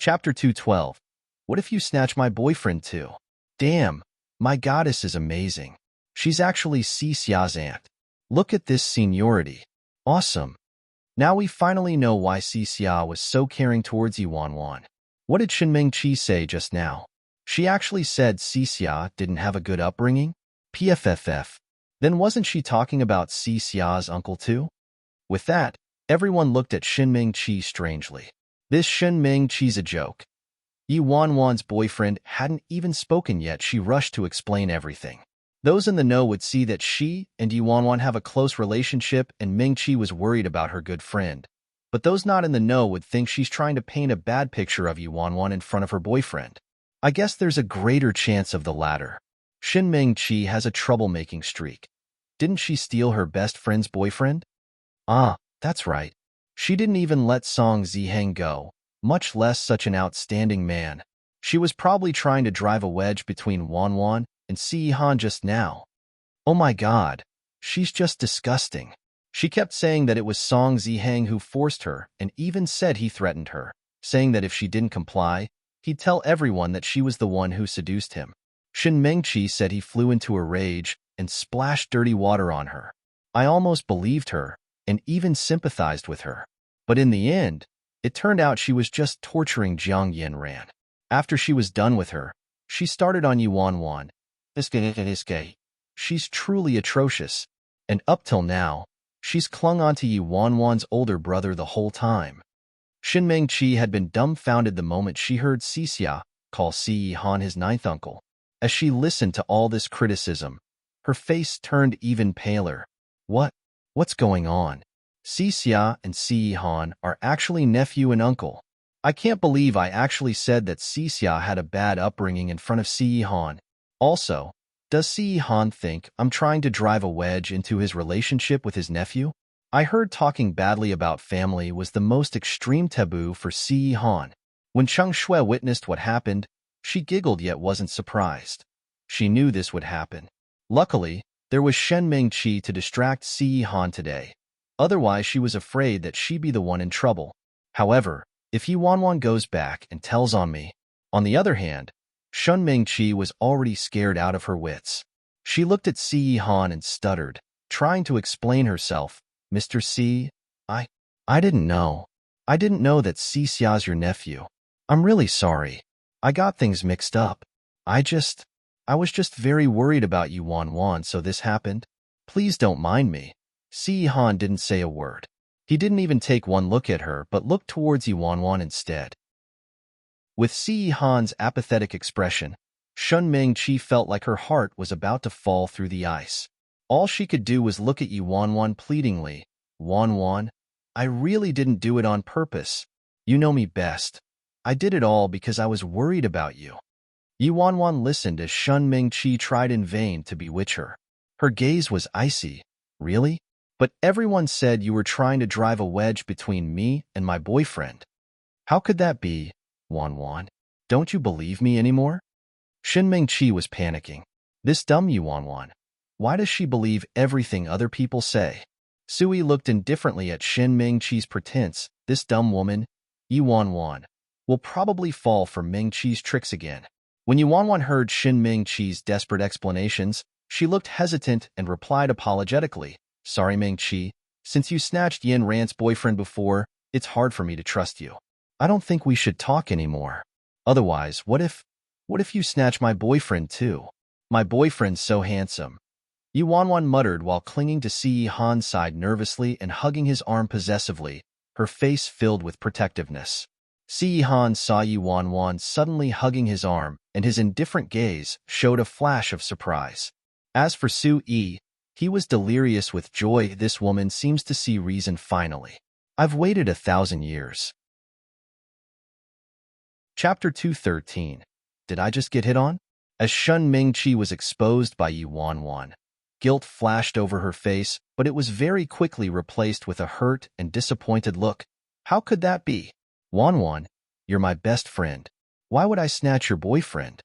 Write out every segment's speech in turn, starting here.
Chapter 212. What if you snatch my boyfriend too? Damn, my goddess is amazing. She's actually Xixia's aunt. Look at this seniority. Awesome. Now we finally know why Xixia was so caring towards Yuanwan. What did Shenming-Chi say just now? She actually said Xixia didn't have a good upbringing? PFFF. Then wasn't she talking about Xixia's uncle too? With that, everyone looked at Shenming-Chi strangely. This Shenming-Chi's a joke. Yuanwan's boyfriend hadn't even spoken yet. She rushed to explain everything. Those in the know would see that she and Yuanwan have a close relationship and Ming-Chi was worried about her good friend. But those not in the know would think she's trying to paint a bad picture of Yuanwan in front of her boyfriend. I guess there's a greater chance of the latter. Shenming-Chi has a troublemaking streak. Didn't she steal her best friend's boyfriend? Ah, that's right. She didn't even let Song Ziheng go, much less such an outstanding man. She was probably trying to drive a wedge between Wanwan and Sihan just now. Oh my god, she's just disgusting. She kept saying that it was Song Ziheng who forced her and even said he threatened her, saying that if she didn't comply, he'd tell everyone that she was the one who seduced him. Shenming-Chi said he flew into a rage and splashed dirty water on her. I almost believed her and even sympathized with her. But in the end, it turned out she was just torturing Jiang Yanran. After she was done with her, she started on Yuanwan. She's truly atrocious. And up till now, she's clung onto Yuanwan's older brother the whole time. Shenming-Chi had been dumbfounded the moment she heard Xixia call Sihan his ninth uncle. As she listened to all this criticism, her face turned even paler. What's going on? Xixia and Sihan are actually nephew and uncle. I can't believe I actually said that Xixia had a bad upbringing in front of Sihan. Also, does Sihan think I'm trying to drive a wedge into his relationship with his nephew? I heard talking badly about family was the most extreme taboo for Sihan. When Cheng Shui witnessed what happened, she giggled yet wasn't surprised. She knew this would happen. Luckily, there was Shenming-Chi to distract Sihan today. Otherwise, she was afraid that she'd be the one in trouble. However, if Yuanwan goes back and tells on me. On the other hand, Shenming-Chi was already scared out of her wits. She looked at Sihan and stuttered, trying to explain herself. Mr. C, I didn't know. I didn't know that Xixia's your nephew. I'm really sorry. I got things mixed up. I was just very worried about Yuanwan, so this happened. Please don't mind me. Sihan didn't say a word. He didn't even take one look at her, but looked towards Yuanwan instead. With Sihan's apathetic expression, Shenming-Chi felt like her heart was about to fall through the ice. All she could do was look at Yuanwan pleadingly. Wanwan, I really didn't do it on purpose. You know me best. I did it all because I was worried about you. Yuanwan listened as Shenming-Chi tried in vain to bewitch her. Her gaze was icy. Really? But everyone said you were trying to drive a wedge between me and my boyfriend. How could that be, Wanwan? Don't you believe me anymore? Shenming-Chi was panicking. This dumb Yuanwan. Why does she believe everything other people say? Sui looked indifferently at Shenming-Chi's pretense. This dumb woman, Yuanwan, will probably fall for Ming-Chi's tricks again. When Yuanwan heard Shenming-Chi's desperate explanations, she looked hesitant and replied apologetically. Sorry, Ming-Chi. Since you snatched Yin Ran's boyfriend before, it's hard for me to trust you. I don't think we should talk anymore. Otherwise, what if you snatch my boyfriend too? My boyfriend's so handsome. Yuanwan muttered while clinging to Sihan's side nervously and hugging his arm possessively, her face filled with protectiveness. Sihan saw Yuanwan suddenly hugging his arm, and his indifferent gaze showed a flash of surprise. As for Sui, he was delirious with joy. This woman seems to see reason finally. I've waited 1,000 years. Chapter 213. Did I just get hit on? As Shenming-Chi was exposed by Yuanwan, guilt flashed over her face, but it was very quickly replaced with a hurt and disappointed look. How could that be? Wanwan, you're my best friend. Why would I snatch your boyfriend?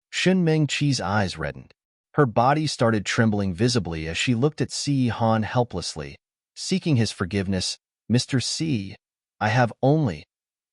Shenming-Chi's eyes reddened. Her body started trembling visibly as she looked at Sihan helplessly, seeking his forgiveness. Mr. C, I have only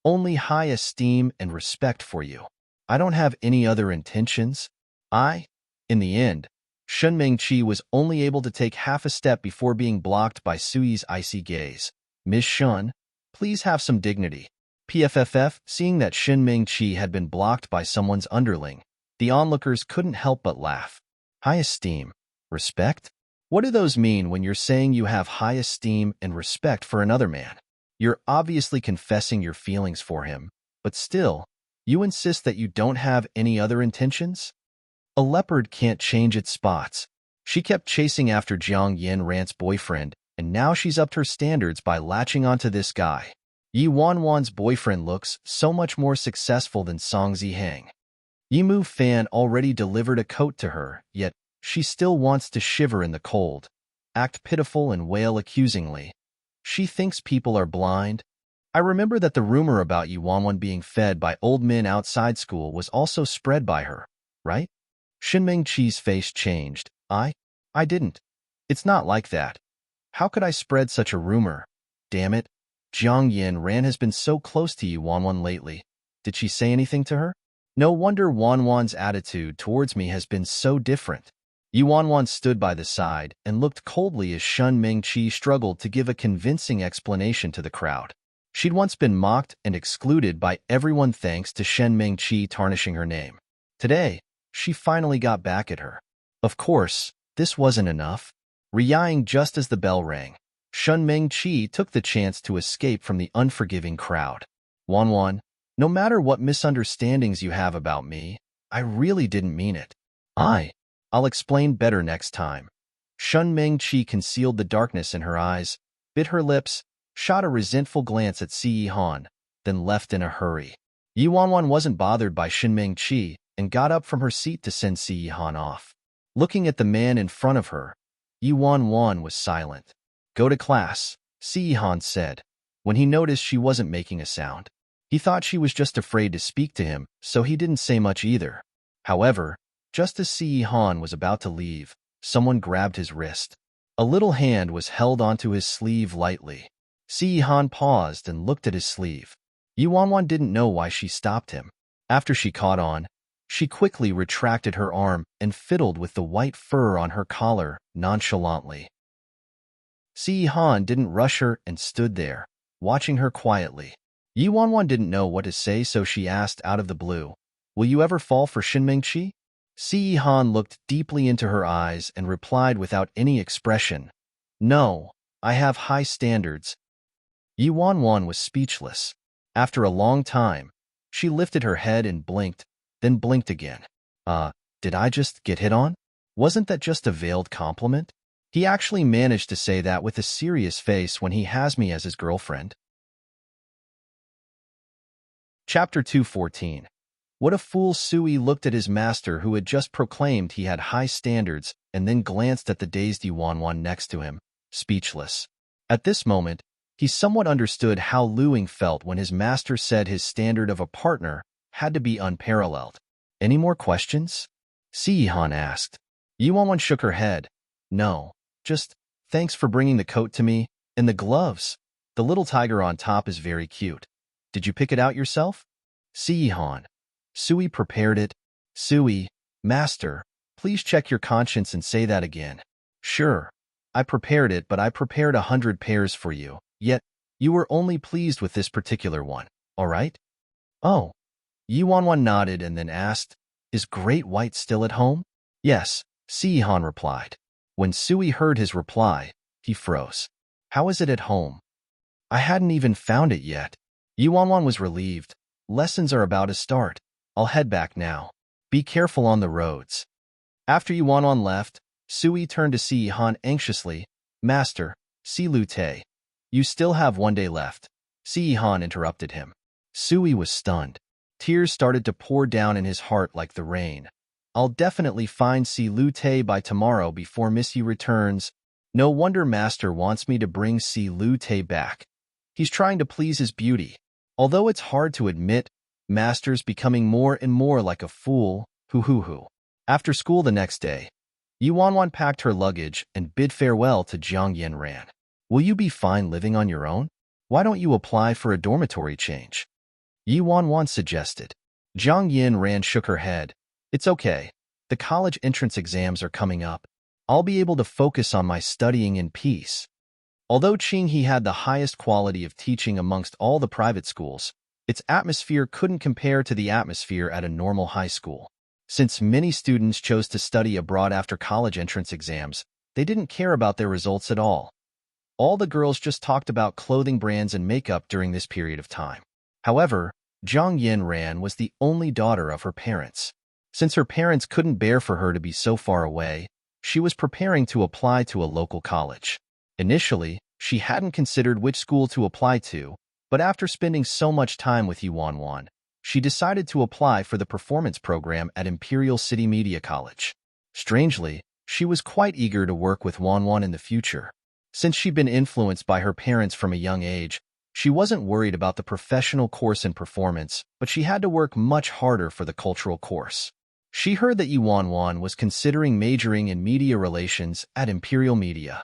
only high esteem and respect for you. I don't have any other intentions. In the end, Shen Mingqi was only able to take half a step before being blocked by Sui's icy gaze. Miss Shun, please have some dignity. PFFF, seeing that Shen Mingqi had been blocked by someone's underling, the onlookers couldn't help but laugh. High esteem, respect? What do those mean when you're saying you have high esteem and respect for another man? You're obviously confessing your feelings for him, but still, you insist that you don't have any other intentions? A leopard can't change its spots. She kept chasing after Jiang Yanran's boyfriend, and now she's upped her standards by latching onto this guy. Yi Wanwan's boyfriend looks so much more successful than Song Zihang. Yi Mu Fan already delivered a coat to her, yet she still wants to shiver in the cold, act pitiful and wail accusingly. She thinks people are blind. I remember that the rumor about Yi Wanwan being fed by old men outside school was also spread by her, right? Shen Mingqi's face changed. I didn't. It's not like that. How could I spread such a rumor? Damn it. Jiang Yanran has been so close to Yi Wanwan lately. Did she say anything to her? No wonder Wanwan's attitude towards me has been so different. Yi Wanwan stood by the side and looked coldly as Shen Mingqi struggled to give a convincing explanation to the crowd. She'd once been mocked and excluded by everyone thanks to Shen Mingqi tarnishing her name. Today, she finally got back at her. Of course, this wasn't enough. Reeling just as the bell rang, Shen Mingqi took the chance to escape from the unforgiving crowd. Wanwan, no matter what misunderstandings you have about me, I really didn't mean it. I'll explain better next time. Shen Mingqi concealed the darkness in her eyes, bit her lips, shot a resentful glance at Si Han, then left in a hurry. Yi Wanwan wasn't bothered by Shen Mingqi and got up from her seat to send Si Han off. Looking at the man in front of her, Yi Wanwan was silent. Go to class, Si Han said, when he noticed she wasn't making a sound. He thought she was just afraid to speak to him, so he didn't say much either. However, just as Si Han was about to leave, someone grabbed his wrist. A little hand was held onto his sleeve lightly. Si Han paused and looked at his sleeve. Yi Wanwan didn't know why she stopped him. After she caught on, she quickly retracted her arm and fiddled with the white fur on her collar nonchalantly. Si Han didn't rush her and stood there, watching her quietly. Yi Wanwan didn't know what to say, so she asked out of the blue, "Will you ever fall for Shen Mingqi?" Si Han looked deeply into her eyes and replied without any expression, "No, I have high standards." Yi Wanwan was speechless. After a long time, she lifted her head and blinked, then blinked again. Did I just get hit on? Wasn't that just a veiled compliment? He actually managed to say that with a serious face when he has me as his girlfriend. Chapter 214. What a fool. Sui looked at his master, who had just proclaimed he had high standards, and then glanced at the dazed Yi Wanwan next to him, speechless. At this moment, he somewhat understood how Luing felt when his master said his standard of a partner had to be unparalleled. Any more questions? Si Han asked. Yi Wanwan shook her head. No, just thanks for bringing the coat to me, and the gloves. The little tiger on top is very cute. Did you pick it out yourself? Si Han. Sui prepared it. Sui, master, please check your conscience and say that again. Sure, I prepared it, but I prepared 100 pairs for you, yet you were only pleased with this particular one, all right? Oh. Yi Wanwan nodded and then asked, is Great White still at home? Yes, Si Han replied. When Sui heard his reply, he froze. How is it at home? I hadn't even found it yet. Yi Wanwan was relieved. Lessons are about to start. I'll head back now. Be careful on the roads. After Yi Wanwan left, Sui turned to Si Han anxiously. Master, Si Lu Te, you still have 1 day left. Si Han interrupted him. Sui was stunned. Tears started to pour down in his heart like the rain. I'll definitely find Si Lu Te by tomorrow before Miss Yi returns. No wonder Master wants me to bring Si Lu Te back. He's trying to please his beauty. Although it's hard to admit, Master's becoming more and more like a fool. Hoo. After school the next day, Yi Wanwan packed her luggage and bid farewell to Jiang Yanran. Will you be fine living on your own? Why don't you apply for a dormitory change? Yi Wanwan suggested. Zhang Yin shook her head. It's okay. The college entrance exams are coming up. I'll be able to focus on my studying in peace. Although Qinghe had the highest quality of teaching amongst all the private schools, its atmosphere couldn't compare to the atmosphere at a normal high school. Since many students chose to study abroad after college entrance exams, they didn't care about their results at all. All the girls just talked about clothing brands and makeup during this period of time. However, Zhang Yin was the only daughter of her parents. Since her parents couldn't bear for her to be so far away, she was preparing to apply to a local college. Initially, she hadn't considered which school to apply to, but after spending so much time with Yi Wanwan, she decided to apply for the performance program at Imperial City Media College. Strangely, she was quite eager to work with Wanwan in the future. Since she'd been influenced by her parents from a young age, she wasn't worried about the professional course in performance, but she had to work much harder for the cultural course. She heard that Yi Wanwan was considering majoring in media relations at Imperial Media.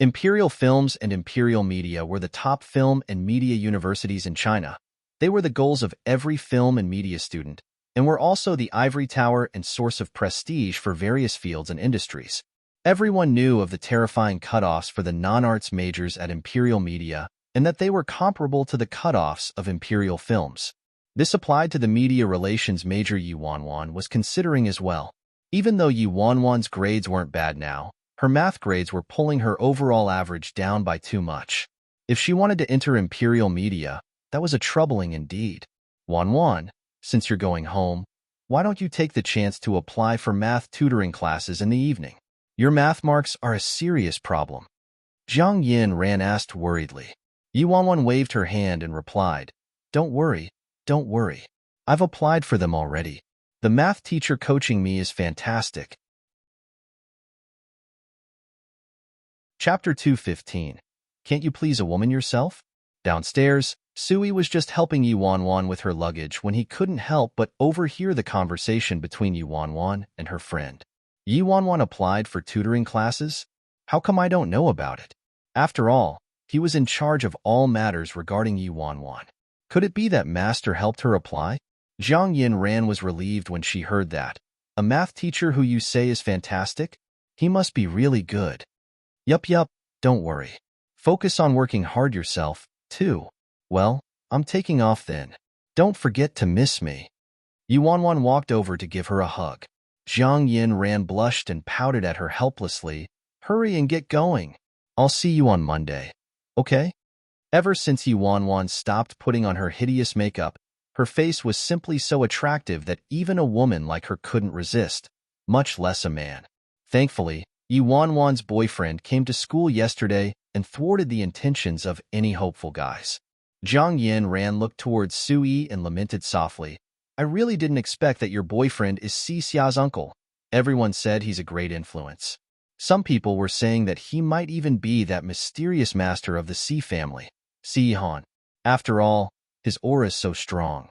Imperial Films and Imperial Media were the top film and media universities in China. They were the goals of every film and media student, and were also the ivory tower and source of prestige for various fields and industries. Everyone knew of the terrifying cutoffs for the non-arts majors at Imperial Media, and that they were comparable to the cutoffs of Imperial Films. This applied to the media relations major Yi Wanwan was considering as well. Even though Yi Wanwan's grades weren't bad now, her math grades were pulling her overall average down by too much. If she wanted to enter Imperial Media, that was a troubling indeed. Wanwan, since you're going home, why don't you take the chance to apply for math tutoring classes in the evening? Your math marks are a serious problem. Zhang Yin asked worriedly. Yi Wanwan waved her hand and replied, Don't worry. I've applied for them already. The math teacher coaching me is fantastic. Chapter 215. Can't you please a woman yourself? Downstairs, Sui was just helping Yi Wanwan with her luggage when he couldn't help but overhear the conversation between Yi Wanwan and her friend. Yi Wanwan applied for tutoring classes? How come I don't know about it? After all, he was in charge of all matters regarding Yi Wanwan. Could it be that Master helped her apply? Zhang Yin was relieved when she heard that. A math teacher who you say is fantastic? He must be really good. Yup, don't worry. Focus on working hard yourself, too. Well, I'm taking off then. Don't forget to miss me. Yi Wanwan walked over to give her a hug. Zhang Yin blushed and pouted at her helplessly. Hurry and get going. I'll see you on Monday. Okay? Ever since Yi Wanwan stopped putting on her hideous makeup, her face was simply so attractive that even a woman like her couldn't resist, much less a man. Thankfully, Yi Wanwan's boyfriend came to school yesterday and thwarted the intentions of any hopeful guys. Zhang Yin looked towards Sui and lamented softly, I really didn't expect that your boyfriend is Xixia's uncle. Everyone said he's a great influence. Some people were saying that he might even be that mysterious master of the Xi family, Xi Han. After all, his aura is so strong.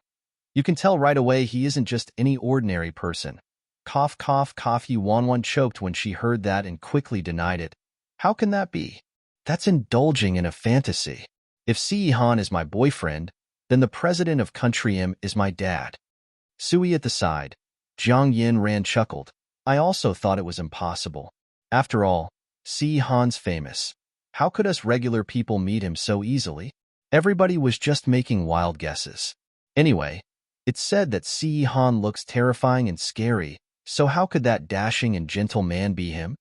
You can tell right away he isn't just any ordinary person. Cough, Yi Wanwan choked when she heard that and quickly denied it. How can that be? That's indulging in a fantasy. If Xi Han is my boyfriend, then the president of Country M is my dad. Sui at the side. Zhang Yin chuckled. I also thought it was impossible. After all, Xi Han's famous. How could us regular people meet him so easily? Everybody was just making wild guesses. Anyway, it's said that Xi Han looks terrifying and scary, so how could that dashing and gentle man be him?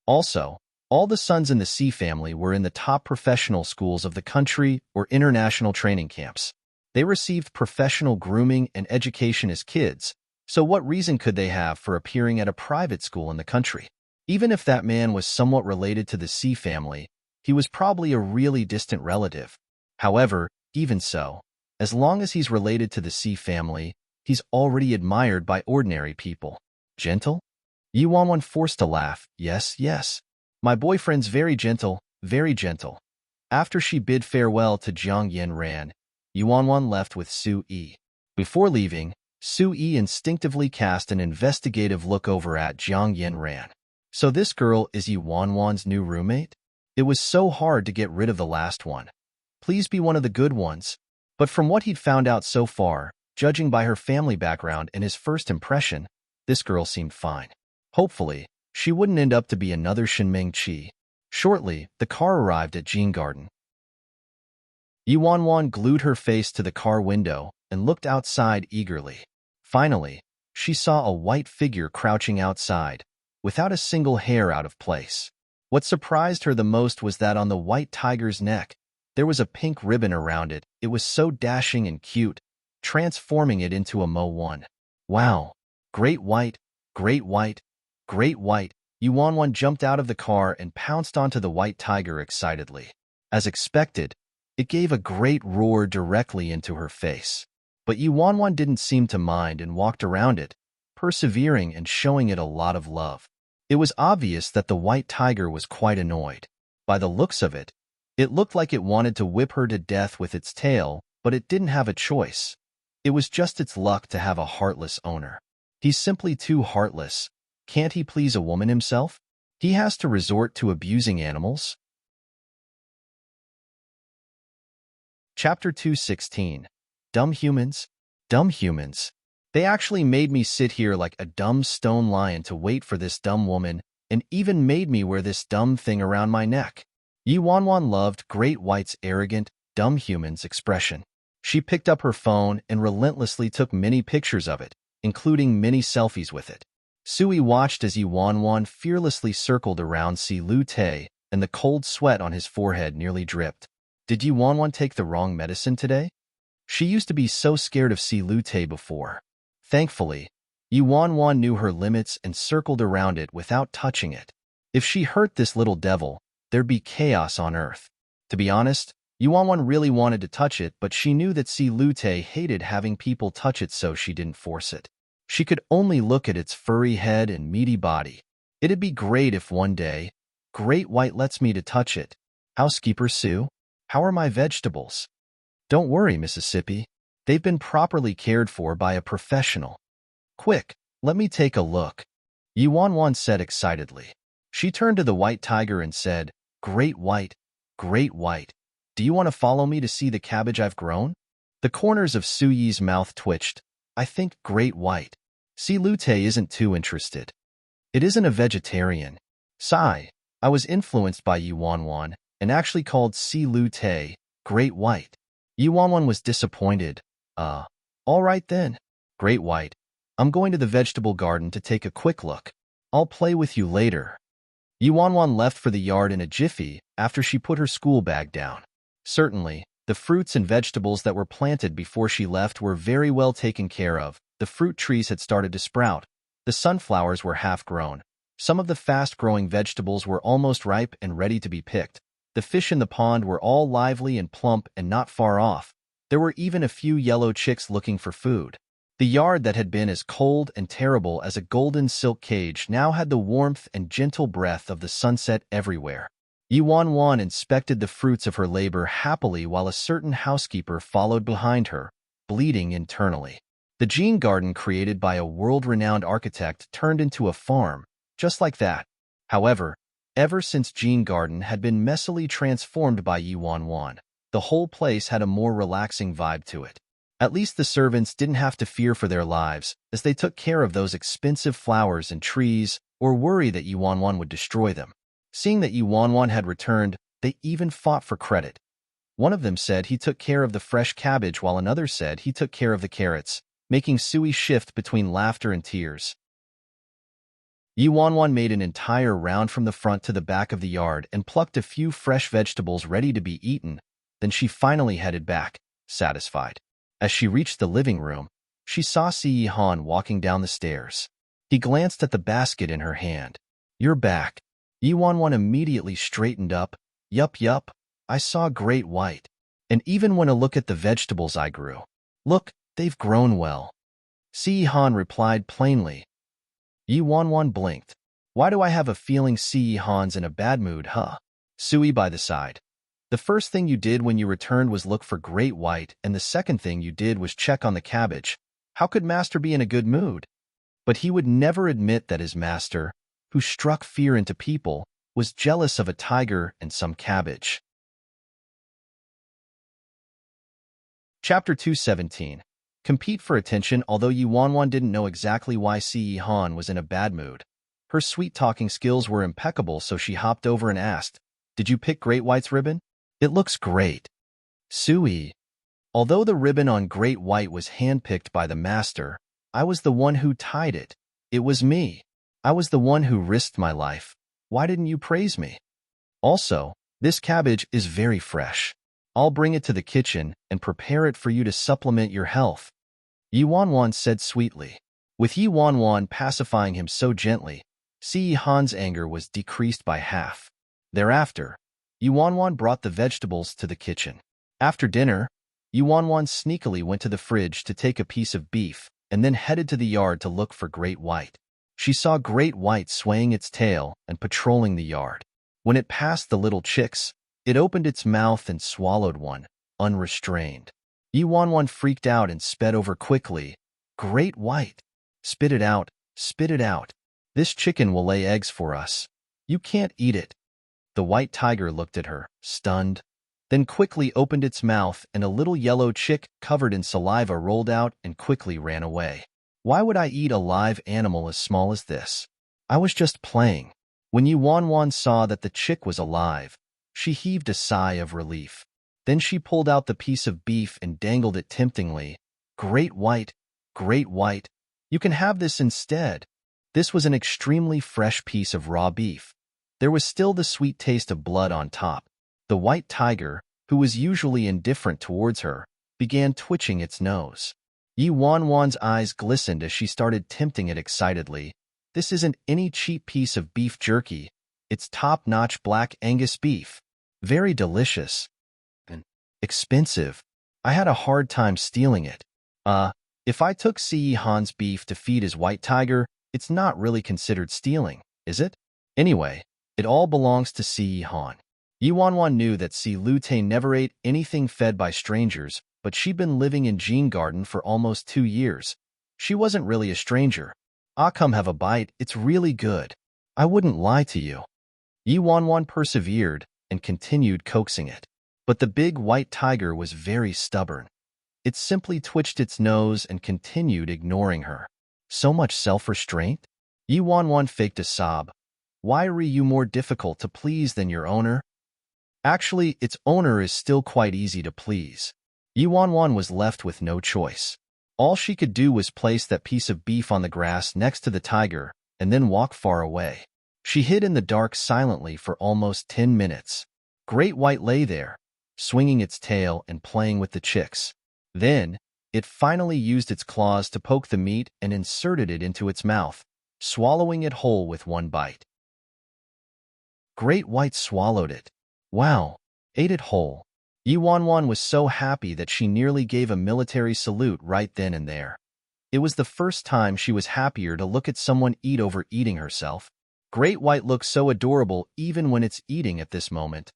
Also, all the sons in the Xi family were in the top professional schools of the country or international training camps. They received professional grooming and education as kids, so what reason could they have for appearing at a private school in the country? Even if that man was somewhat related to the Xi family, he was probably a really distant relative. However, even so, as long as he's related to the Xi family, he's already admired by ordinary people. Gentle? Yi Wanwan forced a laugh. Yes. My boyfriend's very gentle, very gentle. After she bid farewell to Zhang Yin, Yi Wanwan left with Sui. Before leaving, Sui instinctively cast an investigative look over at Zhang Yin. So this girl is Yi Wanwan's new roommate? It was so hard to get rid of the last one. Please be one of the good ones. But from what he'd found out so far, judging by her family background and his first impression, this girl seemed fine. Hopefully, she wouldn't end up to be another Shinmeng Chi. Shortly, the car arrived at Jean Garden. Yuanwan glued her face to the car window and looked outside eagerly. Finally, she saw a white figure crouching outside, without a single hair out of place. What surprised her the most was that on the white tiger's neck, there was a pink ribbon around it. It was so dashing and cute, transforming it into a Mo1. Wow! Great white, great white, great white! Yuanwan jumped out of the car and pounced onto the white tiger excitedly. As expected, it gave a great roar directly into her face. But Yuanwan didn't seem to mind and walked around it, persevering and showing it a lot of love. It was obvious that the white tiger was quite annoyed. By the looks of it, it looked like it wanted to whip her to death with its tail, but it didn't have a choice. It was just its luck to have a heartless owner. He's simply too heartless. Can't he please a woman himself? He has to resort to abusing animals? Chapter 216. Dumb Humans? Dumb humans. They actually made me sit here like a dumb stone lion to wait for this dumb woman, and even made me wear this dumb thing around my neck. Yuanwan loved Great White's arrogant, dumb humans expression. She picked up her phone and relentlessly took many pictures of it, including many selfies with it. Sui watched as Yuanwan fearlessly circled around Si Lu Te, and the cold sweat on his forehead nearly dripped. Did Yuanwan take the wrong medicine today? She used to be so scared of Si Lu Te before. Thankfully, Yuanwan knew her limits and circled around it without touching it. If she hurt this little devil, there'd be chaos on Earth. To be honest, Yuanwan really wanted to touch it, but she knew that Si Lu Te hated having people touch it, so she didn't force it. She could only look at its furry head and meaty body. It'd be great if one day, Great White lets me to touch it. Housekeeper Sue, how are my vegetables? Don't worry, Mississippi. They've been properly cared for by a professional. Quick, let me take a look, Yuanwan said excitedly. She turned to the white tiger and said, Great White, do you want to follow me to see the cabbage I've grown? The corners of Su Yi's mouth twitched. I think Great White. Si Lu Te isn't too interested. It isn't a vegetarian. Sigh. I was influenced by Yuanwan and actually called Si Lu Te Great White. Yuanwan was disappointed. All right then. Great White. I'm going to the vegetable garden to take a quick look. I'll play with you later. Yuanwan left for the yard in a jiffy after she put her school bag down. Certainly, the fruits and vegetables that were planted before she left were very well taken care of. The fruit trees had started to sprout. The sunflowers were half-grown. Some of the fast-growing vegetables were almost ripe and ready to be picked. The fish in the pond were all lively and plump and not far off. There were even a few yellow chicks looking for food. The yard that had been as cold and terrible as a golden silk cage now had the warmth and gentle breath of the sunset everywhere. Yuanwan inspected the fruits of her labor happily while a certain housekeeper followed behind her, bleeding internally. The Jean garden created by a world-renowned architect turned into a farm, just like that. However, ever since Jean garden had been messily transformed by Yuanwan, the whole place had a more relaxing vibe to it. At least the servants didn't have to fear for their lives as they took care of those expensive flowers and trees or worry that Yuanwan would destroy them. Seeing that Yuanwan had returned, they even fought for credit. One of them said he took care of the fresh cabbage while another said he took care of the carrots, making Sui shift between laughter and tears. Yuanwan made an entire round from the front to the back of the yard and plucked a few fresh vegetables ready to be eaten. Then she finally headed back, satisfied. As she reached the living room, she saw Si Han walking down the stairs. He glanced at the basket in her hand. You're back. Yuanwan immediately straightened up. Yup, I saw Great White. And even when I look at the vegetables I grew. Look, they've grown well. Si Han replied plainly. Yuanwan blinked. Why do I have a feeling Si Han's in a bad mood, huh? Sui by the side. The first thing you did when you returned was look for Great White, and the second thing you did was check on the cabbage. How could Master be in a good mood? But he would never admit that his master, who struck fear into people, was jealous of a tiger and some cabbage. Chapter 217. Compete for attention. Although Yi Wanwan didn't know exactly why Si Han was in a bad mood, her sweet-talking skills were impeccable, so she hopped over and asked, "Did you pick Great White's ribbon? It looks great." Sui. Although the ribbon on Great White was handpicked by the master, I was the one who tied it. It was me. I was the one who risked my life. Why didn't you praise me? Also, this cabbage is very fresh. I'll bring it to the kitchen and prepare it for you to supplement your health, Yi Wanwan said sweetly. With Yi Wanwan pacifying him so gently, Si Han's anger was decreased by half. Thereafter, Yi Wanwan brought the vegetables to the kitchen. After dinner, Yi Wanwan sneakily went to the fridge to take a piece of beef and then headed to the yard to look for Great White. She saw Great White swaying its tail and patrolling the yard. When it passed the little chicks, it opened its mouth and swallowed one, unrestrained. Yi Wanwan freaked out and sped over quickly. "Great White! Spit it out, spit it out. This chicken will lay eggs for us. You can't eat it." The white tiger looked at her, stunned, then quickly opened its mouth and a little yellow chick covered in saliva rolled out and quickly ran away. "Why would I eat a live animal as small as this? I was just playing." When Yi Wanwan saw that the chick was alive, she heaved a sigh of relief. Then she pulled out the piece of beef and dangled it temptingly. Great White, you can have this instead." This was an extremely fresh piece of raw beef. There was still the sweet taste of blood on top. The white tiger, who was usually indifferent towards her, began twitching its nose. Yi Wanwan's eyes glistened as she started tempting it excitedly. "This isn't any cheap piece of beef jerky. It's top-notch black Angus beef. Very delicious. And expensive. I had a hard time stealing it. If I took Si Han's beef to feed his white tiger, it's not really considered stealing, is it? Anyway, it all belongs to Si Han." Yi Wanwan knew that Si Lute never ate anything fed by strangers, but she'd been living in Jean Garden for almost 2 years. She wasn't really a stranger. "Ah, come have a bite, it's really good. I wouldn't lie to you." Yi Wanwan persevered and continued coaxing it. But the big white tiger was very stubborn. It simply twitched its nose and continued ignoring her. So much self-restraint? Yi Wanwan faked a sob. "Why are you more difficult to please than your owner?" Actually, its owner is still quite easy to please. Yi Wanwan was left with no choice. All she could do was place that piece of beef on the grass next to the tiger and then walk far away. She hid in the dark silently for almost 10 minutes. Great White lay there, swinging its tail and playing with the chicks. Then, it finally used its claws to poke the meat and inserted it into its mouth, swallowing it whole with one bite. Great White swallowed it. Wow, ate it whole. Yi Wanwan was so happy that she nearly gave a military salute right then and there. It was the first time she was happier to look at someone eat over eating herself. Great White looked so adorable even when it's eating at this moment.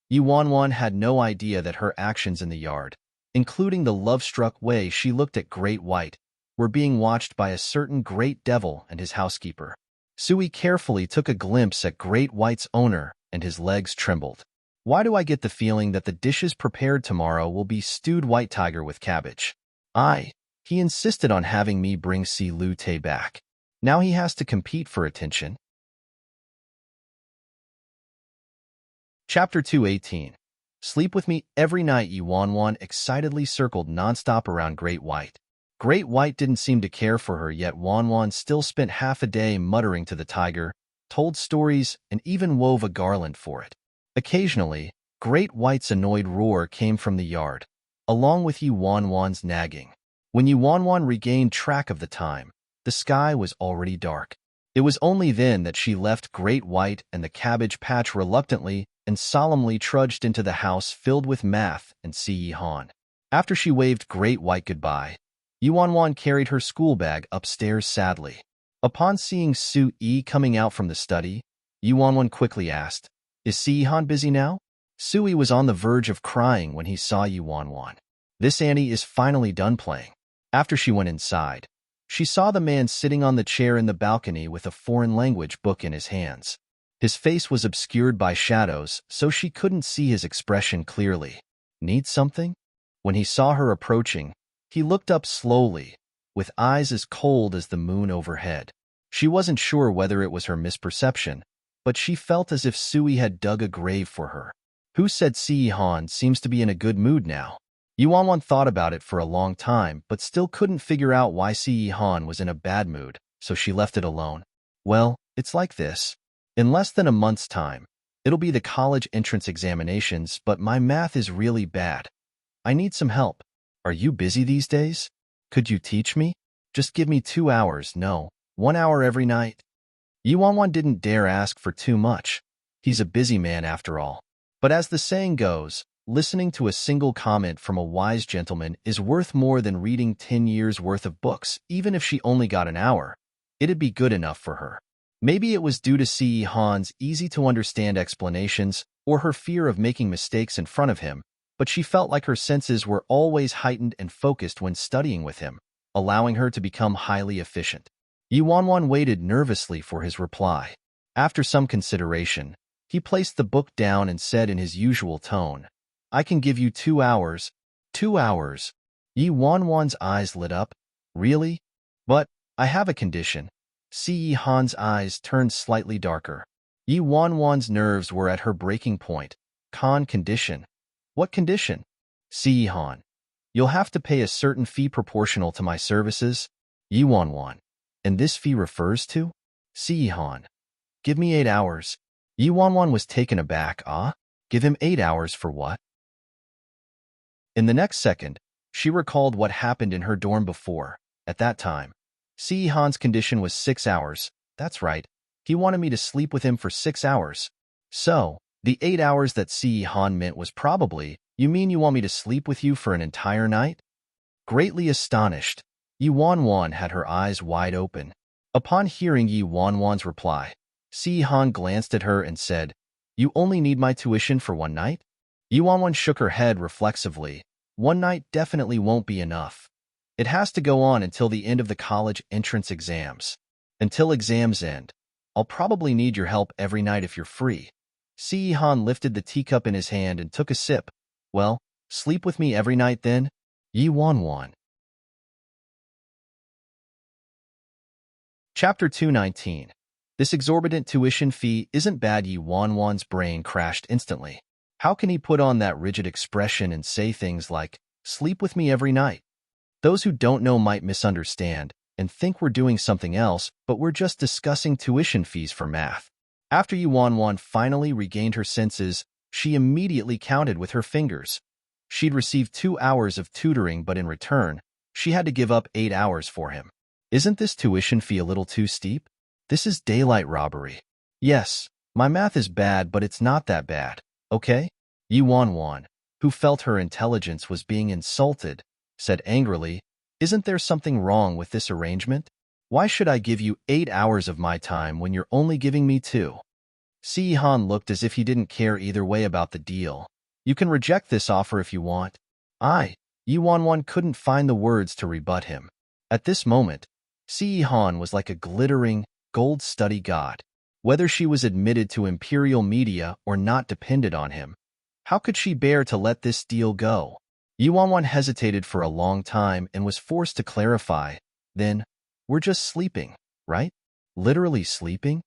Yi Wanwan had no idea that her actions in the yard, including the love-struck way she looked at Great White, were being watched by a certain great devil and his housekeeper. Sui carefully took a glimpse at Great White's owner, and his legs trembled. "Why do I get the feeling that the dishes prepared tomorrow will be stewed white tiger with cabbage? He insisted on having me bring Si Lute back. Now he has to compete for attention." Chapter 218. Sleep with me every night. Yi Wanwan excitedly circled nonstop around Great White. Great White didn't seem to care for her, yet Wanwan still spent half a day muttering to the tiger, told stories, and even wove a garland for it. Occasionally, Great White's annoyed roar came from the yard, along with Yi Wanwan's nagging. When Yi Wanwan regained track of the time, the sky was already dark. It was only then that she left Great White and the cabbage patch reluctantly and solemnly trudged into the house filled with math and Si Han. After she waved Great White goodbye, Yi Wanwan carried her school bag upstairs sadly. Upon seeing Sui coming out from the study, Yi Wanwan quickly asked, "Is Si Han busy now?" Sui was on the verge of crying when he saw Yi Wanwan. This Annie is finally done playing. After she went inside, she saw the man sitting on the chair in the balcony with a foreign language book in his hands. His face was obscured by shadows, so she couldn't see his expression clearly. "Need something?" When he saw her approaching, he looked up slowly, with eyes as cold as the moon overhead. She wasn't sure whether it was her misperception, but she felt as if Sui had dug a grave for her. Who said Han seems to be in a good mood now? Yuanwan thought about it for a long time, but still couldn't figure out why Han was in a bad mood, so she left it alone. Well, it's like this. In less than a month's time, it'll be the college entrance examinations, but my math is really bad. I need some help. Are you busy these days? Could you teach me? Just give me 2 hours, no, 1 hour every night. Yuanwan didn't dare ask for too much. He's a busy man after all. But as the saying goes, listening to a single comment from a wise gentleman is worth more than reading 10 years' worth of books, even if she only got an hour. It'd be good enough for her. Maybe it was due to Han's easy-to-understand explanations or her fear of making mistakes in front of him, but she felt like her senses were always heightened and focused when studying with him, allowing her to become highly efficient. Yuanwan waited nervously for his reply. After some consideration, he placed the book down and said in his usual tone, "I can give you 2 hours." 2 hours? Yuanwan's eyes lit up. Really? But I have a condition. Han's eyes turned slightly darker. Yuanwan's nerves were at her breaking point. Condition? What condition? Han. You'll have to pay a certain fee proportional to my services. Yuanwan. And this fee refers to? Han. Give me 8 hours. Yuanwan was taken aback. Give him 8 hours for what? In the next second, she recalled what happened in her dorm before. At that time, Han's condition was 6 hours. That's right. He wanted me to sleep with him for 6 hours. So, the 8 hours that Han meant was probably, "You mean you want me to sleep with you for an entire night?" Greatly astonished, Yuanwan had her eyes wide open. Upon hearing Yuanwan's reply, Han glanced at her and said, "You only need my tuition for 1 night?" Yuanwan shook her head reflexively. 1 night definitely won't be enough. It has to go on until the end of the college entrance exams. Until exams end, I'll probably need your help every night if you're free. Han lifted the teacup in his hand and took a sip. Well, sleep with me every night then? Yuanwan. Chapter 219. This exorbitant tuition fee isn't bad. Yuanwan's brain crashed instantly. How can he put on that rigid expression and say things like, "Sleep with me every night"? Those who don't know might misunderstand and think we're doing something else, but we're just discussing tuition fees for math. After Yuanwan finally regained her senses, she immediately counted with her fingers. She'd received 2 hours of tutoring, but in return, she had to give up 8 hours for him. Isn't this tuition fee a little too steep? This is daylight robbery. Yes, my math is bad, but it's not that bad, okay? Yuanwan, who felt her intelligence was being insulted, said angrily, "Isn't there something wrong with this arrangement? Why should I give you 8 hours of my time when you're only giving me 2? Han looked as if he didn't care either way about the deal. "You can reject this offer if you want." Yuanwan couldn't find the words to rebut him. At this moment, Han was like a glittering, gold-studded god. Whether she was admitted to imperial media or not depended on him. How could she bear to let this deal go? Yuanwan hesitated for a long time and was forced to clarify. Then, "We're just sleeping, right? Literally sleeping?"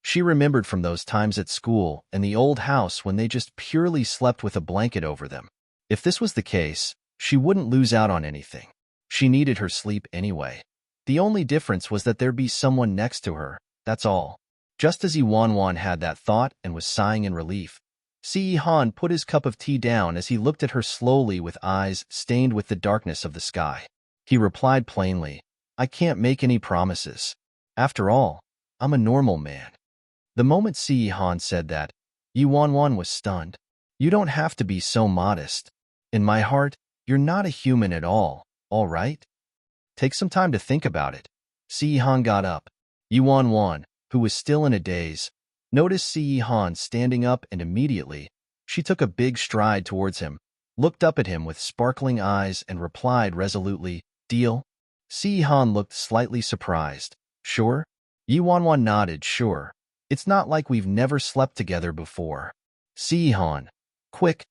She remembered from those times at school and the old house when they just purely slept with a blanket over them. If this was the case, she wouldn't lose out on anything. She needed her sleep anyway. The only difference was that there'd be someone next to her, that's all. Just as Yuanwan had that thought and was sighing in relief, Han put his cup of tea down as he looked at her slowly with eyes stained with the darkness of the sky. He replied plainly, "I can't make any promises. After all, I'm a normal man." The moment Han said that, Yuanwan was stunned. "You don't have to be so modest. In my heart, you're not a human at all right? Take some time to think about it." Han got up. Yuanwan, who was still in a daze, noticed Han standing up, and immediately, she took a big stride towards him, looked up at him with sparkling eyes and replied resolutely, "Deal?" Han looked slightly surprised. "Sure?" Yuanwan nodded, "Sure. It's not like we've never slept together before." Han. Quick,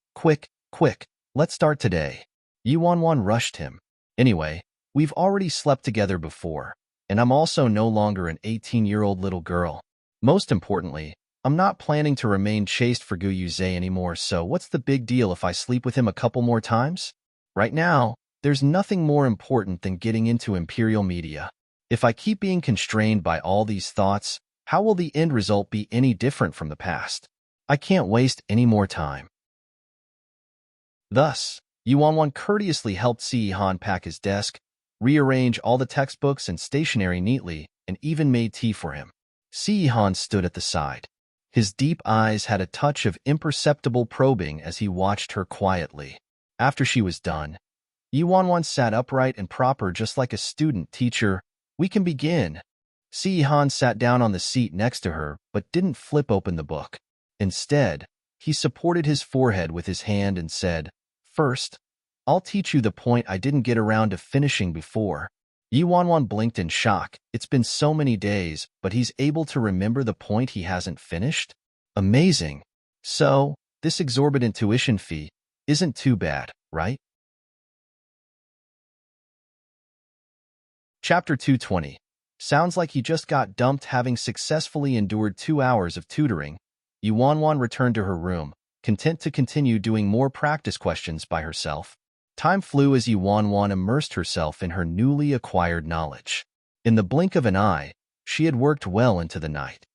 let's start today." Yi Wanwan rushed him. Anyway, we've already slept together before, and I'm also no longer an 18-year-old little girl. Most importantly, I'm not planning to remain chaste for Gu Yuze anymore, so what's the big deal if I sleep with him a couple more times? Right now, there's nothing more important than getting into Imperial media. If I keep being constrained by all these thoughts, how will the end result be any different from the past? I can't waste any more time. Thus, Yuanwan courteously helped Si-Han pack his desk, rearrange all the textbooks and stationery neatly, and even made tea for him. Si-Han stood at the side. His deep eyes had a touch of imperceptible probing as he watched her quietly. After she was done, Yuanwan sat upright and proper just like a student teacher. We can begin. Si-Han sat down on the seat next to her but didn't flip open the book. Instead, he supported his forehead with his hand and said, "First, I'll teach you the point I didn't get around to finishing before." Yuanwan blinked in shock. It's been so many days, but he's able to remember the point he hasn't finished? Amazing. So, this exorbitant tuition fee isn't too bad, right? Chapter 220. Sounds like he just got dumped having successfully endured 2 hours of tutoring. Yuanwan returned to her room, content to continue doing more practice questions by herself. Time flew as Yuanwan immersed herself in her newly acquired knowledge. In the blink of an eye, she had worked well into the night.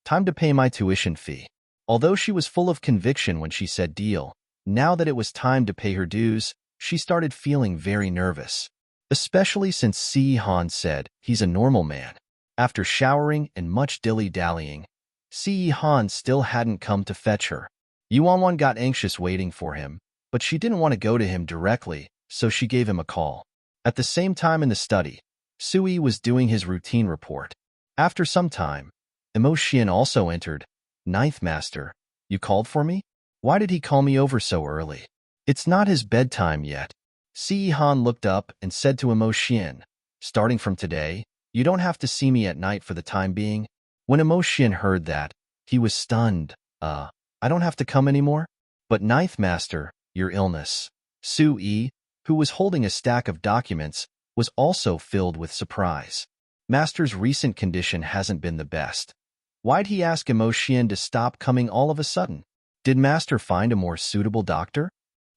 Time to pay my tuition fee. Although she was full of conviction when she said deal, now that it was time to pay her dues, she started feeling very nervous. Especially since Si-Han said he's a normal man. After showering and much dilly-dallying, Si-Han still hadn't come to fetch her. Yuanwan got anxious waiting for him, but she didn't want to go to him directly, so she gave him a call. At the same time in the study, Sui was doing his routine report. After some time, Immerse also entered. "Ninth Master, you called for me? Why did he call me over so early? It's not his bedtime yet." Si-Han looked up and said to Immerse, "Starting from today, you don't have to see me at night for the time being." When Immerse heard that, he was stunned. I don't have to come anymore?" "But Ninth Master, your illness." Sui, who was holding a stack of documents, was also filled with surprise. Master's recent condition hasn't been the best. Why'd he ask Immerse to stop coming all of a sudden? Did Master find a more suitable doctor?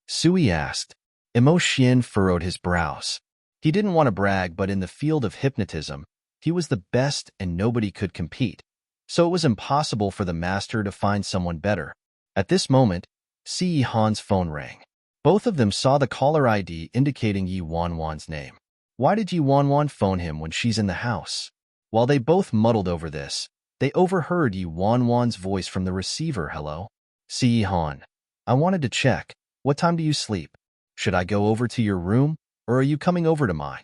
Sui asked. Immerse furrowed his brows. He didn't want to brag, but in the field of hypnotism, he was the best and nobody could compete. So it was impossible for the Master to find someone better. At this moment, Si-Han's phone rang. Both of them saw the caller ID indicating Yi Wanwan's name. Why did Yi Wanwan phone him when she's in the house? While they both muddled over this, they overheard Yi Wanwan's voice from the receiver. "Hello? Si-Han. I wanted to check. What time do you sleep? Should I go over to your room, or are you coming over to mine?"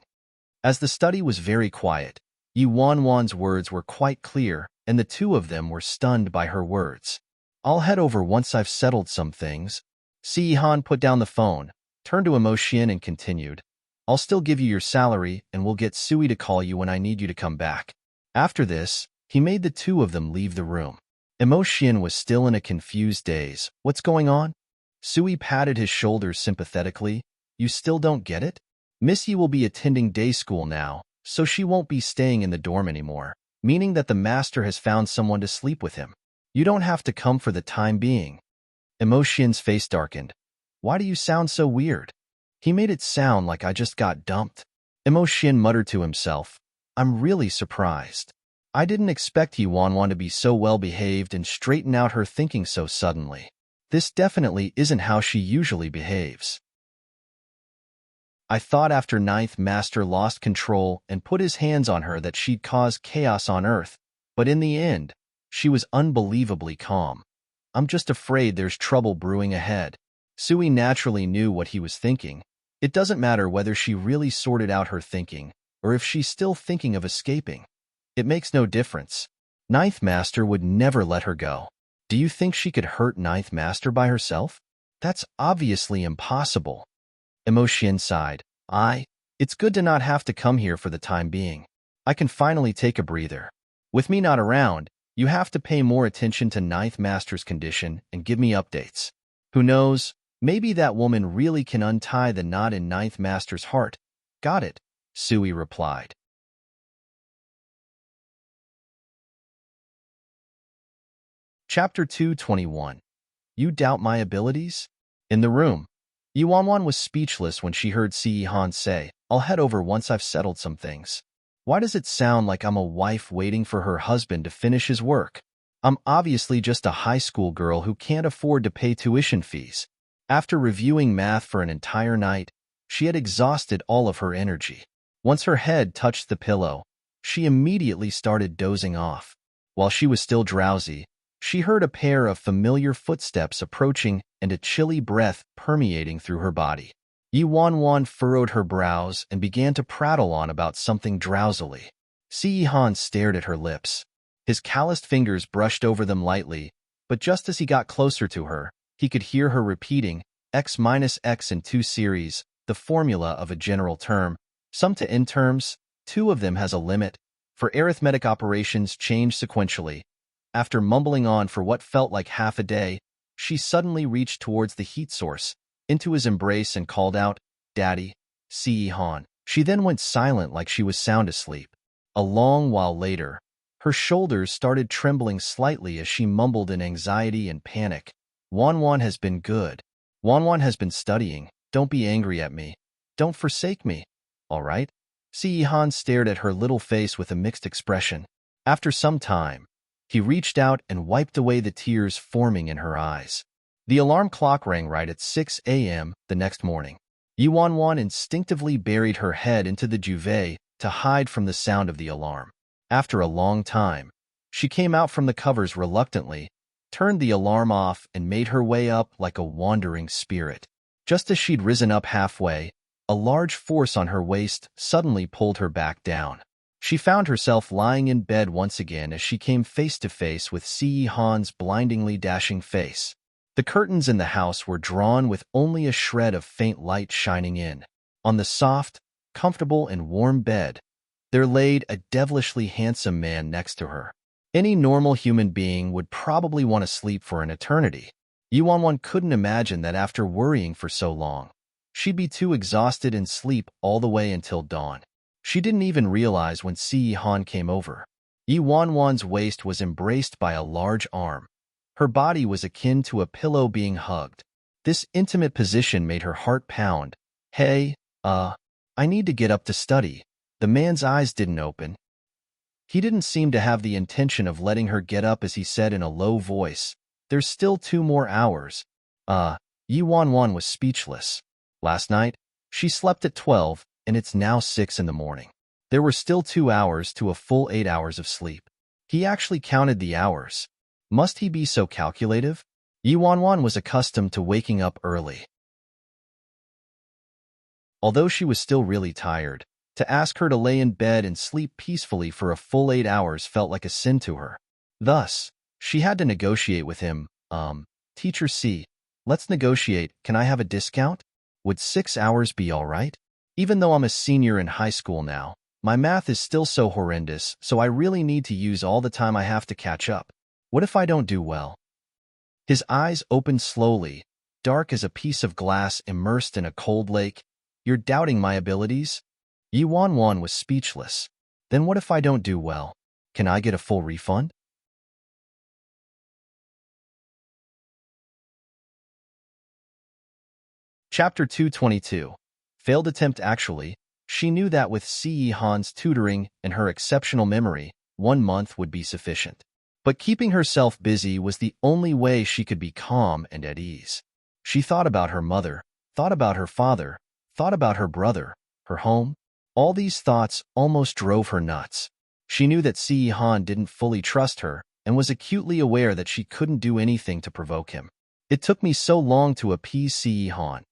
As the study was very quiet, Yi Wanwan's words were quite clear, and the two of them were stunned by her words. "I'll head over once I've settled some things." Si-Han put down the phone, turned to Immerse and continued, "I'll still give you your salary, and we'll get Sui to call you when I need you to come back." After this, he made the two of them leave the room. Immerse was still in a confused daze. "What's going on?" Sui patted his shoulders sympathetically. "You still don't get it? Missy will be attending day school now, so she won't be staying in the dorm anymore, meaning that the Master has found someone to sleep with him. You don't have to come for the time being." Immerse's face darkened. "Why do you sound so weird? He made it sound like I just got dumped." Immerse muttered to himself, "I'm really surprised. I didn't expect Yi Wanwan to be so well-behaved and straighten out her thinking so suddenly. This definitely isn't how she usually behaves. I thought after Ninth Master lost control and put his hands on her that she'd cause chaos on Earth, but in the end, she was unbelievably calm. I'm just afraid there's trouble brewing ahead." Sui naturally knew what he was thinking. It doesn't matter whether she really sorted out her thinking, or if she's still thinking of escaping. It makes no difference. Ninth Master would never let her go. Do you think she could hurt Ninth Master by herself? That's obviously impossible. Immerse sighed. It's good to not have to come here for the time being. I can finally take a breather. With me not around, you have to pay more attention to Ninth Master's condition and give me updates. Who knows, Maybe that woman really can untie the knot in Ninth Master's heart. Got it, Sui replied. Chapter 221. You doubt my abilities? In the room, Yuanwan was speechless when she heard Han say, I'll head over once I've settled some things. Why does it sound like I'm a wife waiting for her husband to finish his work? I'm obviously just a high school girl who can't afford to pay tuition fees. After reviewing math for an entire night, she had exhausted all of her energy. Once her head touched the pillow, she immediately started dozing off. While she was still drowsy, she heard a pair of familiar footsteps approaching and a chilly breath permeating through her body. Yuanwan furrowed her brows and began to prattle on about something drowsily. Han stared at her lips. His calloused fingers brushed over them lightly, but just as he got closer to her, he could hear her repeating x minus x in 2 series, the formula of a general term. Sum to n terms, 2 of them has a limit. For arithmetic operations change sequentially. After mumbling on for what felt like half a day, she suddenly reached towards the heat source, into his embrace and called out, Daddy, Han. She then went silent like she was sound asleep. A long while later, her shoulders started trembling slightly as she mumbled in anxiety and panic. Wanwan has been good. Wanwan has been studying. Don't be angry at me. Don't forsake me. All right? Han stared at her little face with a mixed expression. After some time, he reached out and wiped away the tears forming in her eyes. The alarm clock rang right at 6 a.m. the next morning. Yuanwan instinctively buried her head into the duvet to hide from the sound of the alarm. After a long time, she came out from the covers reluctantly, turned the alarm off, and made her way up like a wandering spirit. Just as she'd risen up halfway, a large force on her waist suddenly pulled her back down. She found herself lying in bed once again as she came face to face with Han's blindingly dashing face. The curtains in the house were drawn with only a shred of faint light shining in. On the soft, comfortable, and warm bed, there laid a devilishly handsome man next to her. Any normal human being would probably want to sleep for an eternity. Yuanwan couldn't imagine that after worrying for so long, she'd be too exhausted and sleep all the way until dawn. She didn't even realize when Han came over. Yuanwan's waist was embraced by a large arm. Her body was akin to a pillow being hugged. This intimate position made her heart pound. Hey, I need to get up to study. The man's eyes didn't open. He didn't seem to have the intention of letting her get up as he said in a low voice, There's still 2 more hours. Yuanwan was speechless. Last night, she slept at 12, and it's now 6 in the morning. There were still 2 hours to a full 8 hours of sleep. He actually counted the hours. Must he be so calculative? Yuanwan was accustomed to waking up early. Although she was still really tired, to ask her to lay in bed and sleep peacefully for a full 8 hours felt like a sin to her. Thus, she had to negotiate with him. Teacher C, let's negotiate. Can I have a discount? Would 6 hours be all right? Even though I'm a senior in high school now, my math is still so horrendous, so I really need to use all the time I have to catch up. What if I don't do well? His eyes opened slowly, dark as a piece of glass immersed in a cold lake. You're doubting my abilities? Yuanwan was speechless. Then what if I don't do well? Can I get a full refund? Chapter 222. Failed attempt. Actually, she knew that with Han's tutoring and her exceptional memory, 1 month would be sufficient. But keeping herself busy was the only way she could be calm and at ease. She thought about her mother, thought about her father, thought about her brother, her home. All these thoughts almost drove her nuts. She knew that Han didn't fully trust her and was acutely aware that she couldn't do anything to provoke him. It took me so long to appease Han.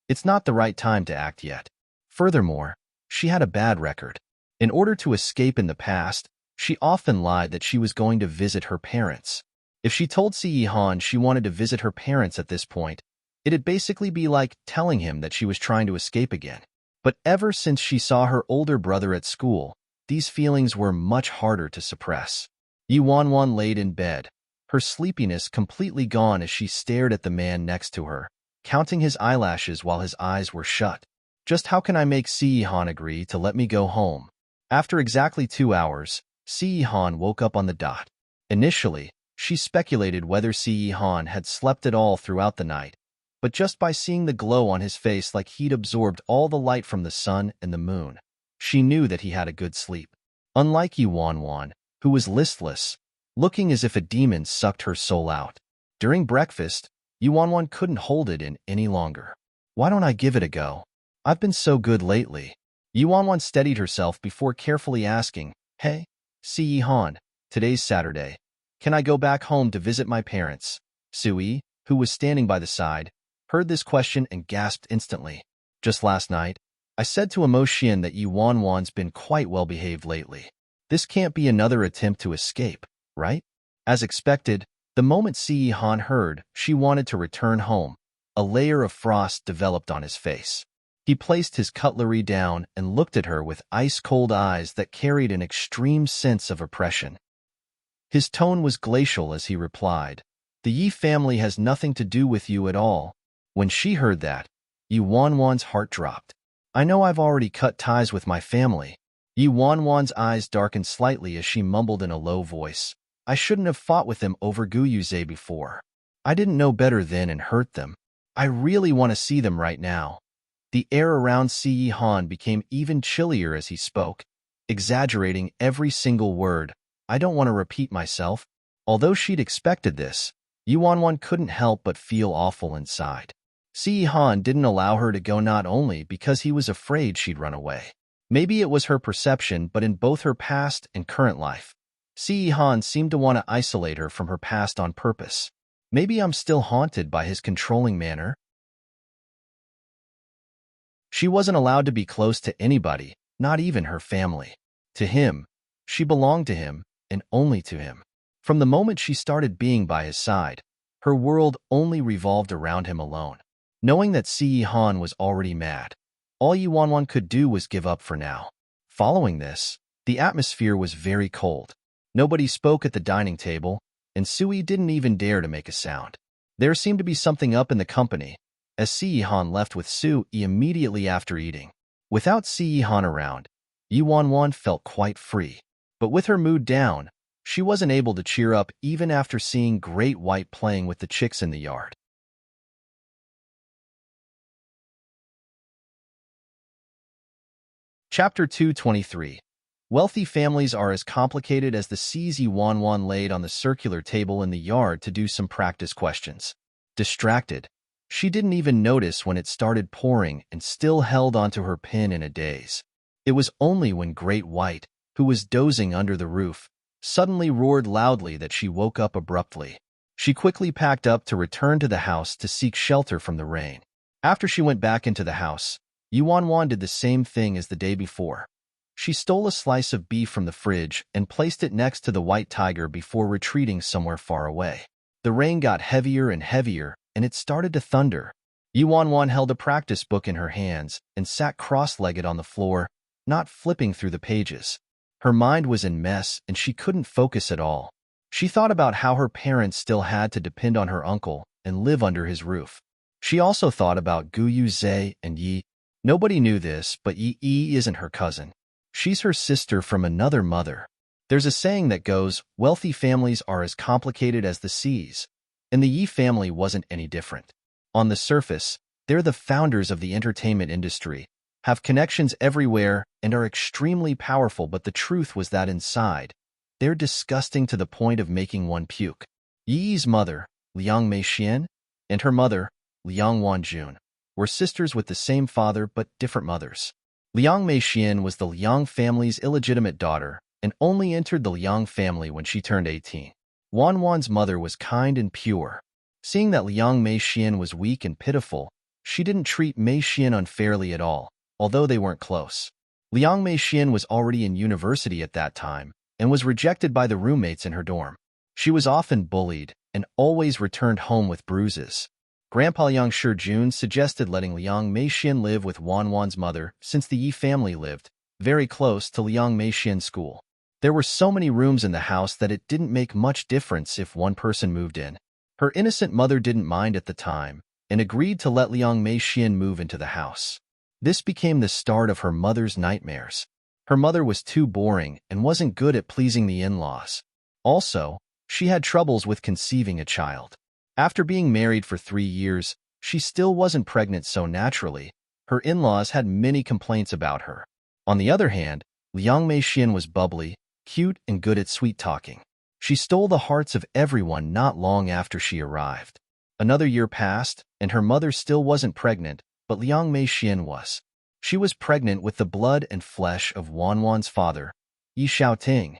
It's not the right time to act yet. Furthermore, she had a bad record. In order to escape in the past, she often lied that she was going to visit her parents. If she told Han she wanted to visit her parents at this point, it'd basically be like telling him that she was trying to escape again. But ever since she saw her older brother at school, these feelings were much harder to suppress. Yuanwan laid in bed, her sleepiness completely gone as she stared at the man next to her. counting his eyelashes while his eyes were shut. Just how can I make Si-Han agree to let me go home? After exactly 2 hours, Si-Han woke up on the dot. Initially, she speculated whether Si-Han had slept at all throughout the night, but just by seeing the glow on his face like he'd absorbed all the light from the sun and the moon, she knew that he had a good sleep. Unlike Yuan, who was listless, looking as if a demon sucked her soul out. During breakfast, Yuan couldn't hold it in any longer. Why don't I give it a go? I've been so good lately. Yuan steadied herself before carefully asking, Hey, Si-Han, today's Saturday. Can I go back home to visit my parents? Sui, who was standing by the side, heard this question and gasped instantly. Just last night, I said to Immerse that Yuan's been quite well behaved lately. This can't be another attempt to escape, right? As expected, the moment Si-Han heard she wanted to return home, a layer of frost developed on his face. He placed his cutlery down and looked at her with ice-cold eyes that carried an extreme sense of oppression. His tone was glacial as he replied, The Yi family has nothing to do with you at all. When she heard that, Yuan's heart dropped. I know I've already cut ties with my family. Yuan's eyes darkened slightly as she mumbled in a low voice. I shouldn't have fought with them over Guyuze before. I didn't know better then and hurt them. I really want to see them right now. The air around Si-Han became even chillier as he spoke, exaggerating every single word. I don't want to repeat myself. Although she'd expected this, Yuan couldn't help but feel awful inside. Si-Han didn't allow her to go not only because he was afraid she'd run away. Maybe it was her perception, but in both her past and current life, Si-Han seemed to want to isolate her from her past on purpose. Maybe I'm still haunted by his controlling manner. She wasn't allowed to be close to anybody, not even her family. To him, she belonged to him, and only to him. From the moment she started being by his side, her world only revolved around him alone. Knowing that Si-Han was already mad, all Yuan could do was give up for now. Following this, the atmosphere was very cold. Nobody spoke at the dining table, and Sui didn't even dare to make a sound. There seemed to be something up in the company, as Si-Han left with Sui immediately after eating. Without Si-Han around, Yuan felt quite free. But with her mood down, she wasn't able to cheer up even after seeing Great White playing with the chicks in the yard. Chapter 223. Wealthy families are as complicated as the seas. Yuan laid on the circular table in the yard to do some practice questions. Distracted, she didn't even notice when it started pouring and still held onto her pen in a daze. It was only when Great White, who was dozing under the roof, suddenly roared loudly that she woke up abruptly. She quickly packed up to return to the house to seek shelter from the rain. After she went back into the house, Yuan did the same thing as the day before. She stole a slice of beef from the fridge and placed it next to the white tiger before retreating somewhere far away. The rain got heavier and heavier, and it started to thunder. Yuan held a practice book in her hands and sat cross-legged on the floor, not flipping through the pages. Her mind was in mess and she couldn't focus at all. She thought about how her parents still had to depend on her uncle and live under his roof. She also thought about Guyuze and Yi. Nobody knew this, but Yi isn't her cousin. She's her sister from another mother. There's a saying that goes, wealthy families are as complicated as the seas, and the Yi family wasn't any different. On the surface, they're the founders of the entertainment industry, have connections everywhere, and are extremely powerful, but the truth was that inside, they're disgusting to the point of making one puke. Yi's mother, Liang Meixian, and her mother, Liang Wanjun, were sisters with the same father but different mothers. Liang Meixian was the Liang family's illegitimate daughter and only entered the Liang family when she turned 18. Wan's mother was kind and pure. Seeing that Liang Meixian was weak and pitiful, she didn't treat Meixian unfairly at all, although they weren't close. Liang Meixian was already in university at that time and was rejected by the roommates in her dorm. She was often bullied and always returned home with bruises. Grandpa Liang Shijun suggested letting Liang Meixian live with Wan's mother since the Yi family lived very close to Liang Meixian's school. There were so many rooms in the house that it didn't make much difference if one person moved in. Her innocent mother didn't mind at the time, and agreed to let Liang Meixian move into the house. This became the start of her mother's nightmares. Her mother was too boring and wasn't good at pleasing the in-laws. Also, she had troubles with conceiving a child. After being married for 3 years, she still wasn't pregnant so naturally. Her in-laws had many complaints about her. On the other hand, Liang Meixian was bubbly, cute, and good at sweet-talking. She stole the hearts of everyone not long after she arrived. Another year passed, and her mother still wasn't pregnant, but Liang Meixian was. She was pregnant with the blood and flesh of Wanwan's father, Yi Xiaoting.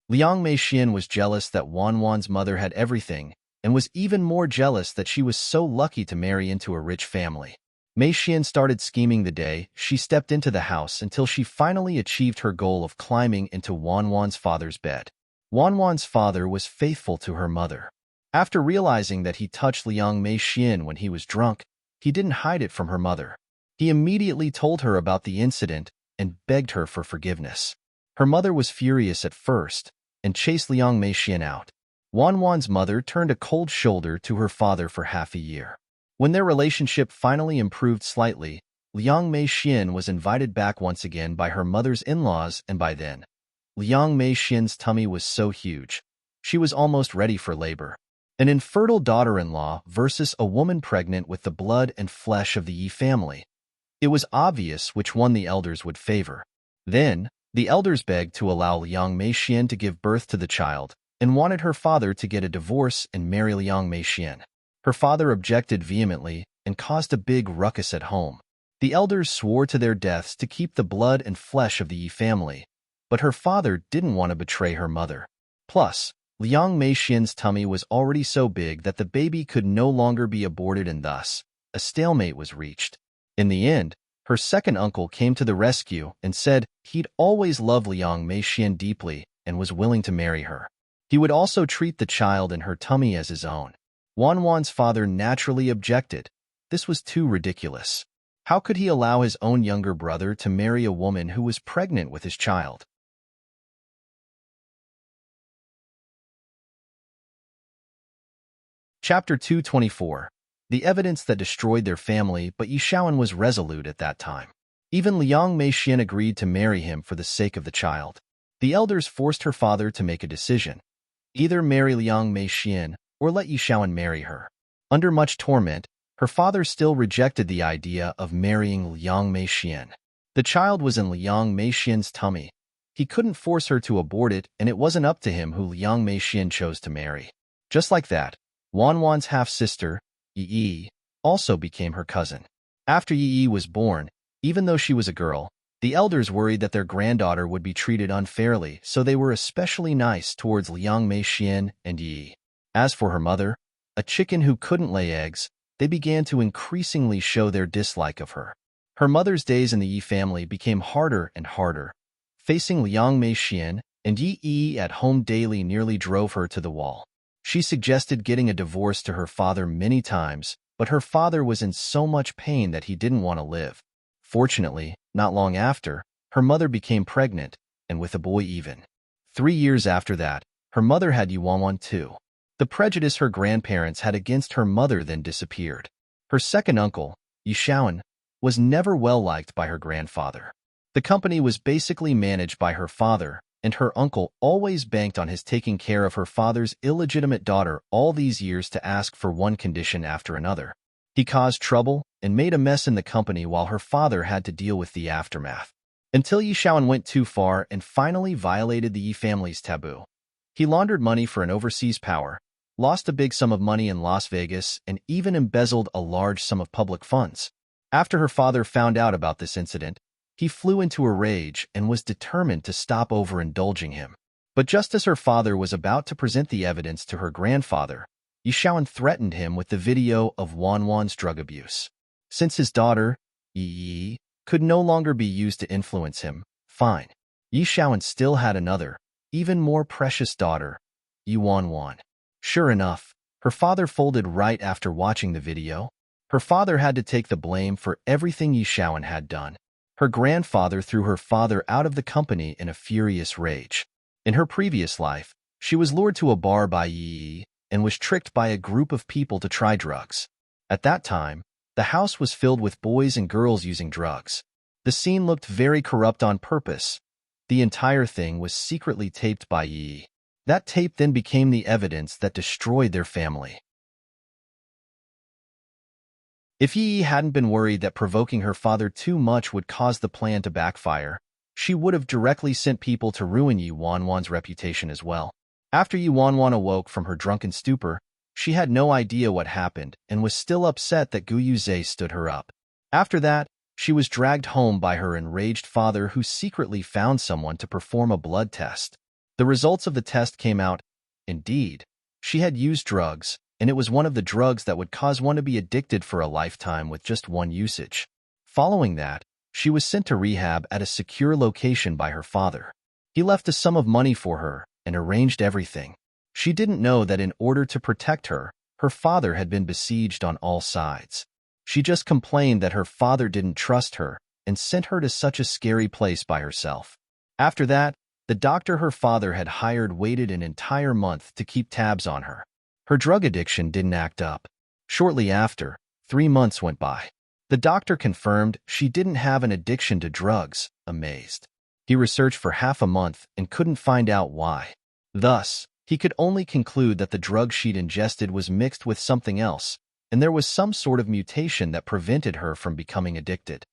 Liang Meixian was jealous that Wanwan's mother had everything, and was even more jealous that she was so lucky to marry into a rich family. Meixian started scheming the day she stepped into the house until she finally achieved her goal of climbing into Wanwan's father's bed. Wanwan's father was faithful to her mother. After realizing that he touched Liang Meixian when he was drunk, he didn't hide it from her mother. He immediately told her about the incident and begged her for forgiveness. Her mother was furious at first and chased Liang Meixian out. Wanwan's mother turned a cold shoulder to her father for half a year. When their relationship finally improved slightly, Liang Meixian was invited back once again by her mother's in-laws, and by then, Liang Meixian's tummy was so huge, she was almost ready for labor. An infertile daughter-in-law versus a woman pregnant with the blood and flesh of the Yi family. It was obvious which one the elders would favor. Then, the elders begged to allow Liang Meixian to give birth to the child, and wanted her father to get a divorce and marry Liang Meixian. Her father objected vehemently and caused a big ruckus at home. The elders swore to their deaths to keep the blood and flesh of the Yi family, but her father didn't want to betray her mother. Plus, Liang Meixian's tummy was already so big that the baby could no longer be aborted, and thus, a stalemate was reached. In the end, her second uncle came to the rescue and said he'd always loved Liang Meixian deeply and was willing to marry her. He would also treat the child in her tummy as his own. Wanwan's father naturally objected. This was too ridiculous. How could he allow his own younger brother to marry a woman who was pregnant with his child? Chapter 224. The evidence that destroyed their family, but Yi Xiaowen was resolute at that time. Even Liang Meixian agreed to marry him for the sake of the child. The elders forced her father to make a decision. Either marry Liang Meixian or let Yi Xiaowen marry her. Under much torment, her father still rejected the idea of marrying Liang Meixian. The child was in Liang Meixian's tummy. He couldn't force her to abort it, and it wasn't up to him who Liang Meixian chose to marry. Just like that, Wanwan's half-sister, Yi, also became her cousin. After Yi was born, even though she was a girl, the elders worried that their granddaughter would be treated unfairly, so they were especially nice towards Liang Meixian and Yi. As for her mother, a chicken who couldn't lay eggs, they began to increasingly show their dislike of her. Her mother's days in the Yi family became harder and harder. Facing Liang Meixian and Yi at home daily nearly drove her to the wall. She suggested getting a divorce to her father many times, but her father was in so much pain that he didn't want to live. Fortunately, not long after, her mother became pregnant, and with a boy even. 3 years after that, her mother had Yuanwan too. The prejudice her grandparents had against her mother then disappeared. Her second uncle, Yi Xiaowen, was never well liked by her grandfather. The company was basically managed by her father, and her uncle always banked on his taking care of her father's illegitimate daughter all these years to ask for one condition after another. He caused trouble and made a mess in the company while her father had to deal with the aftermath. Until Yi Xiaowen went too far and finally violated the Yi family's taboo. He laundered money for an overseas power, lost a big sum of money in Las Vegas, and even embezzled a large sum of public funds. After her father found out about this incident, he flew into a rage and was determined to stop overindulging him. But just as her father was about to present the evidence to her grandfather, Yi Xiaowen threatened him with the video of Wanwan's drug abuse. Since his daughter, Yi, could no longer be used to influence him, fine. Yi Xiaowen still had another, even more precious daughter, Yi Wanwan. Sure enough, her father folded right after watching the video. Her father had to take the blame for everything Yi Xiaowen had done. Her grandfather threw her father out of the company in a furious rage. In her previous life, she was lured to a bar by Yi, and was tricked by a group of people to try drugs. At that time, the house was filled with boys and girls using drugs. The scene looked very corrupt on purpose. The entire thing was secretly taped by Yi. That tape then became the evidence that destroyed their family. If Yi hadn't been worried that provoking her father too much would cause the plan to backfire, she would have directly sent people to ruin Yi Wanwan's reputation as well. After Yi Wanwan awoke from her drunken stupor, she had no idea what happened and was still upset that Gu Yuze stood her up. After that, she was dragged home by her enraged father, who secretly found someone to perform a blood test. The results of the test came out. Indeed, she had used drugs, and it was one of the drugs that would cause one to be addicted for a lifetime with just one usage. Following that, she was sent to rehab at a secure location by her father. He left a sum of money for her and arranged everything. She didn't know that in order to protect her, her father had been besieged on all sides. She just complained that her father didn't trust her and sent her to such a scary place by herself. After that, the doctor her father had hired waited an entire month to keep tabs on her. Her drug addiction didn't act up. Shortly after, 3 months went by. The doctor confirmed she didn't have an addiction to drugs. Amazed, he researched for half a month and couldn't find out why. Thus, he could only conclude that the drug she'd ingested was mixed with something else, and there was some sort of mutation that prevented her from becoming addicted.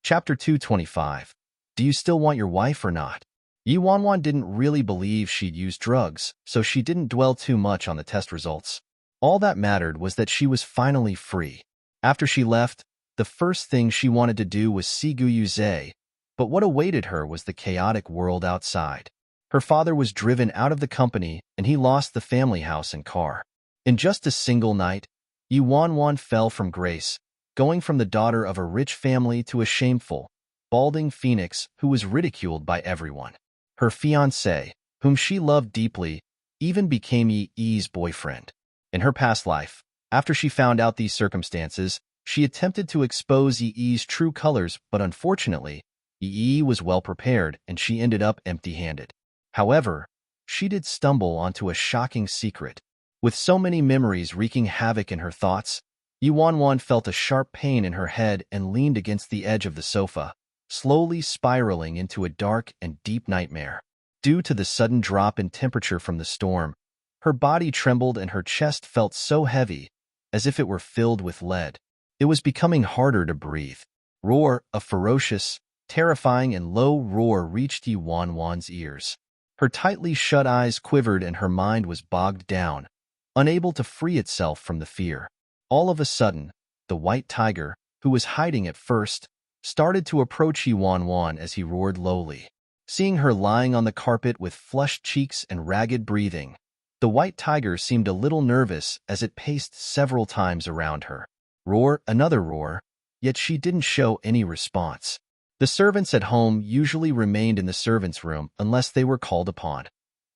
Chapter 225. Do you still want your wife or not? Yi Wanwan didn't really believe she'd used drugs, so she didn't dwell too much on the test results. All that mattered was that she was finally free. After she left, the first thing she wanted to do was see Gu Yuze, but what awaited her was the chaotic world outside. Her father was driven out of the company, and he lost the family house and car. In just a single night, Yi Wanwan fell from grace, going from the daughter of a rich family to a shameful, balding phoenix who was ridiculed by everyone. Her fiancé, whom she loved deeply, even became Yi's boyfriend. In her past life, after she found out these circumstances, she attempted to expose Yi's true colors, but unfortunately, Yi was well prepared and she ended up empty-handed. However, she did stumble onto a shocking secret. With so many memories wreaking havoc in her thoughts, Yi Wanwan felt a sharp pain in her head and leaned against the edge of the sofa, slowly spiraling into a dark and deep nightmare. Due to the sudden drop in temperature from the storm, her body trembled and her chest felt so heavy, as if it were filled with lead. It was becoming harder to breathe. Roar, a ferocious, terrifying and low roar reached Yi Wanwan's ears. Her tightly shut eyes quivered and her mind was bogged down, unable to free itself from the fear. All of a sudden, the white tiger, who was hiding at first, started to approach Yi Wanwan as he roared lowly. Seeing her lying on the carpet with flushed cheeks and ragged breathing, the white tiger seemed a little nervous as it paced several times around her. Roar, another roar, yet she didn't show any response. The servants at home usually remained in the servants' room unless they were called upon.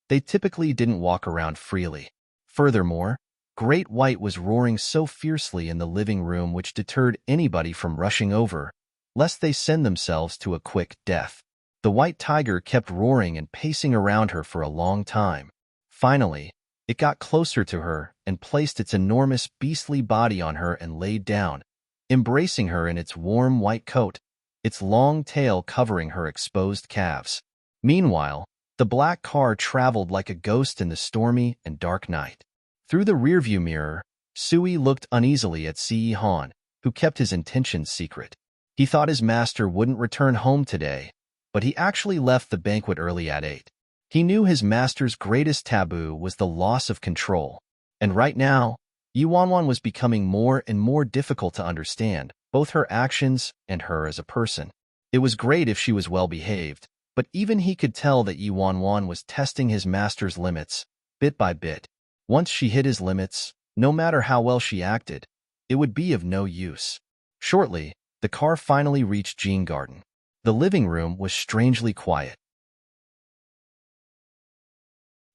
They typically didn't walk around freely. Furthermore, Great White was roaring so fiercely in the living room which deterred anybody from rushing over, lest they send themselves to a quick death. The white tiger kept roaring and pacing around her for a long time. Finally, it got closer to her and placed its enormous beastly body on her and laid down, embracing her in its warm white coat, its long tail covering her exposed calves. Meanwhile, the black car traveled like a ghost in the stormy and dark night. Through the rearview mirror, Sui looked uneasily at Si Han, who kept his intentions secret. He thought his master wouldn't return home today, but he actually left the banquet early at 8. He knew his master's greatest taboo was the loss of control, and right now, Yi Wanwan was becoming more and more difficult to understand, both her actions and her as a person. It was great if she was well-behaved, but even he could tell that Yi Wanwan was testing his master's limits, bit by bit. Once she hit his limits, no matter how well she acted, it would be of no use. Shortly, the car finally reached Jean Garden. The living room was strangely quiet.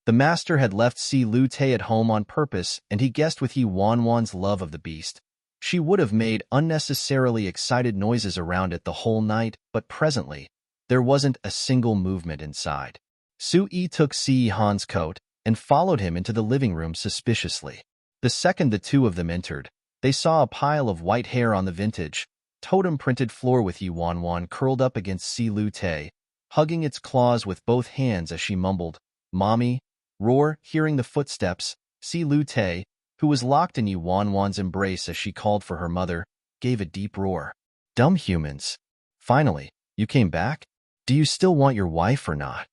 The master had left Si Lu Te at home on purpose, and he guessed with Yi Wanwan's love of the beast, she would have made unnecessarily excited noises around it the whole night, but presently, There wasn't a single movement inside. Su-yi took Si Han's coat and followed him into the living room suspiciously. The second the two of them entered, they saw a pile of white hair on the vintage, totem-printed floor with Yi Wanwan curled up against Si Lu Te, hugging its claws with both hands as she mumbled, "Mommy." Roar, hearing the footsteps, Si Lu Te, who was locked in Yi Wanwan's embrace as she called for her mother, gave a deep roar. "Dumb humans. Finally, you came back? Do you still want your wife or not?"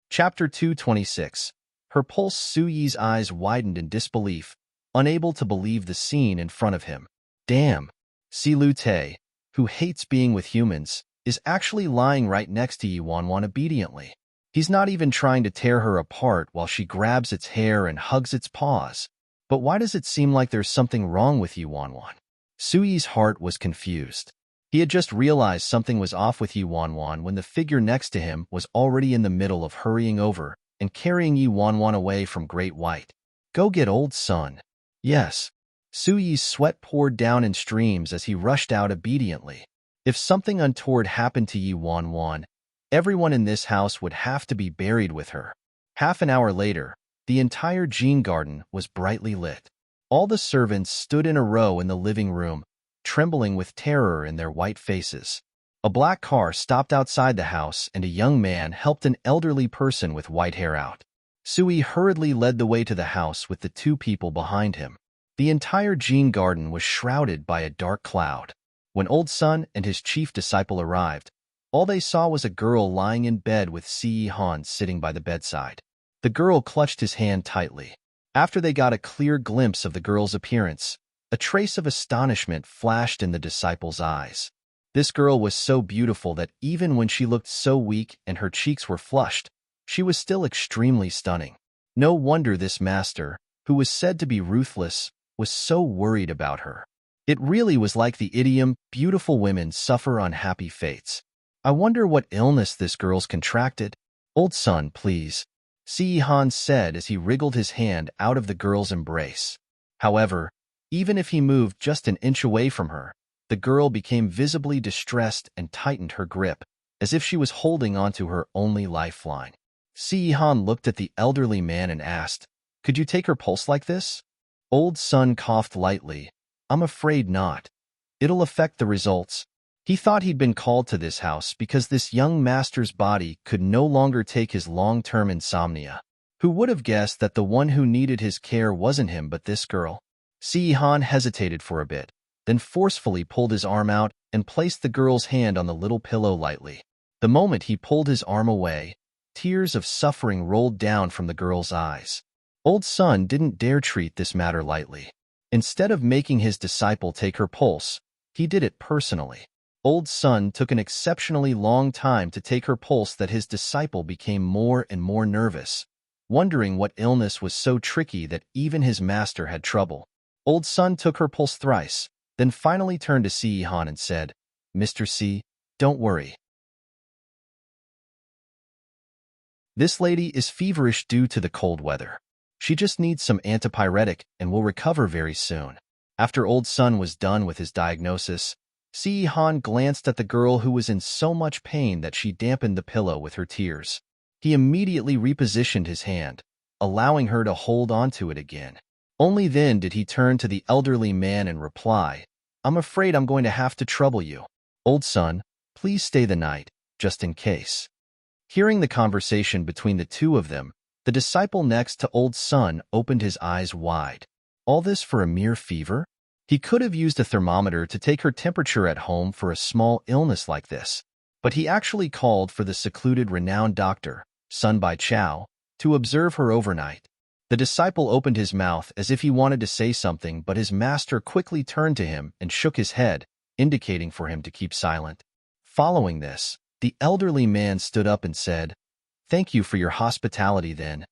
Chapter 226. Her pulse. Su-yi's eyes widened in disbelief, unable to believe the scene in front of him. Damn. Si Lu Te, who hates being with humans, is actually lying right next to Yi Wanwan obediently. He's not even trying to tear her apart while she grabs its hair and hugs its paws. But why does it seem like there's something wrong with Yi Wanwan? Su-yi's heart was confused. He had just realized something was off with Yi Wanwan when the figure next to him was already in the middle of hurrying over and carrying Yi Wanwan away from Great White. Go get old son. Yes. Su-yi's sweat poured down in streams as he rushed out obediently. If something untoward happened to Yi Wanwan, everyone in this house would have to be buried with her. Half an hour later, the entire Jean garden was brightly lit. All the servants stood in a row in the living room, trembling with terror in their white faces. A black car stopped outside the house and a young man helped an elderly person with white hair out. Sui hurriedly led the way to the house with the two people behind him. The entire Jean garden was shrouded by a dark cloud. When Old Sun and his chief disciple arrived, all they saw was a girl lying in bed with Si Han sitting by the bedside. The girl clutched his hand tightly. After they got a clear glimpse of the girl's appearance, a trace of astonishment flashed in the disciple's eyes. This girl was so beautiful that even when she looked so weak and her cheeks were flushed, she was still extremely stunning. No wonder this master, who was said to be ruthless, was so worried about her. It really was like the idiom, beautiful women suffer unhappy fates. I wonder what illness this girl's contracted. Old Sun, please, Si Han said as he wriggled his hand out of the girl's embrace. However, even if he moved just an inch away from her, the girl became visibly distressed and tightened her grip, as if she was holding onto her only lifeline. Si Han looked at the elderly man and asked, "Could you take her pulse like this?" Old Sun coughed lightly. "I'm afraid not. It'll affect the results." He thought he'd been called to this house because this young master's body could no longer take his long-term insomnia. Who would have guessed that the one who needed his care wasn't him but this girl? Si Han hesitated for a bit, then forcefully pulled his arm out and placed the girl's hand on the little pillow lightly. The moment he pulled his arm away, tears of suffering rolled down from the girl's eyes. Old Sun didn't dare treat this matter lightly. Instead of making his disciple take her pulse, he did it personally. Old Sun took an exceptionally long time to take her pulse that his disciple became more and more nervous, wondering what illness was so tricky that even his master had trouble. Old Sun took her pulse thrice, then finally turned to Si Han and said, "Mr. Si, don't worry. This lady is feverish due to the cold weather. She just needs some antipyretic and will recover very soon." After Old Sun was done with his diagnosis, Si Han glanced at the girl who was in so much pain that she dampened the pillow with her tears. He immediately repositioned his hand, allowing her to hold onto it again. Only then did he turn to the elderly man and reply, "I'm afraid I'm going to have to trouble you. Old Sun, please stay the night, just in case." Hearing the conversation between the two of them, the disciple next to Old Sun opened his eyes wide. All this for a mere fever? He could have used a thermometer to take her temperature at home for a small illness like this, but he actually called for the secluded renowned doctor, Sun Bai Chao, to observe her overnight. The disciple opened his mouth as if he wanted to say something, but his master quickly turned to him and shook his head, indicating for him to keep silent. Following this, the elderly man stood up and said, "Thank you for your hospitality then."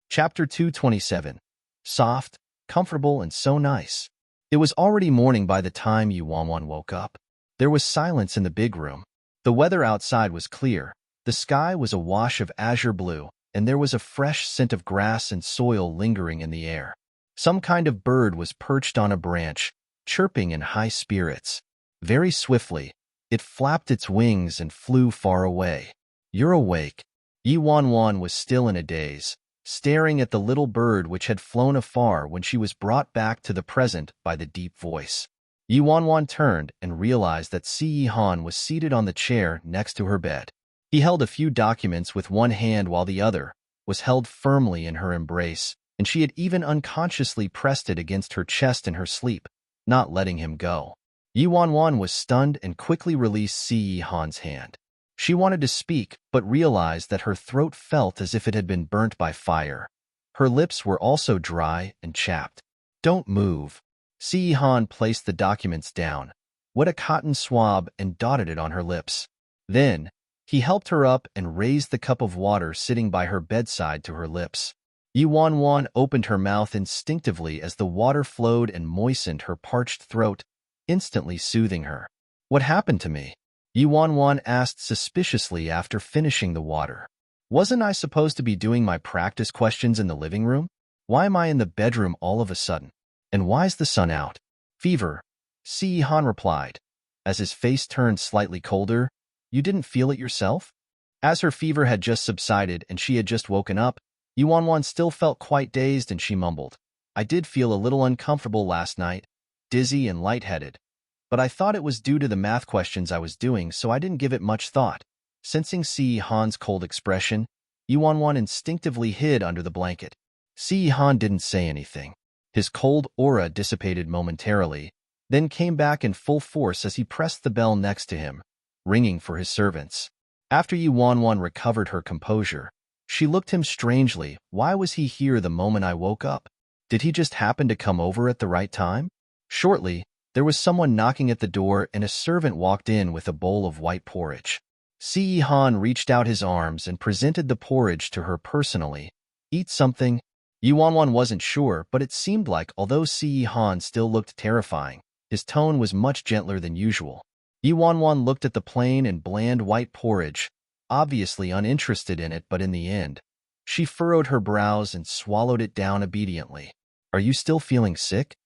Chapter 227. Soft, comfortable, and so nice. It was already morning by the time Yu Wanwan woke up. There was silence in the big room. The weather outside was clear, The sky was a wash of azure blue, and there was a fresh scent of grass and soil lingering in the air. Some kind of bird was perched on a branch, chirping in high spirits. Very swiftly, it flapped its wings and flew far away. "You're awake." Yi Wanwan was still in a daze, staring at the little bird which had flown afar when she was brought back to the present by the deep voice. Yi Wanwan turned and realized that Si Han was seated on the chair next to her bed. He held a few documents with one hand while the other was held firmly in her embrace, and she had even unconsciously pressed it against her chest in her sleep, not letting him go. Yi Wanwan was stunned and quickly released Si Han's hand. She wanted to speak, but realized that her throat felt as if it had been burnt by fire. Her lips were also dry and chapped. "Don't move." Si Han placed the documents down, wet a cotton swab and dotted it on her lips. Then, he helped her up and raised the cup of water sitting by her bedside to her lips. Yi Wanwan opened her mouth instinctively as the water flowed and moistened her parched throat, instantly soothing her. "What happened to me?" Yi Wanwan asked suspiciously after finishing the water. "Wasn't I supposed to be doing my practice questions in the living room? Why am I in the bedroom all of a sudden? And why's the sun out?" "Fever," Si Han replied, as his face turned slightly colder. "You didn't feel it yourself?" As her fever had just subsided and she had just woken up, Yi Wanwan still felt quite dazed and she mumbled, "I did feel a little uncomfortable last night, dizzy and lightheaded. But I thought it was due to the math questions I was doing, so I didn't give it much thought." Sensing Si Han's cold expression, Yi Wanwan instinctively hid under the blanket. Si Han didn't say anything. His cold aura dissipated momentarily, then came back in full force as he pressed the bell next to him, ringing for his servants. After Yi Wanwan recovered her composure, she looked him strangely. "Why was he here the moment I woke up? Did he just happen to come over at the right time?" Shortly, there was someone knocking at the door and a servant walked in with a bowl of white porridge. Si Han reached out his arms and presented the porridge to her personally. "Eat something." Yi Wanwan wasn't sure, but it seemed like although Si Han still looked terrifying, his tone was much gentler than usual. Yi Wanwan looked at the plain and bland white porridge, obviously uninterested in it, but in the end, she furrowed her brows and swallowed it down obediently. "Are you still feeling sick?"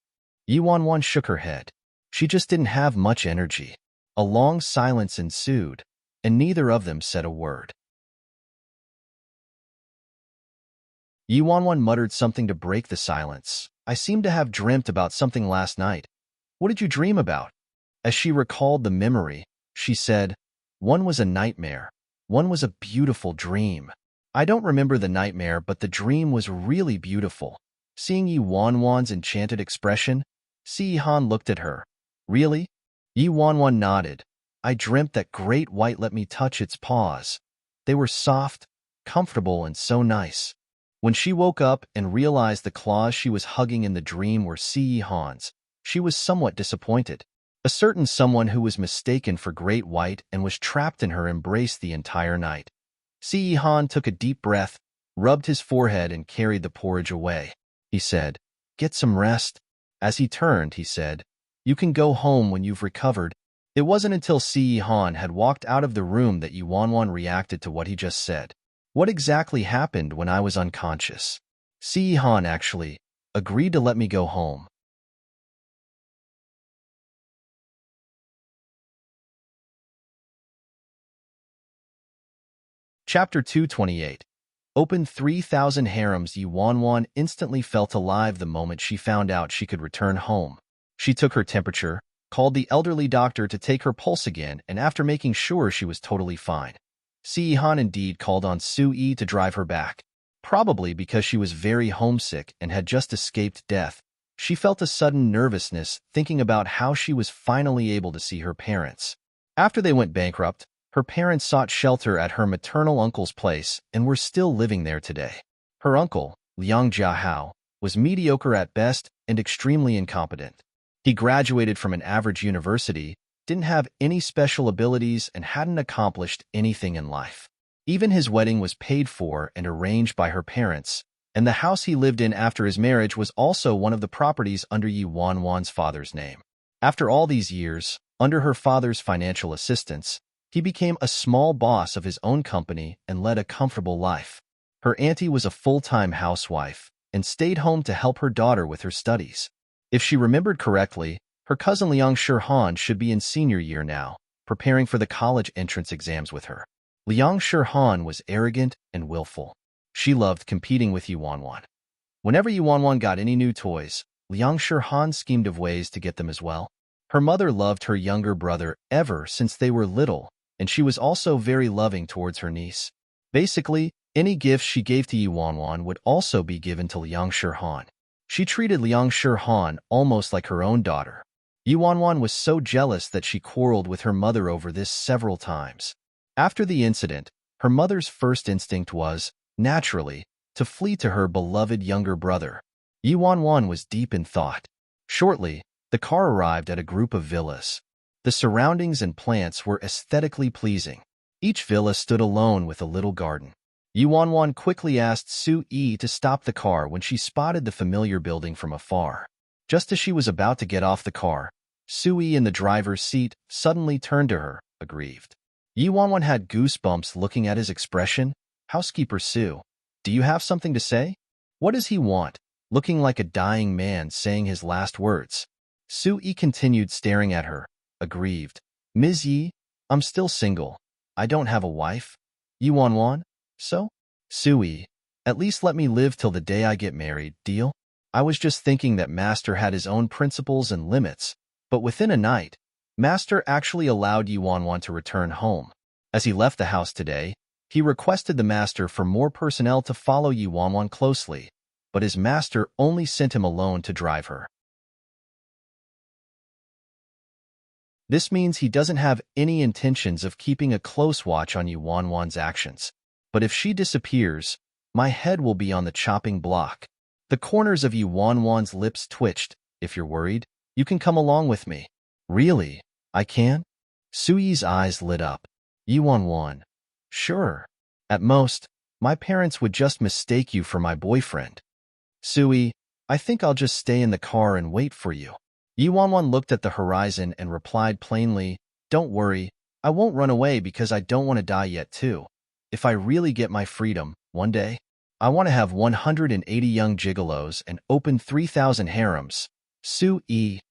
Yi Wanwan shook her head. She just didn't have much energy. A long silence ensued, and neither of them said a word. Yi Wanwan muttered something to break the silence. "I seem to have dreamt about something last night." "What did you dream about?" As she recalled the memory, she said, "One was a nightmare. One was a beautiful dream." "I don't remember the nightmare, but the dream was really beautiful." Seeing Yi Wanwan's enchanted expression, Si Han looked at her. "Really?" Yi Wanwan nodded. "I dreamt that Great White let me touch its paws. They were soft, comfortable, and so nice." When she woke up and realized the claws she was hugging in the dream were Si Han's, she was somewhat disappointed. A certain someone who was mistaken for Great White and was trapped in her embrace the entire night. Si Han took a deep breath, rubbed his forehead, and carried the porridge away. He said, "Get some rest." As he turned, he said, "You can go home when you've recovered." It wasn't until Si Han had walked out of the room that Yi Wanwan reacted to what he just said. "What exactly happened when I was unconscious?" Si Han actually agreed to let me go home. Chapter 228. Open 3,000 harems. Yi Wanwan instantly felt alive the moment she found out she could return home. She took her temperature, called the elderly doctor to take her pulse again, and after making sure she was totally fine, Si Han indeed called on Su Yi to drive her back. Probably because she was very homesick and had just escaped death, she felt a sudden nervousness thinking about how she was finally able to see her parents. After they went bankrupt, her parents sought shelter at her maternal uncle's place and were still living there today. Her uncle, Liang Jiahao, was mediocre at best and extremely incompetent. He graduated from an average university, didn't have any special abilities, and hadn't accomplished anything in life. Even his wedding was paid for and arranged by her parents, and the house he lived in after his marriage was also one of the properties under Yi Wanwan's father's name. After all these years, under her father's financial assistance, He became a small boss of his own company and led a comfortable life. Her auntie was a full-time housewife and stayed home to help her daughter with her studies. If she remembered correctly, her cousin Liang Shirhan should be in senior year now, preparing for the college entrance exams with her. Liang Shirhan was arrogant and willful. She loved competing with Yuanwan. Whenever Yuanwan got any new toys, Liang Shirhan schemed of ways to get them as well. Her mother loved her younger brother ever since they were little, and she was also very loving towards her niece. Basically, any gifts she gave to Yuanwan would also be given to Liang Shirhan. She treated Liang Shirhan almost like her own daughter. Yuanwan was so jealous that she quarreled with her mother over this several times. After the incident, her mother's first instinct was, naturally, to flee to her beloved younger brother. Yuanwan was deep in thought. Shortly, the car arrived at a group of villas. The surroundings and plants were aesthetically pleasing. Each villa stood alone with a little garden. Yuanwan quickly asked Su Yi to stop the car when she spotted the familiar building from afar. Just as she was about to get off the car, Su Yi in the driver's seat suddenly turned to her, aggrieved. Yuanwan had goosebumps looking at his expression. "Housekeeper Su, do you have something to say?" "What does he want?" Looking like a dying man saying his last words. Su Yi continued staring at her, aggrieved. "Ms. Yi, I'm still single. I don't have a wife." "Yuanwan? So?" "Su Yi, at least let me live till the day I get married, deal?" "I was just thinking that Master had his own principles and limits, but within a night, Master actually allowed Yuanwan to return home. As he left the house today, he requested the Master for more personnel to follow Yuanwan closely, but his Master only sent him alone to drive her. This means he doesn't have any intentions of keeping a close watch on Yuanwan's actions. But if she disappears, my head will be on the chopping block." The corners of Yuanwan's lips twitched. "If you're worried, you can come along with me." "Really? I can?" Su Yi's eyes lit up. "Yuanwan, sure. At most, my parents would just mistake you for my boyfriend." "Su Yi, I think I'll just stay in the car and wait for you." Yuanwan looked at the horizon and replied plainly, "Don't worry, I won't run away because I don't want to die yet too. If I really get my freedom, one day, I want to have 180 young gigolos and open 3,000 harems." "Su Yi,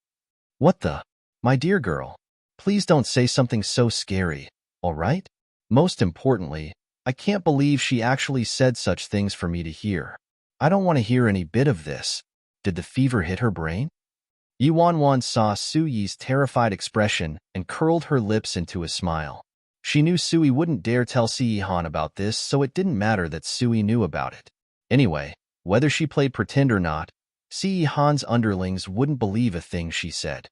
what the? My dear girl, please don't say something so scary, all right? Most importantly, I can't believe she actually said such things for me to hear. I don't want to hear any bit of this. Did the fever hit her brain?" Yuanwan saw Su Yi's terrified expression and curled her lips into a smile. She knew Su Yi wouldn't dare tell Si Han about this, so it didn't matter that Su Yi knew about it. Anyway, whether she played pretend or not, Si Han's underlings wouldn't believe a thing she said.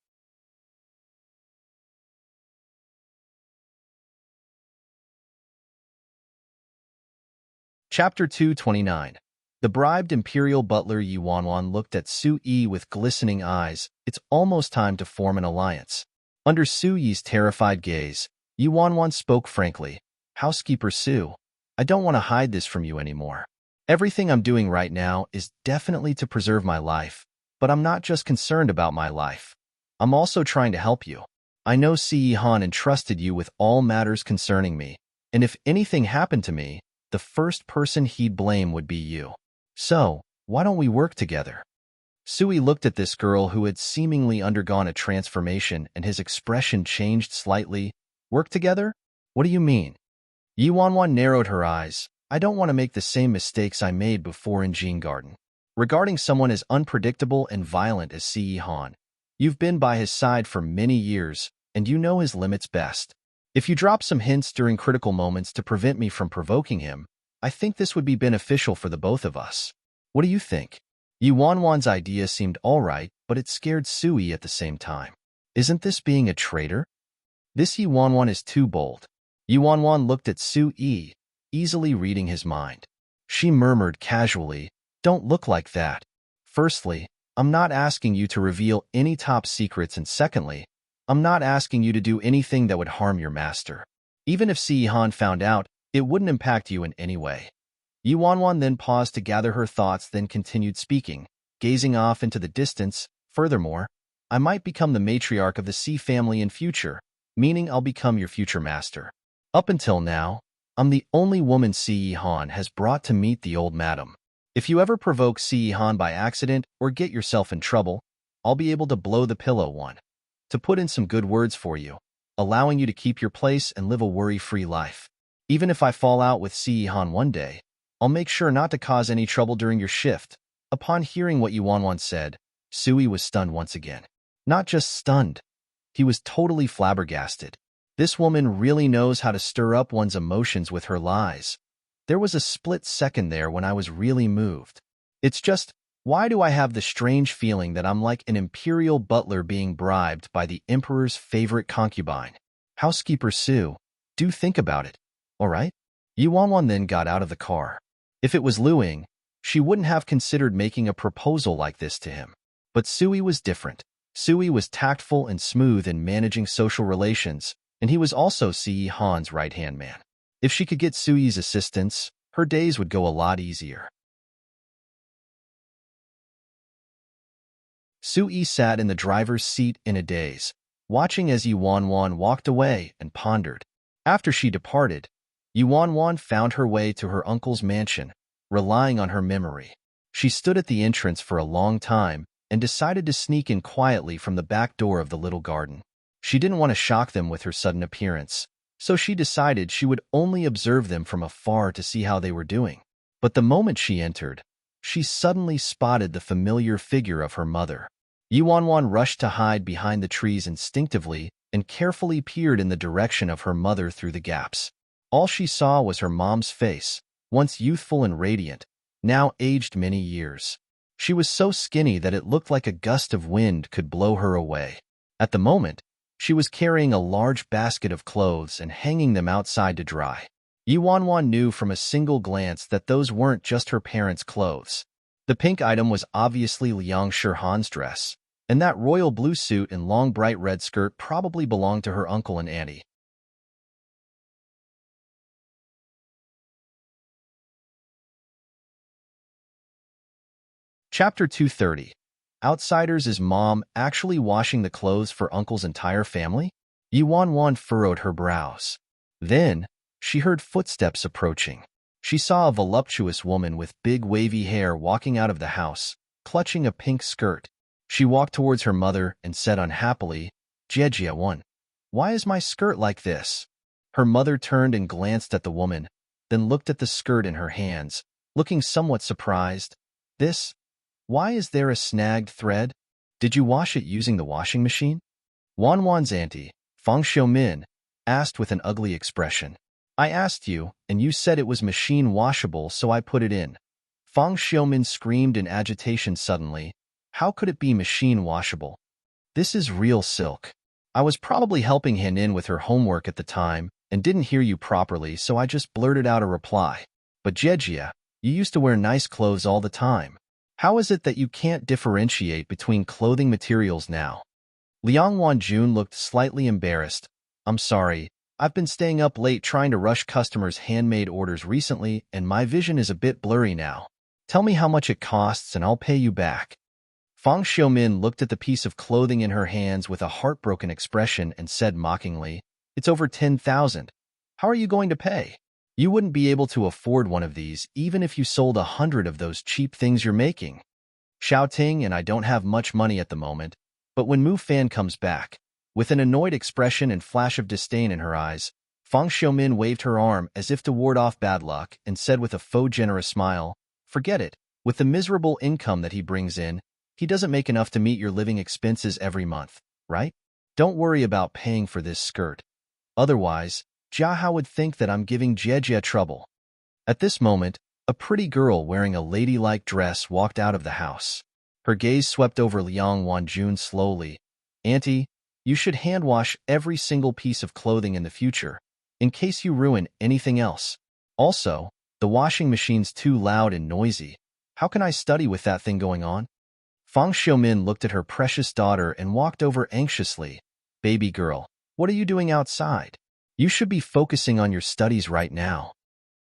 Chapter 229. The bribed imperial butler Yuanwan looked at Su Yi with glistening eyes. It's almost time to form an alliance. Under Su Yi's terrified gaze, Yuanwan spoke frankly. "Housekeeper Su, I don't want to hide this from you anymore. Everything I'm doing right now is definitely to preserve my life, but I'm not just concerned about my life. I'm also trying to help you. I know Si Han entrusted you with all matters concerning me, and if anything happened to me, the first person he'd blame would be you. So, why don't we work together?" Sui looked at this girl who had seemingly undergone a transformation, and his expression changed slightly. "Work together? What do you mean?" Yuanwan narrowed her eyes. "I don't want to make the same mistakes I made before in Jin Garden. Regarding someone as unpredictable and violent as Si Han, you've been by his side for many years, and you know his limits best. If you drop some hints during critical moments to prevent me from provoking him, I think this would be beneficial for the both of us. What do you think?" Yuanwan's idea seemed all right, but it scared Sui at the same time. Isn't this being a traitor? This Yuanwan is too bold. Yuanwan looked at Sui, easily reading his mind. She murmured casually, "Don't look like that. Firstly, I'm not asking you to reveal any top secrets, and secondly, I'm not asking you to do anything that would harm your master. Even if Si Han found out, it wouldn't impact you in any way." Yuanwan then paused to gather her thoughts, then continued speaking, gazing off into the distance. "Furthermore, I might become the matriarch of the Si family in future, meaning I'll become your future master. Up until now, I'm the only woman Ce Han has brought to meet the old madam. If you ever provoke Ce Han by accident or get yourself in trouble, I'll be able to blow the pillow one. To put in some good words for you, allowing you to keep your place and live a worry-free life. Even if I fall out with Ce Han one day, I'll make sure not to cause any trouble during your shift. Upon hearing what Yuan said, Sui was stunned once again. Not just stunned. He was totally flabbergasted. This woman really knows how to stir up one's emotions with her lies. There was a split second there when I was really moved. It's just, why do I have the strange feeling that I'm like an imperial butler being bribed by the emperor's favorite concubine? Housekeeper Sue, do think about it, all right? Yuan then got out of the car. If it was Luing, she wouldn't have considered making a proposal like this to him. But Sui was different. Sui was tactful and smooth in managing social relations, and he was also Ce Han's right-hand man. If she could get Sui's assistance, her days would go a lot easier. Sui sat in the driver's seat in a daze, watching as Yuan walked away and pondered. After she departed, Yuan found her way to her uncle's mansion, relying on her memory. She stood at the entrance for a long time and decided to sneak in quietly from the back door of the little garden. She didn't want to shock them with her sudden appearance, so she decided she would only observe them from afar to see how they were doing. But the moment she entered, she suddenly spotted the familiar figure of her mother. Yuan rushed to hide behind the trees instinctively and carefully peered in the direction of her mother through the gaps. All she saw was her mom's face, once youthful and radiant, now aged many years. She was so skinny that it looked like a gust of wind could blow her away. At the moment, she was carrying a large basket of clothes and hanging them outside to dry. Yuan knew from a single glance that those weren't just her parents' clothes. The pink item was obviously Liang Shihan's dress, and that royal blue suit and long bright red skirt probably belonged to her uncle and auntie. Chapter 230. Outsiders. Is Mom actually washing the clothes for Uncle's entire family? Yuan furrowed her brows. Then, she heard footsteps approaching. She saw a voluptuous woman with big wavy hair walking out of the house, clutching a pink skirt. She walked towards her mother and said unhappily, "Jejia, why is my skirt like this?" Her mother turned and glanced at the woman, then looked at the skirt in her hands, looking somewhat surprised. "This? Why is there a snagged thread? Did you wash it using the washing machine?" Wan's auntie, Fang Xiumin, asked with an ugly expression. "I asked you, and you said it was machine washable, so I put it in." Fang Xiumin screamed in agitation suddenly. "How could it be machine washable? This is real silk. I was probably helping Henin with her homework at the time and didn't hear you properly, so I just blurted out a reply. But Jejia, you used to wear nice clothes all the time. How is it that you can't differentiate between clothing materials now?" Liang Wanjun looked slightly embarrassed. "I'm sorry. I've been staying up late trying to rush customers' handmade orders recently, and my vision is a bit blurry now. Tell me how much it costs and I'll pay you back." Fang Xiumin looked at the piece of clothing in her hands with a heartbroken expression and said mockingly, "It's over 10,000. How are you going to pay? You wouldn't be able to afford one of these even if you sold 100 of those cheap things you're making." "Xiaoting and I don't have much money at the moment, but when Mu Fan comes back," with an annoyed expression and flash of disdain in her eyes, Fang Xiumin waved her arm as if to ward off bad luck and said with a faux generous smile, "Forget it. With the miserable income that he brings in, he doesn't make enough to meet your living expenses every month, right? Don't worry about paying for this skirt. Otherwise, Jiahao would think that I'm giving Jejia trouble." At this moment, a pretty girl wearing a ladylike dress walked out of the house. Her gaze swept over Liang Wanjun slowly. "Auntie, you should hand wash every single piece of clothing in the future, in case you ruin anything else. Also, the washing machine's too loud and noisy. How can I study with that thing going on?" Fang Xiumin looked at her precious daughter and walked over anxiously. "Baby girl, what are you doing outside? You should be focusing on your studies right now."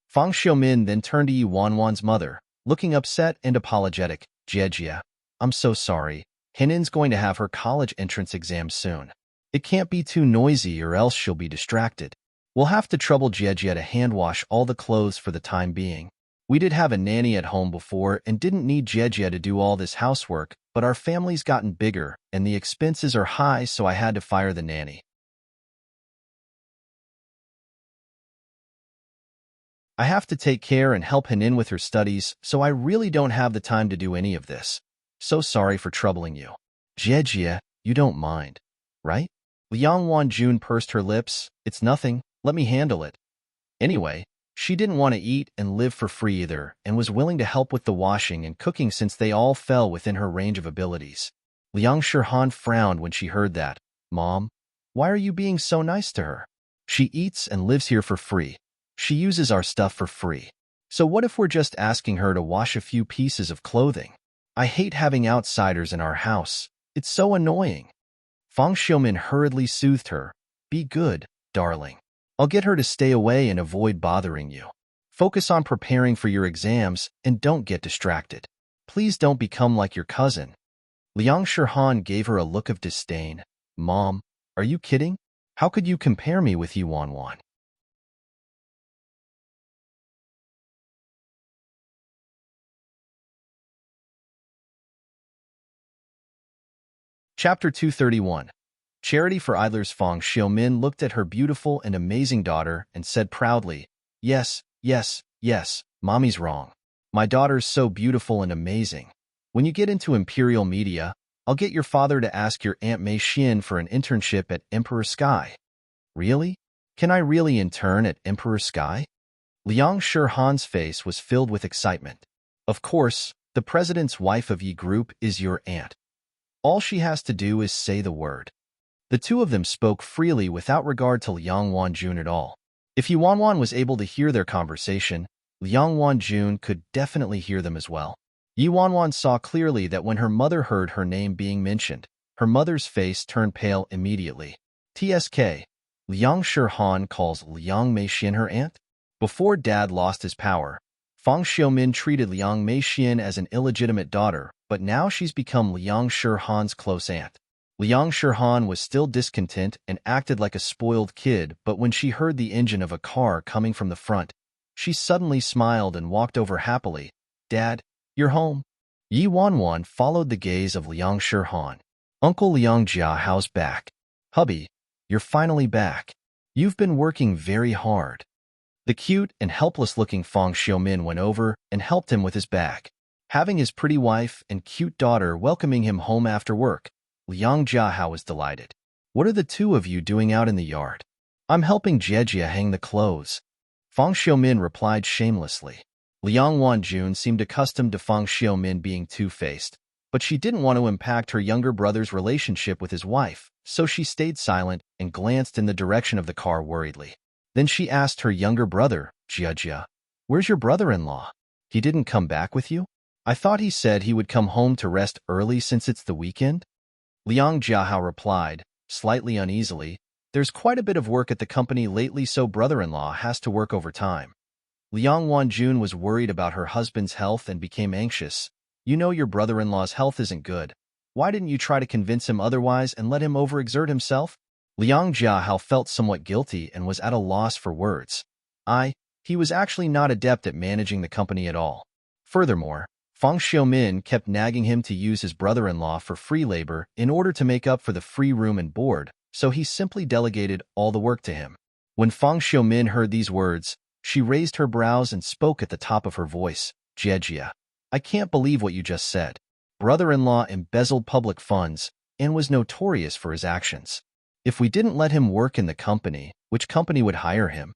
Fang Xiumin then turned to Yuan's mother, looking upset and apologetic. "Jejia, I'm so sorry. Henin's going to have her college entrance exam soon. It can't be too noisy or else she'll be distracted." We'll have to trouble Jejia to hand-wash all the clothes for the time being. We did have a nanny at home before and didn't need Jejia to do all this housework, but our family's gotten bigger and the expenses are high, so I had to fire the nanny. I have to take care and help Hanin with her studies, so I really don't have the time to do any of this. So sorry for troubling you. Jejia, you don't mind, right? Liang Wanjun pursed her lips. It's nothing. Let me handle it. Anyway, she didn't want to eat and live for free either and was willing to help with the washing and cooking since they all fell within her range of abilities. Liang Shirhan frowned when she heard that. Mom, why are you being so nice to her? She eats and lives here for free. She uses our stuff for free. So what if we're just asking her to wash a few pieces of clothing? I hate having outsiders in our house. It's so annoying. Fang Xiumin hurriedly soothed her. Be good, darling. I'll get her to stay away and avoid bothering you. Focus on preparing for your exams and don't get distracted. Please don't become like your cousin. Liang Shirhan gave her a look of disdain. Mom, are you kidding? How could you compare me with Yuanwan? Chapter 231. Charity for Idlers. Fang Xiumin looked at her beautiful and amazing daughter and said proudly, Yes, yes, yes, Mommy's wrong. My daughter's so beautiful and amazing. When you get into Imperial Media, I'll get your father to ask your Aunt Mei Xin for an internship at Emperor Sky. Really? Can I really intern at Emperor Sky? Liang Shirhan's face was filled with excitement. Of course, the president's wife of Yi Group is your aunt. All she has to do is say the word. The two of them spoke freely without regard to Liang Wanjun at all. If Yuanwan was able to hear their conversation, Liang Wanjun could definitely hear them as well. Yuanwan saw clearly that when her mother heard her name being mentioned, her mother's face turned pale immediately. TSK, Liang Shirhan calls Liang Meixian her aunt? Before Dad lost his power, Fang Xiumin treated Liang Meixian as an illegitimate daughter, but now she's become Liang Shirhan's close aunt. Liang Shirhan was still discontent and acted like a spoiled kid, but when she heard the engine of a car coming from the front, she suddenly smiled and walked over happily. Dad, you're home. Yi Wanwan followed the gaze of Liang Shirhan. Uncle Liang Jiahao's back. Hubby, you're finally back. You've been working very hard. The cute and helpless-looking Fang Xiumin went over and helped him with his bag. Having his pretty wife and cute daughter welcoming him home after work, Liang Jiahao was delighted. What are the two of you doing out in the yard? I'm helping Jejia hang the clothes. Fang Xiumin replied shamelessly. Liang Wanjun seemed accustomed to Fang Xiumin being two-faced, but she didn't want to impact her younger brother's relationship with his wife, so she stayed silent and glanced in the direction of the car worriedly. Then she asked her younger brother, Jejia, where's your brother-in-law? He didn't come back with you? I thought he said he would come home to rest early since it's the weekend? Liang Jiahao replied, slightly uneasily, there's quite a bit of work at the company lately, so brother-in-law has to work overtime. Liang Wanjun was worried about her husband's health and became anxious. You know your brother-in-law's health isn't good. Why didn't you try to convince him otherwise and let him overexert himself? Liang Jiahao felt somewhat guilty and was at a loss for words. He was actually not adept at managing the company at all. Furthermore, Fang Xiumin kept nagging him to use his brother-in-law for free labor in order to make up for the free room and board, so he simply delegated all the work to him. When Fang Xiumin heard these words, she raised her brows and spoke at the top of her voice. Jejia, I can't believe what you just said. Brother-in-law embezzled public funds and was notorious for his actions. If we didn't let him work in the company, which company would hire him?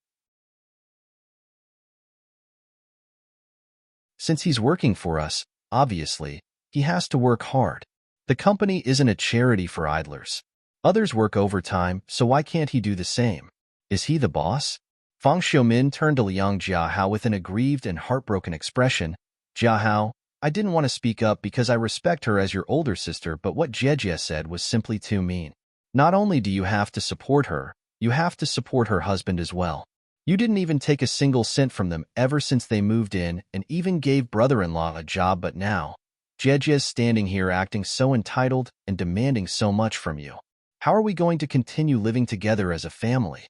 Since he's working for us, obviously, he has to work hard. The company isn't a charity for idlers. Others work overtime, so why can't he do the same? Is he the boss? Fang Xiumin turned to Liang Jiahao with an aggrieved and heartbroken expression. Jiahao, I didn't want to speak up because I respect her as your older sister, but what Jejia said was simply too mean. Not only do you have to support her, you have to support her husband as well. You didn't even take a single cent from them ever since they moved in and even gave brother-in-law a job, but now, Jejia's standing here acting so entitled and demanding so much from you. How are we going to continue living together as a family?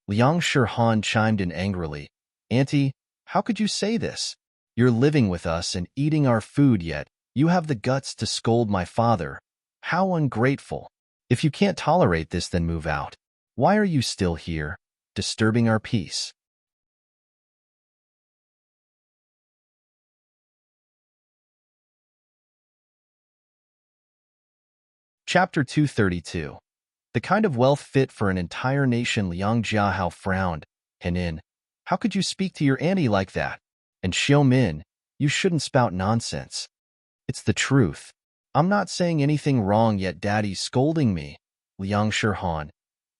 Liang Shihan chimed in angrily. Auntie, how could you say this? You're living with us and eating our food, yet you have the guts to scold my father. How ungrateful. If you can't tolerate this, then move out. Why are you still here, disturbing our peace? Chapter 232. The kind of wealth fit for an entire nation. Liang Jiahao frowned. Henin, how could you speak to your auntie like that? And Xiaomin, you shouldn't spout nonsense. It's the truth. I'm not saying anything wrong, yet Daddy's scolding me. Liang Shihan,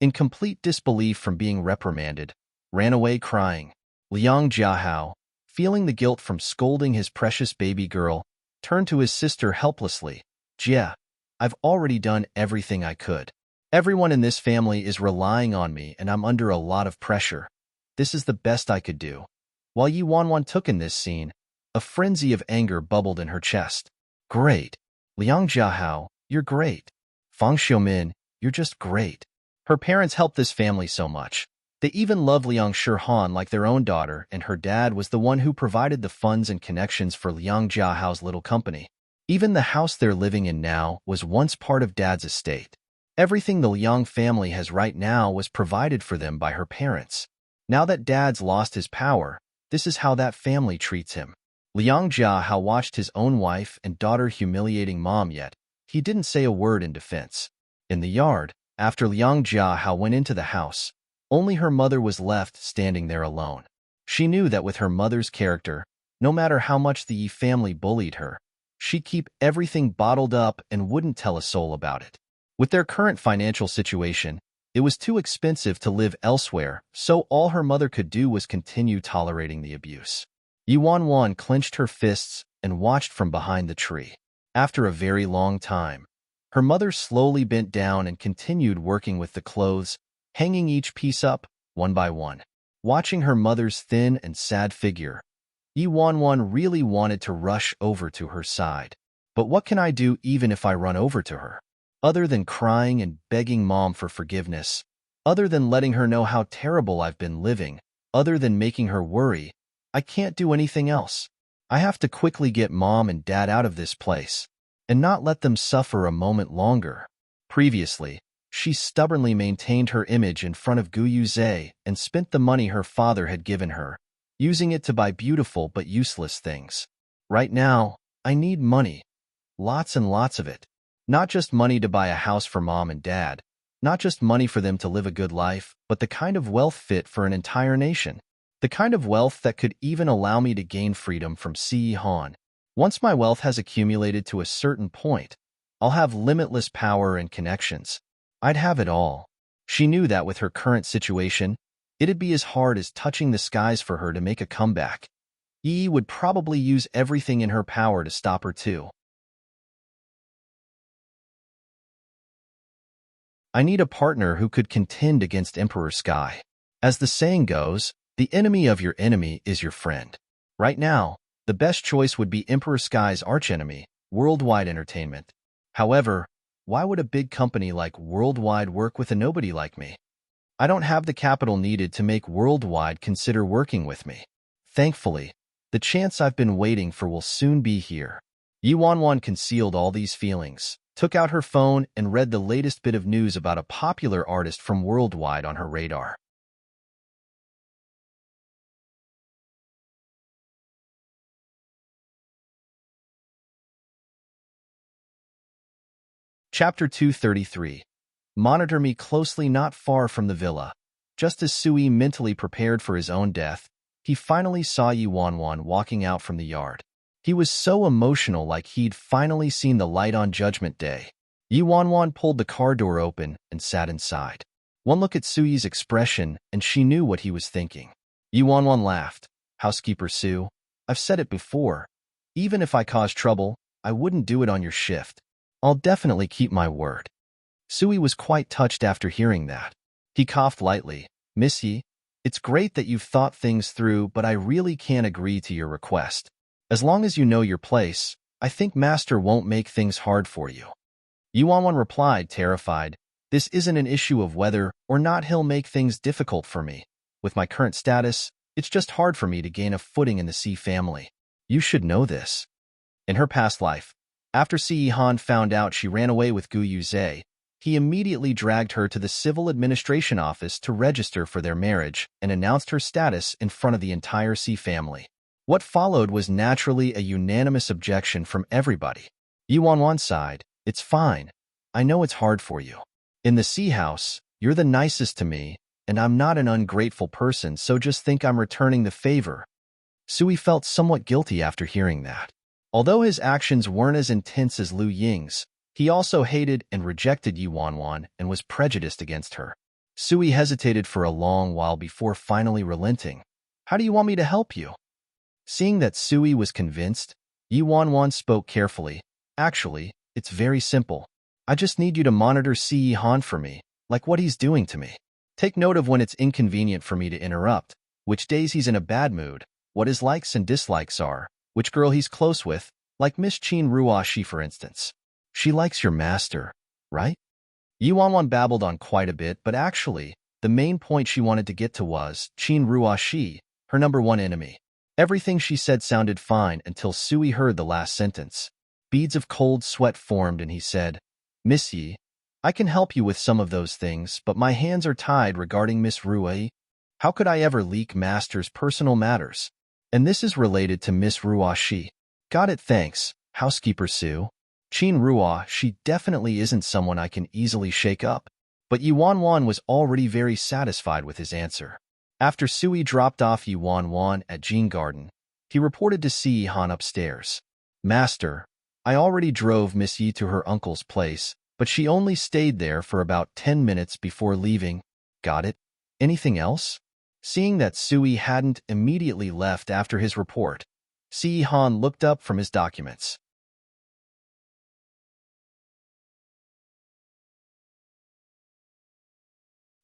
in complete disbelief from being reprimanded, ran away crying. Liang Jiahao, feeling the guilt from scolding his precious baby girl, turned to his sister helplessly. Jia, I've already done everything I could. Everyone in this family is relying on me, and I'm under a lot of pressure. This is the best I could do. While Yi Wanwan took in this scene, a frenzy of anger bubbled in her chest. Great. Liang Jiahao, you're great. Fang Xiumin, you're just great. Her parents helped this family so much. They even love Liang Shihan like their own daughter, and her dad was the one who provided the funds and connections for Liang Jiahao's little company. Even the house they're living in now was once part of Dad's estate. Everything the Liang family has right now was provided for them by her parents. Now that Dad's lost his power, this is how that family treats him. Liang Jiahao watched his own wife and daughter humiliating Mom, yet he didn't say a word in defense. In the yard, after Liang Jiahao went into the house, only her mother was left standing there alone. She knew that with her mother's character, no matter how much the Yi family bullied her, she'd keep everything bottled up and wouldn't tell a soul about it. With their current financial situation, it was too expensive to live elsewhere, so all her mother could do was continue tolerating the abuse. Yi Wanwan clenched her fists and watched from behind the tree. After a very long time, her mother slowly bent down and continued working with the clothes, hanging each piece up, one by one. Watching her mother's thin and sad figure, Yi Wanwan really wanted to rush over to her side. But what can I do even if I run over to her? Other than crying and begging Mom for forgiveness, other than letting her know how terrible I've been living, other than making her worry, I can't do anything else. I have to quickly get Mom and Dad out of this place, and not let them suffer a moment longer. Previously, she stubbornly maintained her image in front of Gu Yuze and spent the money her father had given her, using it to buy beautiful but useless things. Right now, I need money. Lots and lots of it. Not just money to buy a house for Mom and Dad, not just money for them to live a good life, but the kind of wealth fit for an entire nation. The kind of wealth that could even allow me to gain freedom from Si Han. Once my wealth has accumulated to a certain point, I'll have limitless power and connections. I'd have it all. She knew that with her current situation, it'd be as hard as touching the skies for her to make a comeback. Yi would probably use everything in her power to stop her too. I need a partner who could contend against Emperor Sky. As the saying goes, the enemy of your enemy is your friend. Right now, the best choice would be Emperor Sky's archenemy, Worldwide Entertainment. However, why would a big company like Worldwide work with a nobody like me? I don't have the capital needed to make Worldwide consider working with me. Thankfully, the chance I've been waiting for will soon be here. Yi Wanwan concealed all these feelings, took out her phone, and read the latest bit of news about a popular artist from Worldwide on her radar. Chapter 233. Monitor me closely. Not far from the villa, just as Sui mentally prepared for his own death, he finally saw Yi Wanwan walking out from the yard. He was so emotional, like he'd finally seen the light on Judgment Day. Yi Wanwan pulled the car door open and sat inside. One look at Sui's expression, and she knew what he was thinking. Yi Wanwan laughed. Housekeeper Su, I've said it before. Even if I cause trouble, I wouldn't do it on your shift. I'll definitely keep my word. Sui was quite touched after hearing that. He coughed lightly. Miss Yi, it's great that you've thought things through, but I really can't agree to your request. As long as you know your place, I think Master won't make things hard for you. Yi Wanwan replied, terrified. This isn't an issue of whether or not he'll make things difficult for me. With my current status, it's just hard for me to gain a footing in the C family. You should know this. In her past life, after Si Han found out she ran away with Gu Yuze, he immediately dragged her to the civil administration office to register for their marriage and announced her status in front of the entire Si family. What followed was naturally a unanimous objection from everybody. You on one side, it's fine. I know it's hard for you. In the Si house, you're the nicest to me, and I'm not an ungrateful person, so just think I'm returning the favor. Sui felt somewhat guilty after hearing that. Although his actions weren't as intense as Liu Ying's, he also hated and rejected Yu Wanwan and was prejudiced against her. Sui hesitated for a long while before finally relenting. How do you want me to help you? Seeing that Sui was convinced, Yu Wanwan spoke carefully. Actually, it's very simple. I just need you to monitor Si Han for me, like what he's doing to me. Take note of when it's inconvenient for me to interrupt, which days he's in a bad mood, what his likes and dislikes are, which girl he's close with, like Miss Qin Ruashi for instance. She likes your master, right? Yu Wanwan babbled on quite a bit, but actually, the main point she wanted to get to was Qin Ruashi, her #1 enemy. Everything she said sounded fine until Sui heard the last sentence. Beads of cold sweat formed and he said, Miss Yi, I can help you with some of those things, but my hands are tied regarding Miss Ruai. How could I ever leak Master's personal matters? And this is related to Miss Ruashi. Got it, thanks, housekeeper Sue. Qin Rua, she definitely isn't someone I can easily shake up. But Yu Wanwan was already very satisfied with his answer. After Sui dropped off Yu Wanwan at Jean Garden, he reported to Si Han upstairs. Master, I already drove Miss Yi to her uncle's place, but she only stayed there for about 10 minutes before leaving. Got it? Anything else? Seeing that Sui hadn't immediately left after his report, Si Han looked up from his documents.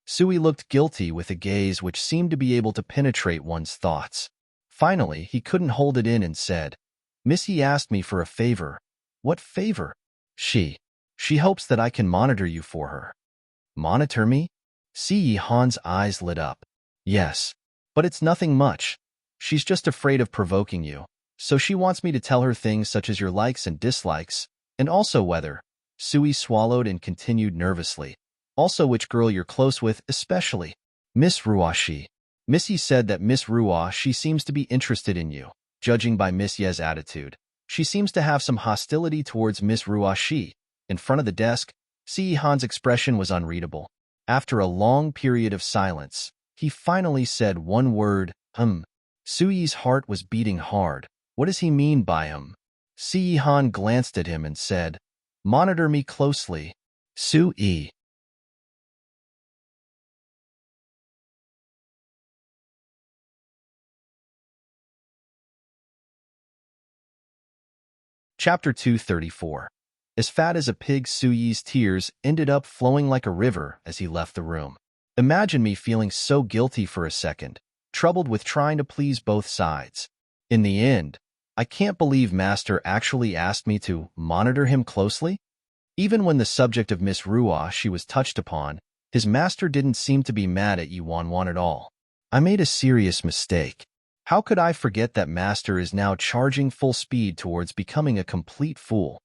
Sui looked guilty with a gaze which seemed to be able to penetrate one's thoughts. Finally, he couldn't hold it in and said, Miss Yi asked me for a favor. What favor? She hopes that I can monitor you for her. Monitor me? Si Han's eyes lit up. Yes, but it's nothing much. She's just afraid of provoking you, so she wants me to tell her things such as your likes and dislikes, and also whether. Sui swallowed and continued nervously. Also which girl you're close with, especially. Miss Ruashi. Missy said that Miss Ruashi seems to be interested in you. Judging by Miss Ye's attitude, she seems to have some hostility towards Miss Ruashi. In front of the desk, Si Han's expression was unreadable. After a long period of silence, he finally said one word, Sui's heart was beating hard. What does he mean by Si Han glanced at him and said, Monitor me closely. Sui. Chapter 234. As fat as a pig, Suyi's tears ended up flowing like a river as he left the room. Imagine me feeling so guilty for a second, troubled with trying to please both sides. In the end, I can't believe Master actually asked me to monitor him closely. Even when the subject of Miss Ruashi was touched upon, his master didn't seem to be mad at Yu Wanwan at all. I made a serious mistake. How could I forget that Master is now charging full speed towards becoming a complete fool?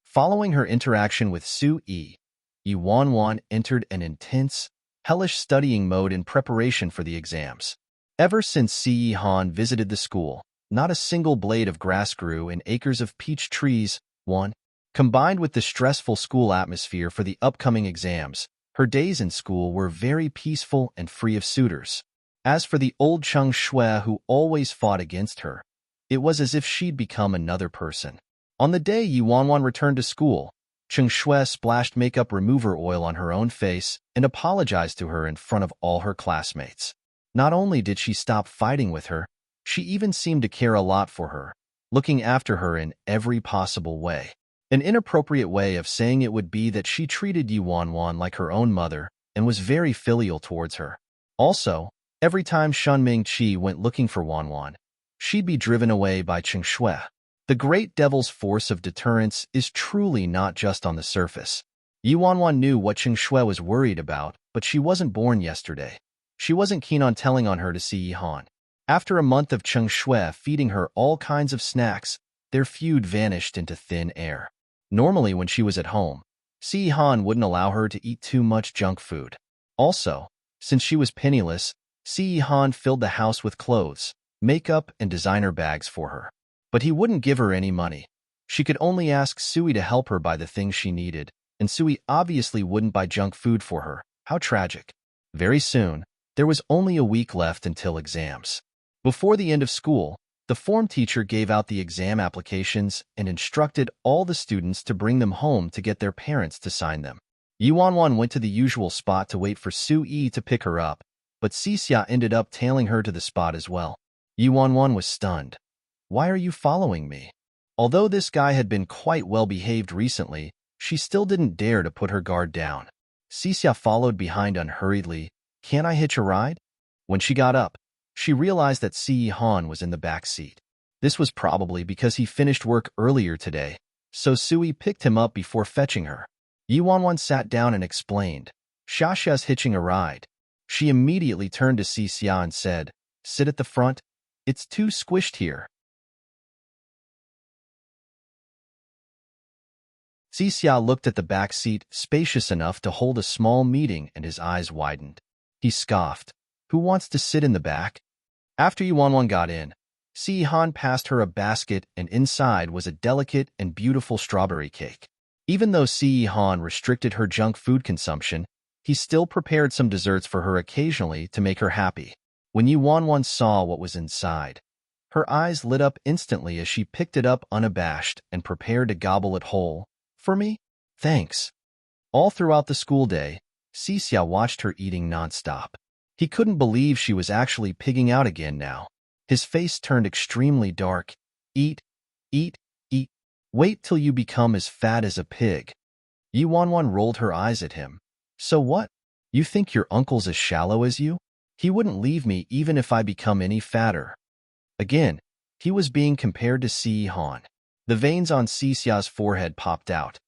Following her interaction with Sui, Yu Wanwan entered an intense, hellish studying mode in preparation for the exams. Ever since Si Han visited the school, not a single blade of grass grew in acres of peach trees. Combined with the stressful school atmosphere for the upcoming exams, her days in school were very peaceful and free of suitors. As for the old Cheng Shui who always fought against her, it was as if she'd become another person. On the day Yu Wanwan returned to school, Cheng Shui splashed makeup remover oil on her own face and apologized to her in front of all her classmates. Not only did she stop fighting with her, she even seemed to care a lot for her, looking after her in every possible way. An inappropriate way of saying it would be that she treated Yu Wanwan like her own mother and was very filial towards her. Also, every time Shunming Qi went looking for Wanwan, she'd be driven away by Cheng Shui. The great devil's force of deterrence is truly not just on the surface. Yi Wanwan knew what Cheng Shui was worried about, but she wasn't born yesterday. She wasn't keen on telling on her to Si Yihan. After a month of Cheng Shui feeding her all kinds of snacks, their feud vanished into thin air. Normally when she was at home, Si Yihan wouldn't allow her to eat too much junk food. Also, since she was penniless, Si Yihan filled the house with clothes, makeup, and designer bags for her. But he wouldn't give her any money. She could only ask Sui to help her buy the things she needed, and Sui obviously wouldn't buy junk food for her. How tragic. Very soon, there was only a week left until exams. Before the end of school, the form teacher gave out the exam applications and instructed all the students to bring them home to get their parents to sign them. Yi Wanwan went to the usual spot to wait for Su Yi to pick her up, but Xia ended up tailing her to the spot as well. Yi Wanwan was stunned. Why are you following me? Although this guy had been quite well behaved recently, she still didn't dare to put her guard down. Xia followed behind unhurriedly. Can't I hitch a ride? When she got up, she realized that Si Han was in the back seat. This was probably because he finished work earlier today, so Sui picked him up before fetching her. Yi Wanwan sat down and explained, Xiaxia's hitching a ride. She immediately turned to Xia and said, sit at the front. It's too squished here. Xia looked at the back seat, spacious enough to hold a small meeting, and his eyes widened. He scoffed. Who wants to sit in the back? After Yi Wanwan got in, Si Han passed her a basket, and inside was a delicate and beautiful strawberry cake. Even though Si Han restricted her junk food consumption, he still prepared some desserts for her occasionally to make her happy. When Yi Wanwan saw what was inside, her eyes lit up instantly as she picked it up unabashed and prepared to gobble it whole. For me? Thanks. All throughout the school day, Xia watched her eating nonstop. He couldn't believe she was actually pigging out again now. His face turned extremely dark. Eat, eat, eat. Wait till you become as fat as a pig. Yi Wanwan rolled her eyes at him. So what? You think your uncle's as shallow as you? He wouldn't leave me even if I become any fatter. Again, he was being compared to Si Han. The veins on Xia's forehead popped out.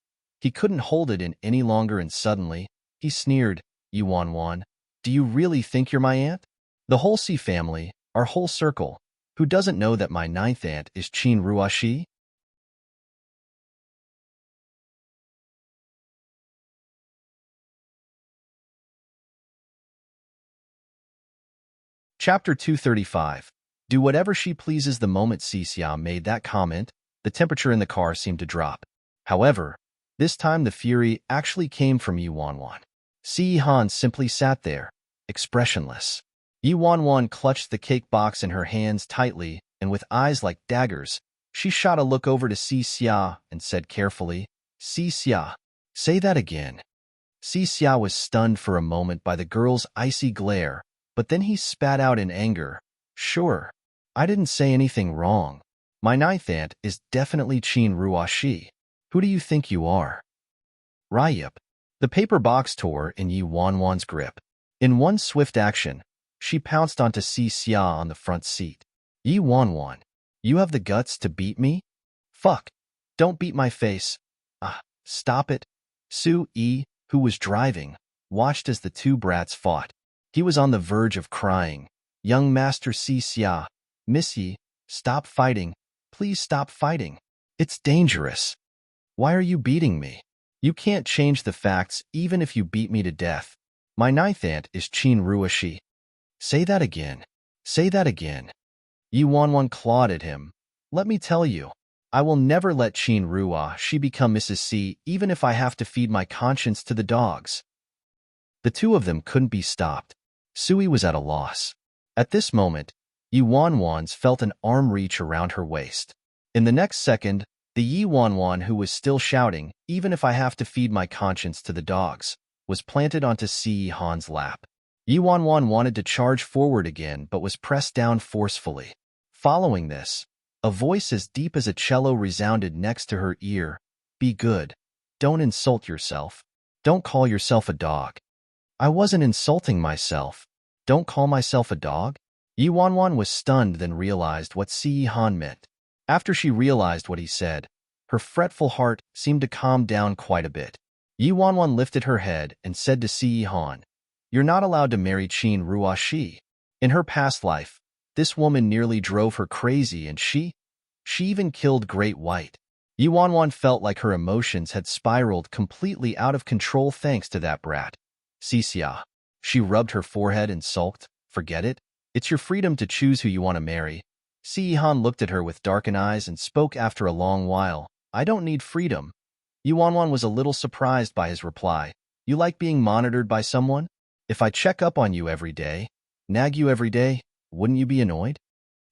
He couldn't hold it in any longer, and suddenly, he sneered, Yi Wanwan, do you really think you're my aunt? The whole Si family, our whole circle, who doesn't know that my ninth aunt is Qin Ruashi? Chapter 235. Do whatever she pleases. The moment Xia made that comment, the temperature in the car seemed to drop. However, this time the fury actually came from Yi Wanwan. Si Han simply sat there, expressionless. Yi Wanwan clutched the cake box in her hands tightly, and with eyes like daggers, she shot a look over to Xia and said carefully, Xia, say that again. Xia was stunned for a moment by the girl's icy glare, but then he spat out in anger, sure, I didn't say anything wrong. My ninth aunt is definitely Qin Ruashi. Who do you think you are? Ryup. The paper box tore in Yi Wanwan's grip. In one swift action, she pounced onto Xia on the front seat. Yi Wanwan, you have the guts to beat me? Fuck. Don't beat my face. Stop it. Su Yi, who was driving, watched as the two brats fought. He was on the verge of crying. Young Master Xia, Miss Yi, stop fighting. Please stop fighting. It's dangerous. Why are you beating me? You can't change the facts even if you beat me to death. My ninth aunt is Qin Ruashi. Say that again. Say that again. Yi Wanwan clawed at him. Let me tell you, I will never let Qin Ruashi become Mrs. C even if I have to feed my conscience to the dogs. The two of them couldn't be stopped. Sui was at a loss. At this moment, Yi Wanwan's felt an arm reach around her waist. In the next second, the Yi Wanwan who was still shouting, even if I have to feed my conscience to the dogs, was planted onto Si Han's lap. Yi Wanwan wanted to charge forward again but was pressed down forcefully. Following this, a voice as deep as a cello resounded next to her ear. Be good. Don't insult yourself. Don't call yourself a dog. I wasn't insulting myself. Don't call myself a dog? Yi Wanwan was stunned, then realized what Si Han meant. After she realized what he said, her fretful heart seemed to calm down quite a bit. Yi Wanwan lifted her head and said to Si Han, "You're not allowed to marry Qin Ruoshi. In her past life, this woman nearly drove her crazy and she even killed Great White." Yi Wanwan felt like her emotions had spiraled completely out of control thanks to that brat. Xia. She rubbed her forehead and sulked. "Forget it. It's your freedom to choose who you want to marry." Si Han looked at her with darkened eyes and spoke after a long while. "I don't need freedom." Yi Wanwan was a little surprised by his reply. "You like being monitored by someone? If I check up on you every day, nag you every day, wouldn't you be annoyed?"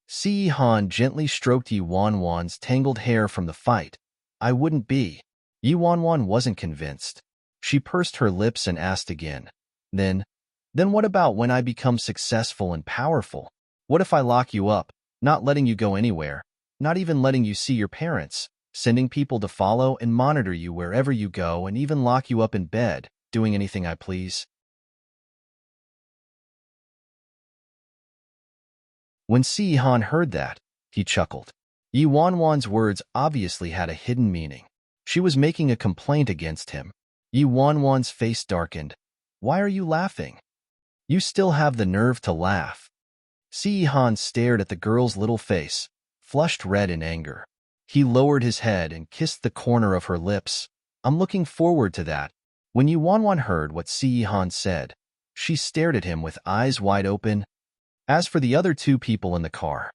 Si Han gently stroked Yi Wanwan's tangled hair from the fight. "I wouldn't be." Yi Wanwan wasn't convinced. She pursed her lips and asked again. Then what about when I become successful and powerful? What if I lock you up, not letting you go anywhere, not even letting you see your parents, sending people to follow and monitor you wherever you go, and even lock you up in bed, doing anything I please?" When Si Han heard that, he chuckled. Yi Wanwan's words obviously had a hidden meaning. She was making a complaint against him. Yi Wanwan's face darkened. "Why are you laughing? You still have the nerve to laugh." Si Han stared at the girl's little face, flushed red in anger. He lowered his head and kissed the corner of her lips. "I'm looking forward to that." When Yi Wanwan heard what Si Han said, she stared at him with eyes wide open. As for the other two people in the car,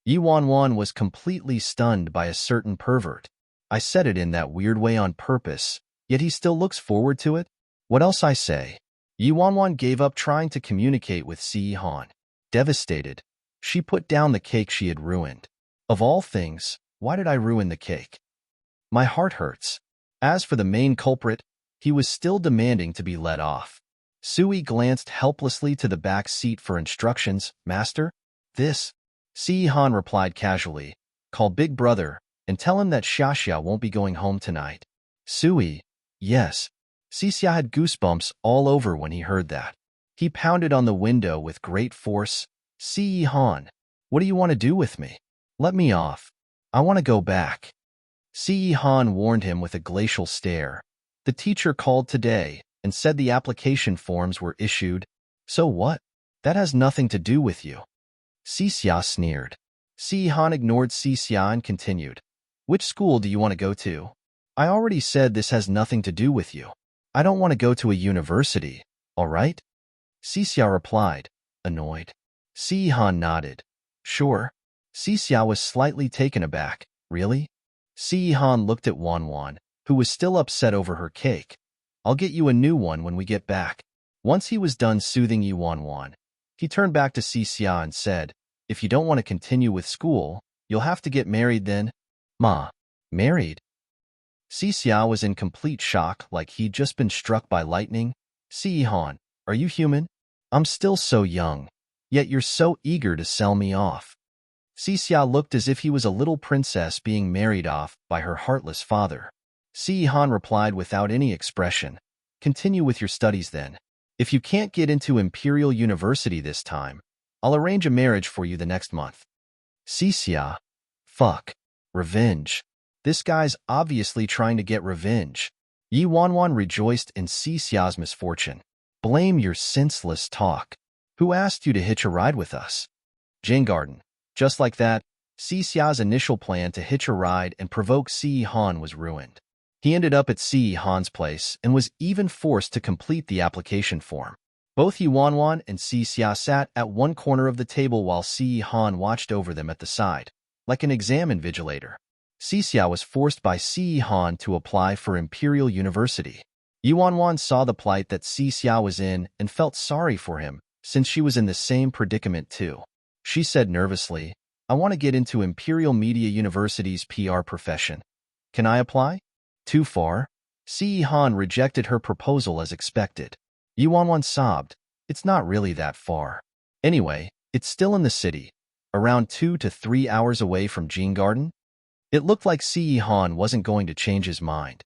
Yi Wanwan was completely stunned by a certain pervert. "I said it in that weird way on purpose, yet he still looks forward to it? What else I say?" Yi Wanwan gave up trying to communicate with Si Han. Devastated, she put down the cake she had ruined. "Of all things, why did I ruin the cake? My heart hurts." As for the main culprit, he was still demanding to be let off. Sui glanced helplessly to the back seat for instructions. "Master, this?" Si Han replied casually. "Call Big Brother and tell him that Xia won't be going home tonight." Sui, yes. Xia had goosebumps all over when he heard that. He pounded on the window with great force. "Si Han, what do you want to do with me? Let me off. I want to go back." Si Han warned him with a glacial stare. "The teacher called today and said the application forms were issued. So what? That has nothing to do with you." Xia sneered. Si Han ignored Xia and continued. "Which school do you want to go to? I already said this has nothing to do with you. I don't want to go to a university, all right?" Xia replied, annoyed. Si Han nodded. "Sure." Xia was slightly taken aback. "Really?" Si Han looked at Wanwan, who was still upset over her cake. "I'll get you a new one when we get back." Once he was done soothing Yi Wanwan, he turned back to Xia and said, "If you don't want to continue with school, you'll have to get married then." "Ma, married?" Xia was in complete shock, like he'd just been struck by lightning. "Si Han, are you human? I'm still so young, yet you're so eager to sell me off." Xia looked as if he was a little princess being married off by her heartless father. Si Han replied without any expression, "Continue with your studies then. If you can't get into Imperial University this time, I'll arrange a marriage for you the next month." Xia, fuck. Revenge. This guy's obviously trying to get revenge. Yi Wanwan rejoiced in Xia's misfortune. "Blame your senseless talk. Who asked you to hitch a ride with us?" Garden. Just like that, Xia's initial plan to hitch a ride and provoke Si Han was ruined. He ended up at Si Han's place and was even forced to complete the application form. Both Yi Wanwan and Xia sat at one corner of the table while Si Han watched over them at the side, like an exam invigilator. Xia was forced by Si Han to apply for Imperial University. Yi Wanwan saw the plight that Xia was in and felt sorry for him, since she was in the same predicament too. She said nervously, "I want to get into Imperial Media University's PR profession. Can I apply?" "Too far?" Si Han rejected her proposal as expected. Yi Wanwan sobbed, "It's not really that far. Anyway, it's still in the city, around 2 to 3 hours away from Garden." It looked like Si Han wasn't going to change his mind.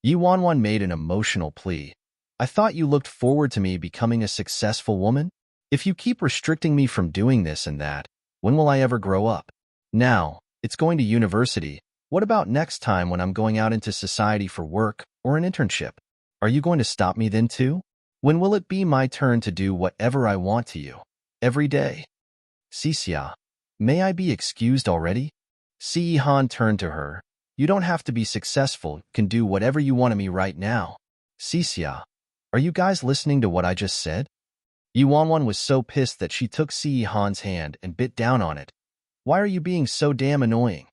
Yi Wanwan made an emotional plea. I thought you looked forward to me becoming a successful woman? If you keep restricting me from doing this and that, when will I ever grow up? Now, it's going to university. What about next time when I'm going out into society for work or an internship? Are you going to stop me then too? When will it be my turn to do whatever I want to you? Every day. Cixia, may I be excused already? Han turned to her. You don't have to be successful, you can do whatever you want of me right now. Cixia, are you guys listening to what I just said? Yuanwan was so pissed that she took Han's hand and bit down on it. Why are you being so damn annoying?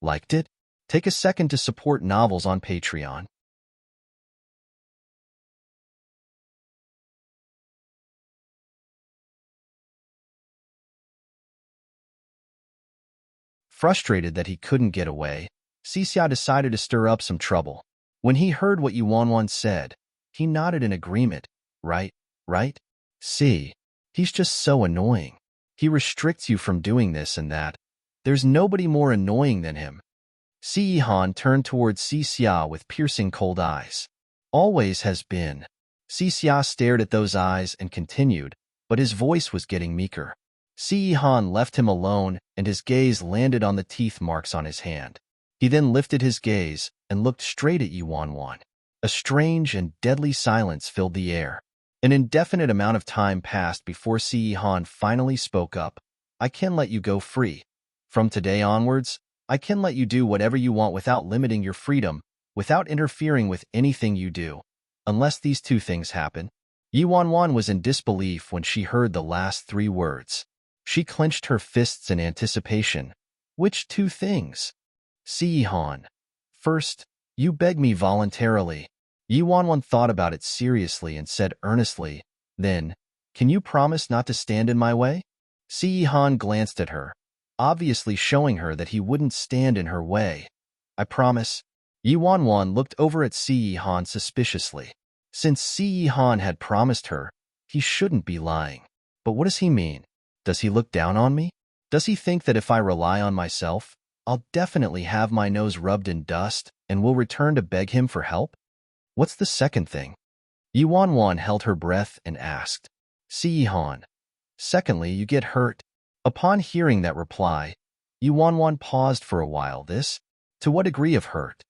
Liked it? Take a second to support novels on Patreon. Frustrated that he couldn't get away, Cixia decided to stir up some trouble. When he heard what Yuanwan said, he nodded in agreement. Right? See, he's just so annoying. He restricts you from doing this and that. There's nobody more annoying than him. Han turned towards Cixia with piercing cold eyes. Always has been. Cixia stared at those eyes and continued, but his voice was getting meeker. Han left him alone, and his gaze landed on the teeth marks on his hand. He then lifted his gaze and looked straight at Yuanwan. A strange and deadly silence filled the air. An indefinite amount of time passed before Han finally spoke up. I can let you go free. From today onwards, I can let you do whatever you want without limiting your freedom, without interfering with anything you do. Unless these two things happen. Yuanwan was in disbelief when she heard the last three words. She clenched her fists in anticipation. Which two things? Han. First, you beg me voluntarily. Yuanwan thought about it seriously and said earnestly, then, can you promise not to stand in my way? Han glanced at her, obviously showing her that he wouldn't stand in her way. I promise. Yuanwan looked over at Han suspiciously. Since Han had promised her, he shouldn't be lying. But what does he mean? Does he look down on me? Does he think that if I rely on myself, I'll definitely have my nose rubbed in dust and will return to beg him for help? What's the second thing? Yuanwan held her breath and asked. Han. Secondly, you get hurt. Upon hearing that reply, Yuanwan paused for a while. This? To what degree of hurt?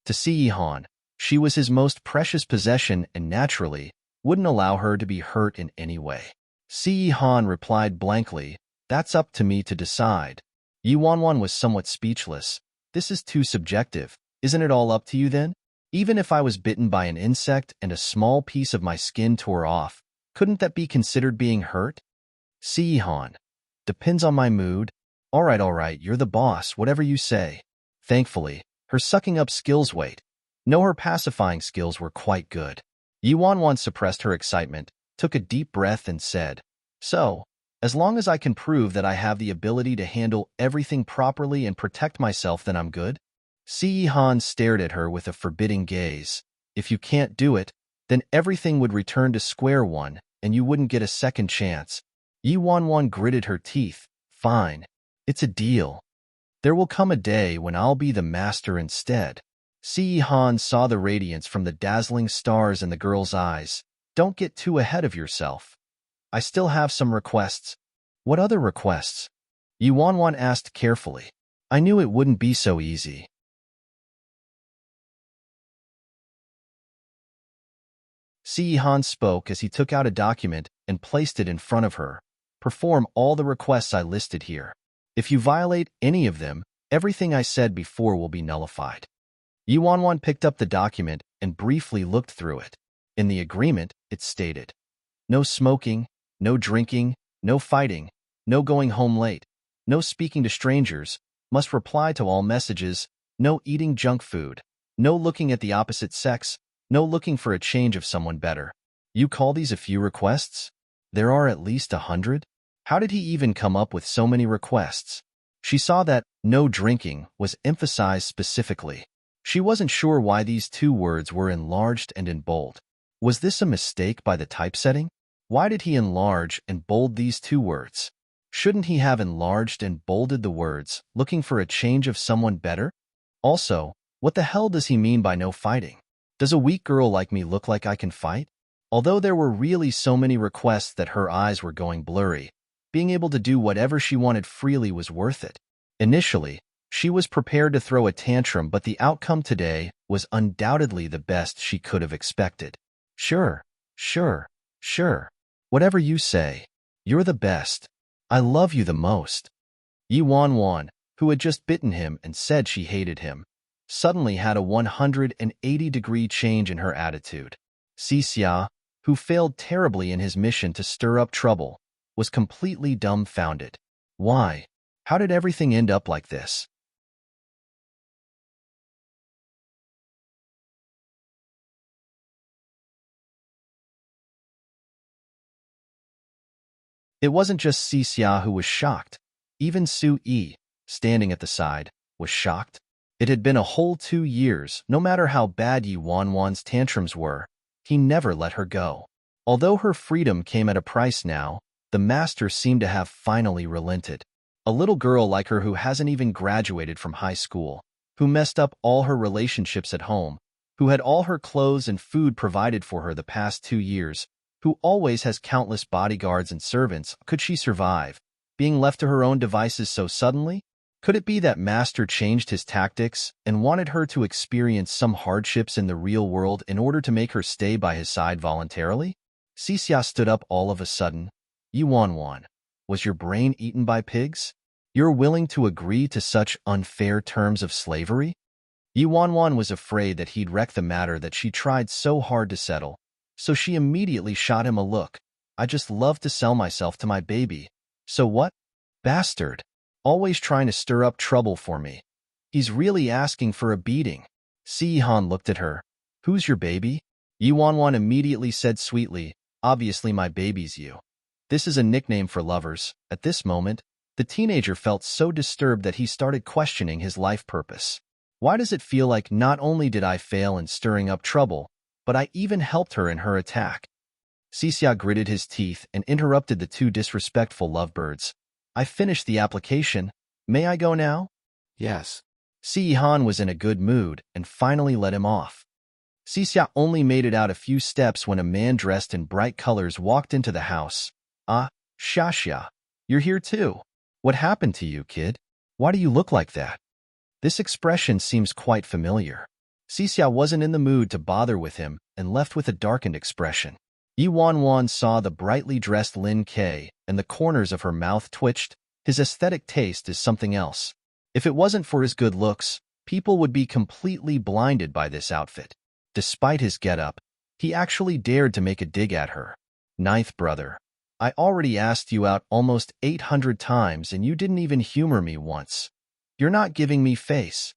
To Han, she was his most precious possession and naturally wouldn't allow her to be hurt in any way. Han replied blankly, that's up to me to decide. Yuanwan was somewhat speechless. This is too subjective. Isn't it all up to you then? Even if I was bitten by an insect and a small piece of my skin tore off, couldn't that be considered being hurt? Han. Depends on my mood. All right, you're the boss, whatever you say. Thankfully, her sucking up skills her pacifying skills were quite good. Yuanwan suppressed her excitement, took a deep breath and said, so, as long as I can prove that I have the ability to handle everything properly and protect myself, then I'm good? Han stared at her with a forbidding gaze. If you can't do it, then everything would return to square one, and you wouldn't get a second chance. Yuanwan gritted her teeth. Fine. It's a deal. There will come a day when I'll be the master instead. Han saw the radiance from the dazzling stars in the girl's eyes. Don't get too ahead of yourself. I still have some requests. What other requests? Yuanwan asked carefully. I knew it wouldn't be so easy. Han spoke as he took out a document and placed it in front of her. Perform all the requests I listed here. If you violate any of them, everything I said before will be nullified. Yuanwan picked up the document and briefly looked through it. In the agreement, it stated, no smoking, no drinking, no fighting, no going home late, no speaking to strangers, must reply to all messages, no eating junk food, no looking at the opposite sex, no looking for a change of someone better. You call these a few requests? There are at least 100? How did he even come up with so many requests? She saw that no drinking was emphasized specifically. She wasn't sure why these two words were enlarged and in bold. Was this a mistake by the typesetting? Why did he enlarge and bold these two words? Shouldn't he have enlarged and bolded the words, looking for a change of someone better? Also, what the hell does he mean by no fighting? Does a weak girl like me look like I can fight? Although there were really so many requests that her eyes were going blurry, being able to do whatever she wanted freely was worth it. Initially, she was prepared to throw a tantrum, but the outcome today was undoubtedly the best she could have expected. Sure, sure, sure. Whatever you say. You're the best. I love you the most. Yi Wanwan, who had just bitten him and said she hated him, suddenly had a 180-degree change in her attitude. Xia, who failed terribly in his mission to stir up trouble, was completely dumbfounded. Why? How did everything end up like this? It wasn't just Xia who was shocked. Even Su Yi, standing at the side, was shocked. It had been a whole 2 years. No matter how bad Yi Wanwan's tantrums were, he never let her go. Although her freedom came at a price now, the master seemed to have finally relented. A little girl like her who hasn't even graduated from high school, who messed up all her relationships at home, who had all her clothes and food provided for her the past 2 years, who always has countless bodyguards and servants, could she survive, being left to her own devices so suddenly? Could it be that Master changed his tactics and wanted her to experience some hardships in the real world in order to make her stay by his side voluntarily? Xia stood up all of a sudden. Yi Wanwan, was your brain eaten by pigs? You're willing to agree to such unfair terms of slavery? Yi Wanwan was afraid that he'd wreck the matter that she tried so hard to settle, so she immediately shot him a look. I just love to sell myself to my baby. So what? Bastard. Always trying to stir up trouble for me. He's really asking for a beating. Han looked at her. Who's your baby? Yi Wanwan immediately said sweetly, obviously my baby's you. This is a nickname for lovers. At this moment, the teenager felt so disturbed that he started questioning his life purpose. Why does it feel like not only did I fail in stirring up trouble, but I even helped her in her attack? Xia gritted his teeth and interrupted the two disrespectful lovebirds. I finished the application. May I go now? Yes. Han was in a good mood and finally let him off. Xia only made it out a few steps when a man dressed in bright colors walked into the house. Ah, Xia, you're here too. What happened to you, kid? Why do you look like that? This expression seems quite familiar. Xia wasn't in the mood to bother with him and left with a darkened expression. Yi Wanwan saw the brightly dressed Lin Ke, and the corners of her mouth twitched. His aesthetic taste is something else. If it wasn't for his good looks, people would be completely blinded by this outfit. Despite his getup, he actually dared to make a dig at her. Ninth brother, I already asked you out almost 800 times and you didn't even humor me once. You're not giving me face.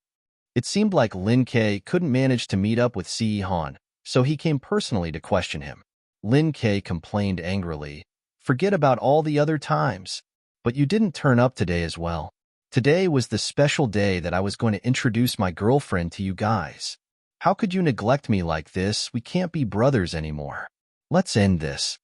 It seemed like Lin Ke couldn't manage to meet up with Han, so he came personally to question him. Lin Ke complained angrily, forget about all the other times. But you didn't turn up today as well. Today was the special day that I was going to introduce my girlfriend to you guys. How could you neglect me like this? We can't be brothers anymore. Let's end this.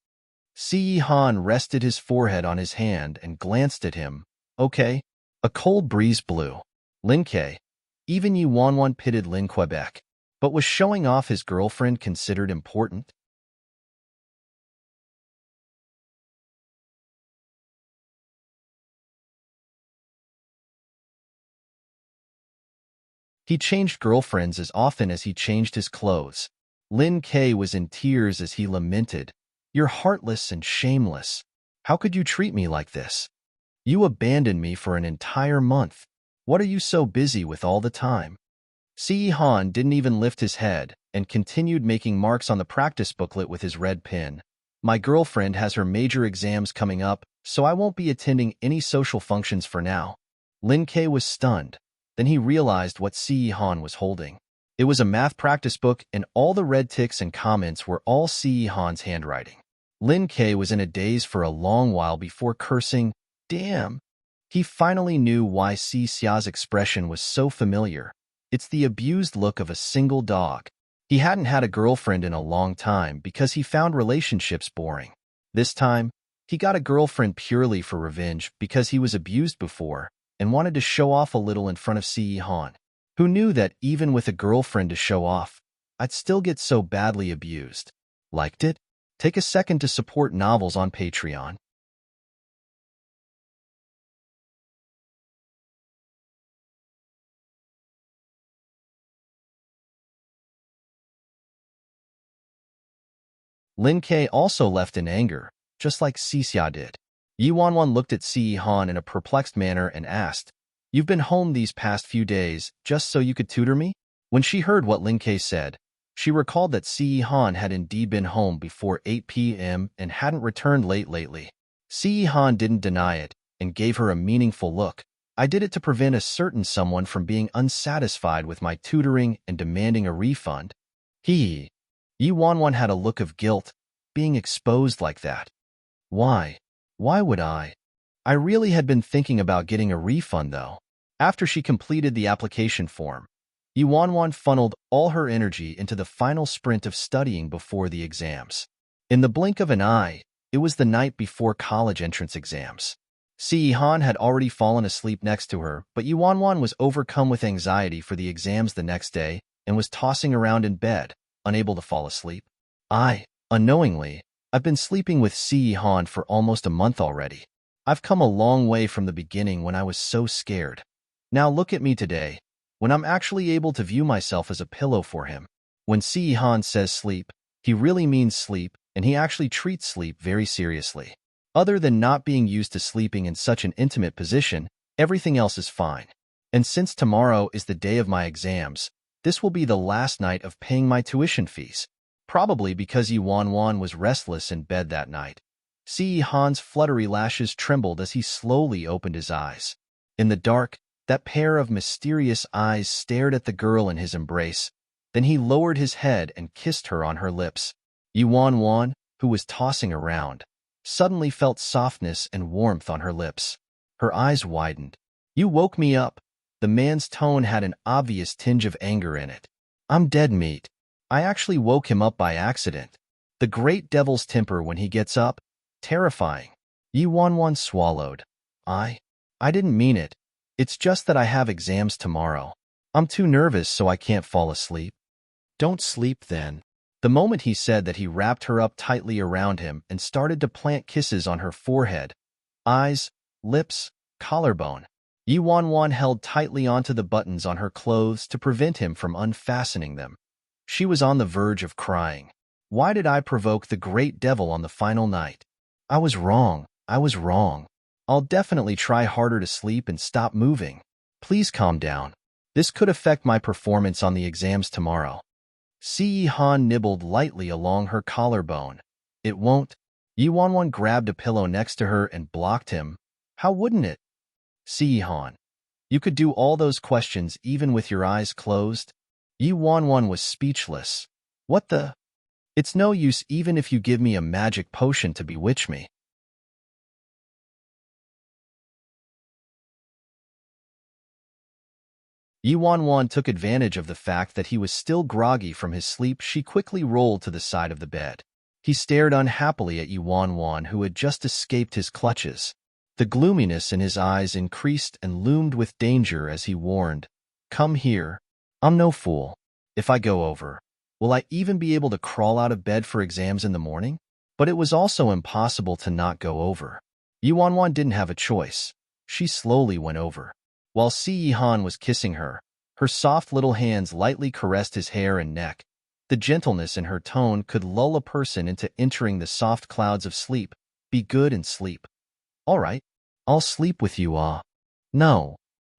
Han rested his forehead on his hand and glanced at him. Okay. A cold breeze blew. Lin Ke, even Yi Wanwan pitted Lin Quebec. But was showing off his girlfriend considered important? He changed girlfriends as often as he changed his clothes. Lin Ke was in tears as he lamented, you're heartless and shameless. How could you treat me like this? You abandoned me for an entire month. What are you so busy with all the time? Han didn't even lift his head and continued making marks on the practice booklet with his red pen. My girlfriend has her major exams coming up, so I won't be attending any social functions for now. Lin Ke was stunned. Then he realized what Han was holding. It was a math practice book, and all the red ticks and comments were all Han's handwriting. Lin Ke was in a daze for a long while before cursing, damn. He finally knew why Xia's expression was so familiar. It's the abused look of a single dog. He hadn't had a girlfriend in a long time because he found relationships boring. This time, he got a girlfriend purely for revenge because he was abused before and wanted to show off a little in front of Han, who knew that even with a girlfriend to show off, I'd still get so badly abused. Liked it? Take a second to support novels on Patreon. Lin Kei also left in anger, just like Xia did. Yi Wanwan looked at Si Han in a perplexed manner and asked, "You've been home these past few days just so you could tutor me?" When she heard what Lin Kei said, she recalled that Si Han had indeed been home before 8 p.m. and hadn't returned late lately. Si Han didn't deny it and gave her a meaningful look. "I did it to prevent a certain someone from being unsatisfied with my tutoring and demanding a refund." Yi Wanwan had a look of guilt, being exposed like that. Why? Why would I? I really had been thinking about getting a refund, though. After she completed the application form, Yi Wanwan funneled all her energy into the final sprint of studying before the exams. In the blink of an eye, it was the night before college entrance exams. Si Han had already fallen asleep next to her, but Yi Wanwan was overcome with anxiety for the exams the next day and was tossing around in bed, unable to fall asleep. Unknowingly, I've been sleeping with Si Han for almost a month already. I've come a long way from the beginning when I was so scared. Now look at me today, when I'm actually able to view myself as a pillow for him. When Si Han says sleep, he really means sleep, and he actually treats sleep very seriously. Other than not being used to sleeping in such an intimate position, everything else is fine. And since tomorrow is the day of my exams, this will be the last night of paying my tuition fees. Probably because Yi Wanwan was restless in bed that night. Si Han's fluttery lashes trembled as he slowly opened his eyes. In the dark, that pair of mysterious eyes stared at the girl in his embrace. Then he lowered his head and kissed her on her lips. Yi Wanwan, who was tossing around, suddenly felt softness and warmth on her lips. Her eyes widened. "You woke me up." The man's tone had an obvious tinge of anger in it. "I'm dead meat. I actually woke him up by accident. The great devil's temper when he gets up. Terrifying." Yi Wanwan swallowed. I didn't mean it. It's just that I have exams tomorrow. I'm too nervous so I can't fall asleep." "Don't sleep then." The moment he said that, he wrapped her up tightly around him and started to plant kisses on her forehead, eyes, lips, collarbone. Yi Wanwan held tightly onto the buttons on her clothes to prevent him from unfastening them. She was on the verge of crying. Why did I provoke the great devil on the final night? I was wrong. I was wrong. I'll definitely try harder to sleep and stop moving. Please calm down. This could affect my performance on the exams tomorrow. Si Han nibbled lightly along her collarbone. "It won't." Yi Wanwan grabbed a pillow next to her and blocked him. "How wouldn't it?" "Si Han, you could do all those questions even with your eyes closed?" Yi Wanwan was speechless. "What the? It's no use even if you give me a magic potion to bewitch me." Yi Wanwan took advantage of the fact that he was still groggy from his sleep. She quickly rolled to the side of the bed. He stared unhappily at Yi Wanwan, who had just escaped his clutches. The gloominess in his eyes increased and loomed with danger as he warned, "Come here. I'm no fool. If I go over, will I even be able to crawl out of bed for exams in the morning?" But it was also impossible to not go over. Yi Wanwan didn't have a choice. She slowly went over. While Si Han was kissing her, her soft little hands lightly caressed his hair and neck. The gentleness in her tone could lull a person into entering the soft clouds of sleep. "Be good and sleep." "All right. I'll sleep with you, No."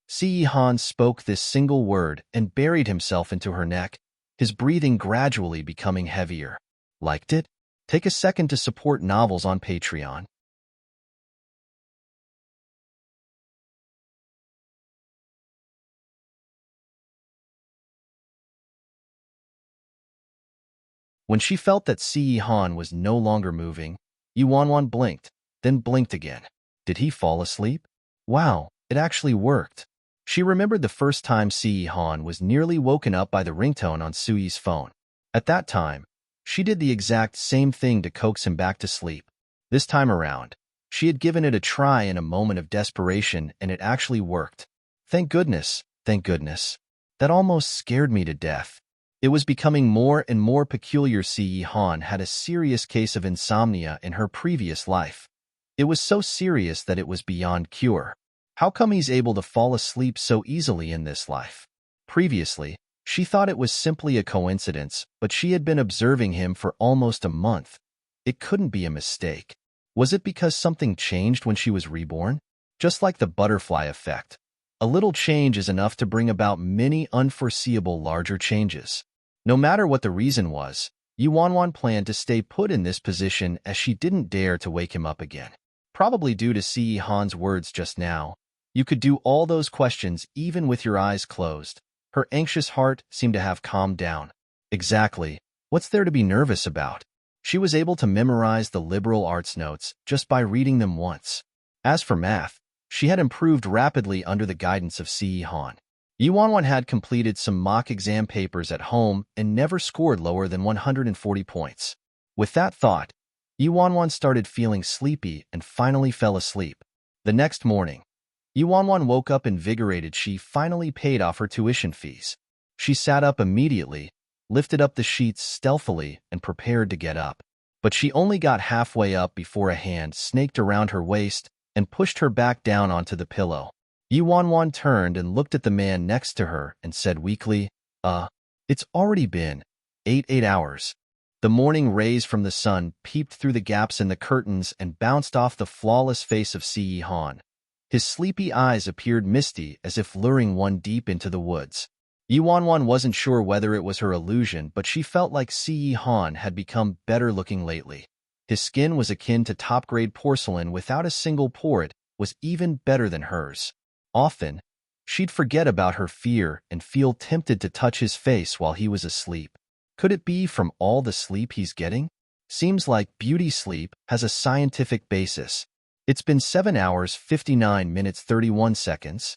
Si Han spoke this single word and buried himself into her neck, his breathing gradually becoming heavier. Liked it? Take a second to support novels on Patreon. When she felt that Si Han was no longer moving, Yi Wanwan blinked, then blinked again. Did he fall asleep? Wow, it actually worked. She remembered the first time Si Han was nearly woken up by the ringtone on Sui's phone. At that time, she did the exact same thing to coax him back to sleep. This time around, she had given it a try in a moment of desperation, and it actually worked. Thank goodness, thank goodness. That almost scared me to death. It was becoming more and more peculiar. Si Han had a serious case of insomnia in her previous life. It was so serious that it was beyond cure. How come he's able to fall asleep so easily in this life? Previously, she thought it was simply a coincidence, but she had been observing him for almost a month. It couldn't be a mistake. Was it because something changed when she was reborn? Just like the butterfly effect. A little change is enough to bring about many unforeseeable larger changes. No matter what the reason was, Yuanwan planned to stay put in this position as she didn't dare to wake him up again. Probably due to Si Han's words just now. You could do all those questions even with your eyes closed. Her anxious heart seemed to have calmed down. Exactly. What's there to be nervous about? She was able to memorize the liberal arts notes just by reading them once. As for math, she had improved rapidly under the guidance of Si Han. Yuanwan had completed some mock exam papers at home and never scored lower than 140 points. With that thought, Yuanwan started feeling sleepy and finally fell asleep. The next morning, Yuanwan woke up invigorated. She finally paid off her tuition fees. She sat up immediately, lifted up the sheets stealthily, and prepared to get up. But she only got halfway up before a hand snaked around her waist and pushed her back down onto the pillow. Yuanwan turned and looked at the man next to her and said weakly, it's already been 8 hours. The morning rays from the sun peeped through the gaps in the curtains and bounced off the flawless face of Si Han. His sleepy eyes appeared misty as if luring one deep into the woods. Yuanwan wasn't sure whether it was her illusion, but she felt like Si Han had become better looking lately. His skin was akin to top-grade porcelain without a single pore. It was even better than hers. Often, she'd forget about her fear and feel tempted to touch his face while he was asleep. Could it be from all the sleep he's getting? Seems like beauty sleep has a scientific basis. It's been 7 hours, 59 minutes, 31 seconds.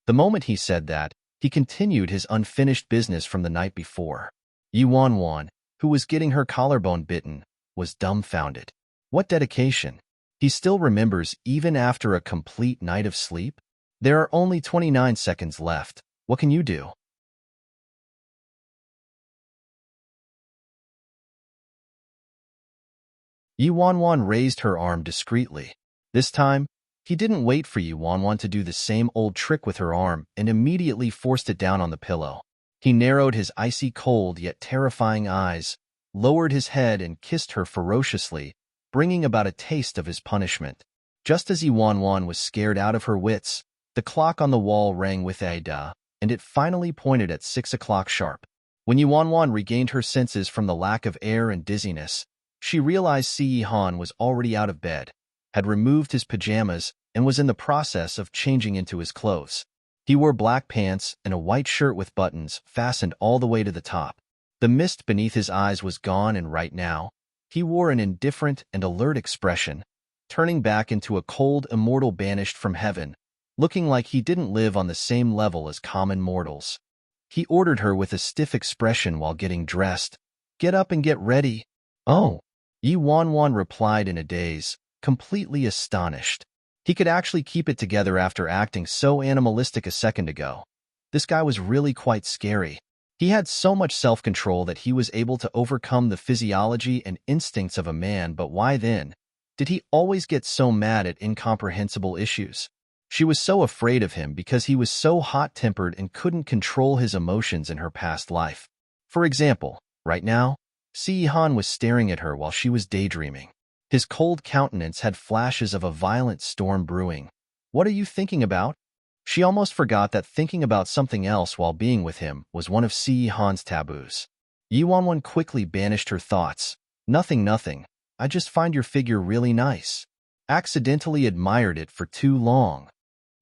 The moment he said that, he continued his unfinished business from the night before. Yuanwan, who was getting her collarbone bitten, was dumbfounded. What dedication! He still remembers even after a complete night of sleep? There are only 29 seconds left. What can you do? Yuanwan raised her arm discreetly. This time, he didn't wait for Yuanwan to do the same old trick with her arm and immediately forced it down on the pillow. He narrowed his icy cold yet terrifying eyes, lowered his head and kissed her ferociously, bringing about a taste of his punishment. Just as Yuanwan was scared out of her wits, the clock on the wall rang with a da, and it finally pointed at 6 o'clock sharp. When Yuanwan regained her senses from the lack of air and dizziness, she realized Si Han was already out of bed, had removed his pajamas, and was in the process of changing into his clothes. He wore black pants and a white shirt with buttons fastened all the way to the top. The mist beneath his eyes was gone, and right now, he wore an indifferent and alert expression, turning back into a cold immortal banished from heaven, looking like he didn't live on the same level as common mortals. He ordered her with a stiff expression while getting dressed, "Get up and get ready." "Oh." Yuanwan replied in a daze, completely astonished. He could actually keep it together after acting so animalistic a second ago. This guy was really quite scary. He had so much self-control that he was able to overcome the physiology and instincts of a man, but why then did he always get so mad at incomprehensible issues? She was so afraid of him because he was so hot-tempered and couldn't control his emotions in her past life. For example, right now, Si Han was staring at her while she was daydreaming. His cold countenance had flashes of a violent storm brewing. "What are you thinking about?" She almost forgot that thinking about something else while being with him was one of Si Han's taboos. Yuanwan quickly banished her thoughts. Nothing. I just find your figure really nice. Accidentally admired it for too long.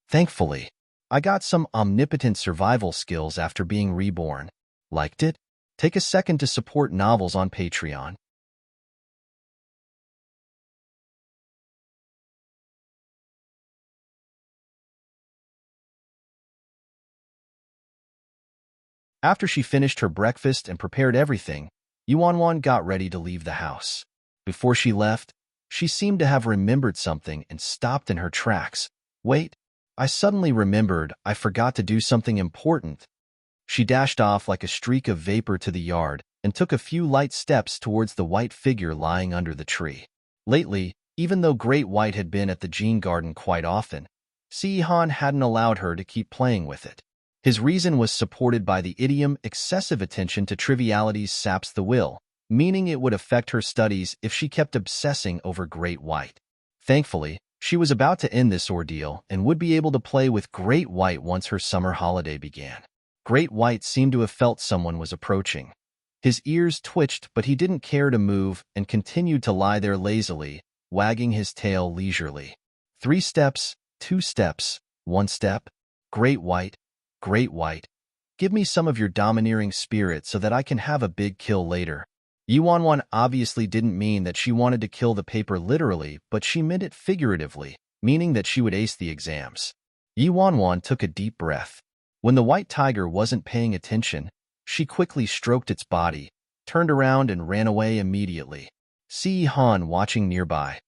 Thankfully, I got some omnipotent survival skills after being reborn. Liked it? Take a second to support novels on Patreon. After she finished her breakfast and prepared everything, Yuanwan got ready to leave the house. Before she left, she seemed to have remembered something and stopped in her tracks. "Wait, I suddenly remembered I forgot to do something important." She dashed off like a streak of vapor to the yard and took a few light steps towards the white figure lying under the tree. Lately, even though Great White had been at the Jean Garden quite often, Si-Han hadn't allowed her to keep playing with it. His reason was supported by the idiom excessive attention to trivialities saps the will, meaning it would affect her studies if she kept obsessing over Great White. Thankfully, she was about to end this ordeal and would be able to play with Great White once her summer holiday began. Great White seemed to have felt someone was approaching. His ears twitched, but he didn't care to move and continued to lie there lazily, wagging his tail leisurely. 3 steps, 2 steps, 1 step. Great White, give me some of your domineering spirit so that I can have a big kill later. Yuanwan obviously didn't mean that she wanted to kill the paper literally, but she meant it figuratively, meaning that she would ace the exams. Yuanwan took a deep breath. When the white tiger wasn't paying attention, she quickly stroked its body, turned around and ran away immediately. Si-Han watching nearby.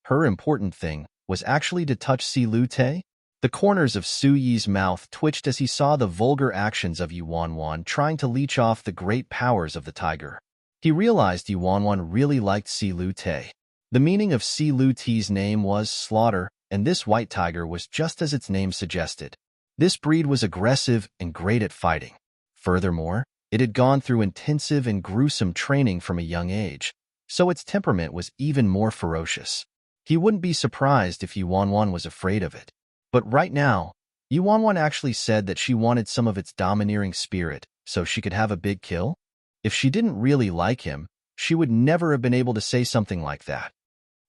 Her important thing was actually to touch Si Lu-te. The corners of Su Yi's mouth twitched as he saw the vulgar actions of Yuanwan trying to leech off the great powers of the tiger. He realized Yuanwan really liked Si Lu-te. The meaning of Si Lu-te's name was slaughter, and this white tiger was just as its name suggested. This breed was aggressive and great at fighting. Furthermore, it had gone through intensive and gruesome training from a young age, so its temperament was even more ferocious. He wouldn't be surprised if Yuanwan was afraid of it. But right now, Yuanwan actually said that she wanted some of its domineering spirit so she could have a big kill. If she didn't really like him, she would never have been able to say something like that.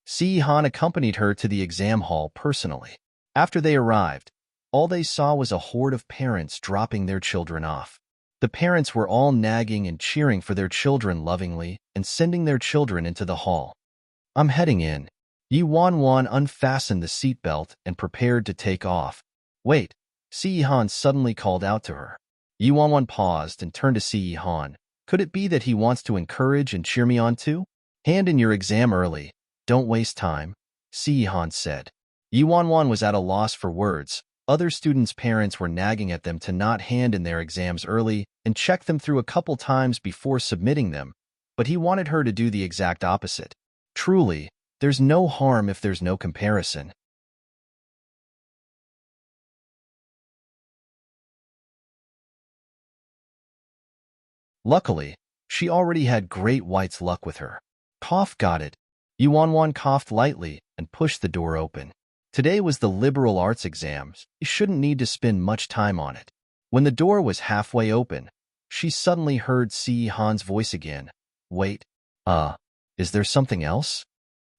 Si-Han accompanied her to the exam hall personally. After they arrived, all they saw was a horde of parents dropping their children off. The parents were all nagging and cheering for their children lovingly and sending their children into the hall. I'm heading in. Yuanwan unfastened the seatbelt and prepared to take off. Wait, Si-Han suddenly called out to her. Yuanwan paused and turned to Si-Han. Could it be that he wants to encourage and cheer me on too? Hand in your exam early. Don't waste time, Si-Han said. Yuanwan was at a loss for words. Other students' parents were nagging at them to not hand in their exams early and check them through a couple times before submitting them, but he wanted her to do the exact opposite. Truly, there's no harm if there's no comparison. Luckily, she already had Great White's luck with her. Cough got it. Yuanwan coughed lightly and pushed the door open. Today was the liberal arts exams. You shouldn't need to spend much time on it. When the door was halfway open, she suddenly heard Si-Han's voice again. Wait, is there something else?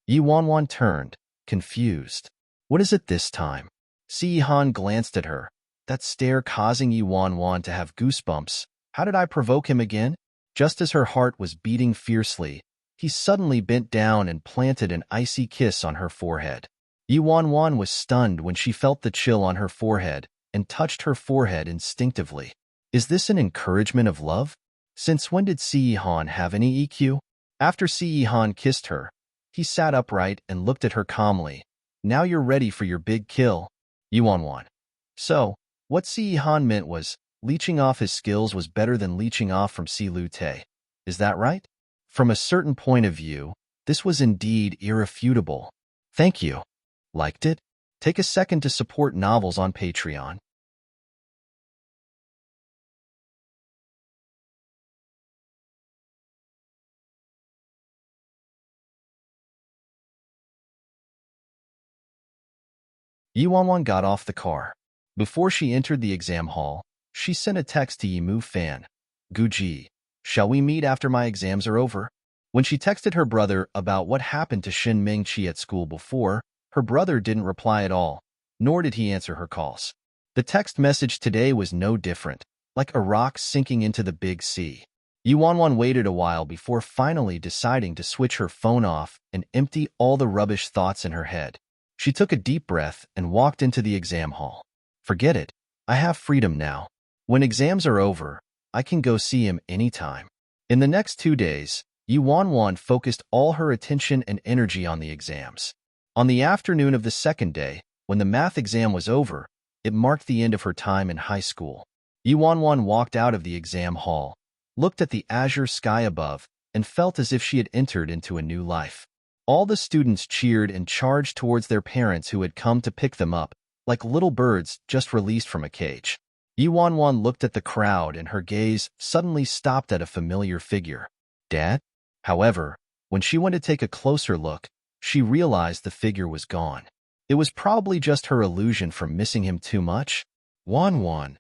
Yuanwan turned, confused. What is it this time? Si-Han glanced at her, that stare causing Yuanwan to have goosebumps. How did I provoke him again? Just as her heart was beating fiercely, he suddenly bent down and planted an icy kiss on her forehead. Yuanwan was stunned when she felt the chill on her forehead and touched her forehead instinctively. Is this an encouragement of love? Since when did Si-Han have any EQ? After Si-Han kissed her, he sat upright and looked at her calmly. Now you're ready for your big kill, Yuanwan. So, what Si-Han meant was, leeching off his skills was better than leeching off from Si Lu-te. Is that right? From a certain point of view, this was indeed irrefutable. Thank you. Liked it? Take a second to support novels on Patreon. Yuanwan got off the car. Before she entered the exam hall, she sent a text to Yimu Fan. Guji, shall we meet after my exams are over? When she texted her brother about what happened to Shin Ming-chi at school before, her brother didn't reply at all, nor did he answer her calls. The text message today was no different, like a rock sinking into the big sea. Yuanwan waited a while before finally deciding to switch her phone off and empty all the rubbish thoughts in her head. She took a deep breath and walked into the exam hall. Forget it. I have freedom now. When exams are over, I can go see him anytime. In the next 2 days, Yuanwan focused all her attention and energy on the exams. On the afternoon of the second day, when the math exam was over, it marked the end of her time in high school. Yi Wanwan walked out of the exam hall, looked at the azure sky above, and felt as if she had entered into a new life. All the students cheered and charged towards their parents who had come to pick them up, like little birds just released from a cage. Yi Wanwan looked at the crowd and her gaze suddenly stopped at a familiar figure. Dad? However, when she went to take a closer look, she realized the figure was gone. It was probably just her illusion from missing him too much. Wanwan.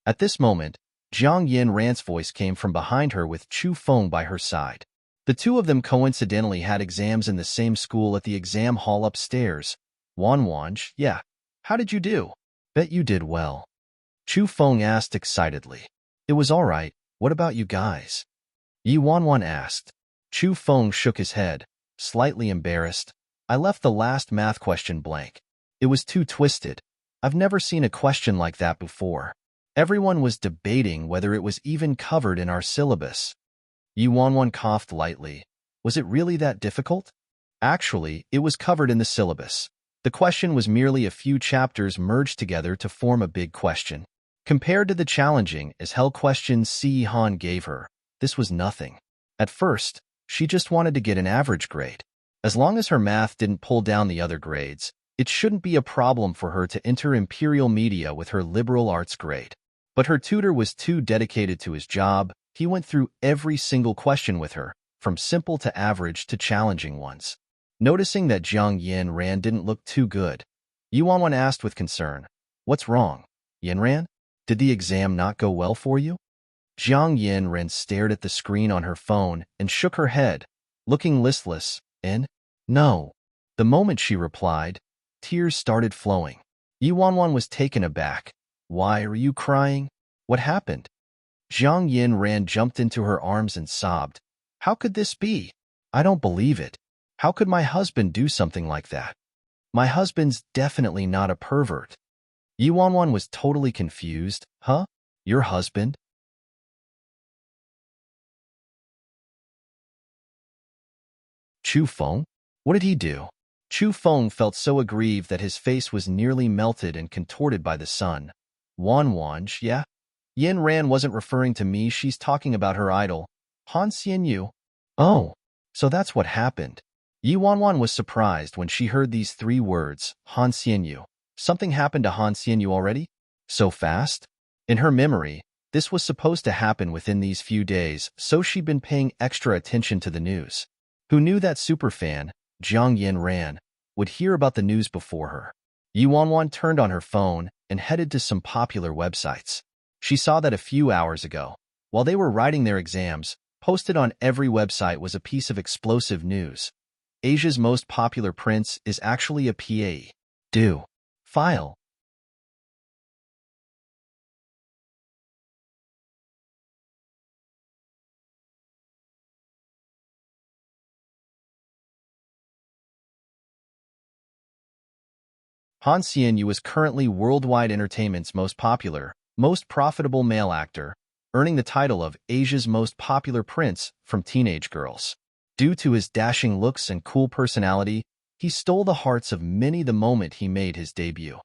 At this moment, Jiang Yin Ran's voice came from behind her with Chu Feng by her side. The two of them coincidentally had exams in the same school at the exam hall upstairs. Wanwan, yeah. How did you do? Bet you did well. Chu Feng asked excitedly. It was all right. What about you guys? Yi Wanwan asked. Chu Feng shook his head, slightly embarrassed. I left the last math question blank. It was too twisted. I've never seen a question like that before. Everyone was debating whether it was even covered in our syllabus. Yi Wanwan coughed lightly. Was it really that difficult? Actually, it was covered in the syllabus. The question was merely a few chapters merged together to form a big question. Compared to the challenging as hell questions Si Han gave her, this was nothing. At first, she just wanted to get an average grade. As long as her math didn't pull down the other grades, it shouldn't be a problem for her to enter Imperial Media with her liberal arts grade. But her tutor was too dedicated to his job. He went through every single question with her, from simple to average to challenging ones. Noticing that Jiang Yin Ran didn't look too good, Yi Wanwan asked with concern, "What's wrong, Yin Ran? Did the exam not go well for you?" Jiang Yin Ran stared at the screen on her phone and shook her head, looking listless, and, "No." The moment she replied, tears started flowing. Yi Wanwan was taken aback. "Why are you crying? What happened?" Jiang Yin Ran jumped into her arms and sobbed. "How could this be? I don't believe it. How could my husband do something like that? My husband's definitely not a pervert." Yi Wanwan was totally confused. "Huh? Your husband?" Chu Feng? What did he do? Chu Feng felt so aggrieved that his face was nearly melted and contorted by the sun. Wanwan, yeah? Yin Ran wasn't referring to me, she's talking about her idol, Han Xianyu. Oh, so that's what happened. Yi Wanwan was surprised when she heard these three words, Han Xianyu. Something happened to Han Xianyu already? So fast? In her memory, this was supposed to happen within these few days, so she'd been paying extra attention to the news. Who knew that superfan, Jiang Yin Ran, would hear about the news before her? Yi Wanwan turned on her phone and headed to some popular websites. She saw that a few hours ago, while they were writing their exams, posted on every website was a piece of explosive news. Asia's most popular prince is actually a PA. Do. File. Han Xianyu is currently Worldwide Entertainment's most popular, most profitable male actor, earning the title of Asia's most popular prince from teenage girls. Due to his dashing looks and cool personality, he stole the hearts of many the moment he made his debut.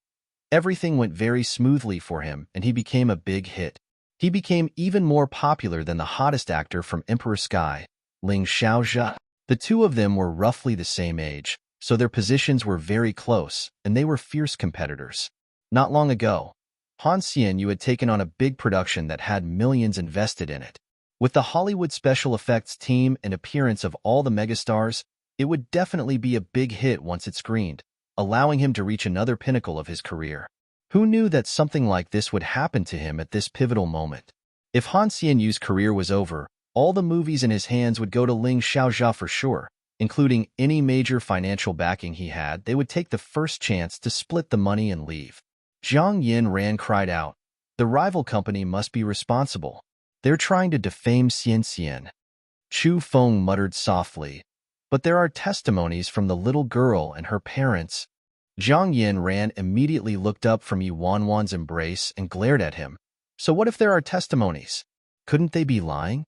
Everything went very smoothly for him and he became a big hit. He became even more popular than the hottest actor from Emperor Sky, Ling Xiaozhe. The two of them were roughly the same age, so their positions were very close, and they were fierce competitors. Not long ago, Han Xianyu had taken on a big production that had millions invested in it. With the Hollywood special effects team and appearance of all the megastars, it would definitely be a big hit once it screened, allowing him to reach another pinnacle of his career. Who knew that something like this would happen to him at this pivotal moment? If Han Xianyu's career was over, all the movies in his hands would go to Ling Xiaozhe for sure. Including any major financial backing he had, they would take the first chance to split the money and leave. Jiang Yin Ran cried out, "The rival company must be responsible. They're trying to defame Xian Xian." Chu Feng muttered softly, "But there are testimonies from the little girl and her parents." Jiang Yin Ran immediately looked up from Yi Wanwan's embrace and glared at him. "So what if there are testimonies? Couldn't they be lying?"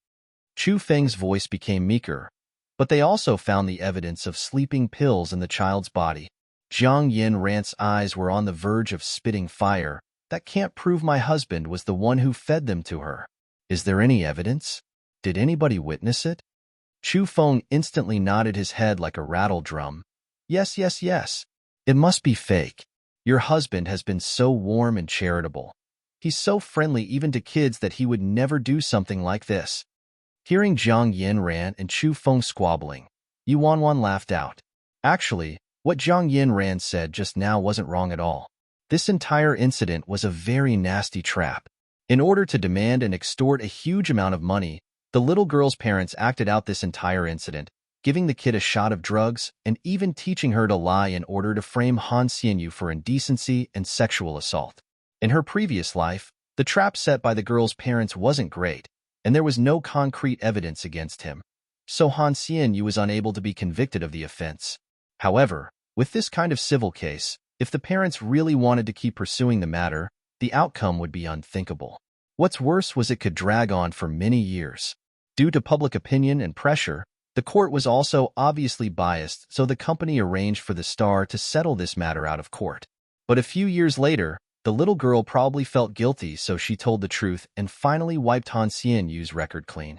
Chu Feng's voice became meeker. "But they also found the evidence of sleeping pills in the child's body." Jiang Yin Ran's eyes were on the verge of spitting fire. That can't prove my husband was the one who fed them to her. Is there any evidence? Did anybody witness it? Chu Feng instantly nodded his head like a rattle drum. Yes, yes, yes. It must be fake. Your husband has been so warm and charitable. He's so friendly even to kids that he would never do something like this. Hearing Zhang Yinran and Chu Feng squabbling, Yu Wanwan laughed out. Actually, what Zhang Yinran said just now wasn't wrong at all. This entire incident was a very nasty trap. In order to demand and extort a huge amount of money, the little girl's parents acted out this entire incident, giving the kid a shot of drugs and even teaching her to lie in order to frame Han Xianyu for indecency and sexual assault. In her previous life, the trap set by the girl's parents wasn't great, and there was no concrete evidence against him. So Han Xianyu was unable to be convicted of the offense. However, with this kind of civil case, if the parents really wanted to keep pursuing the matter, the outcome would be unthinkable. What's worse was it could drag on for many years. Due to public opinion and pressure, the court was also obviously biased, so the company arranged for the star to settle this matter out of court. But a few years later, the little girl probably felt guilty, so she told the truth and finally wiped Han Xianyu's record clean.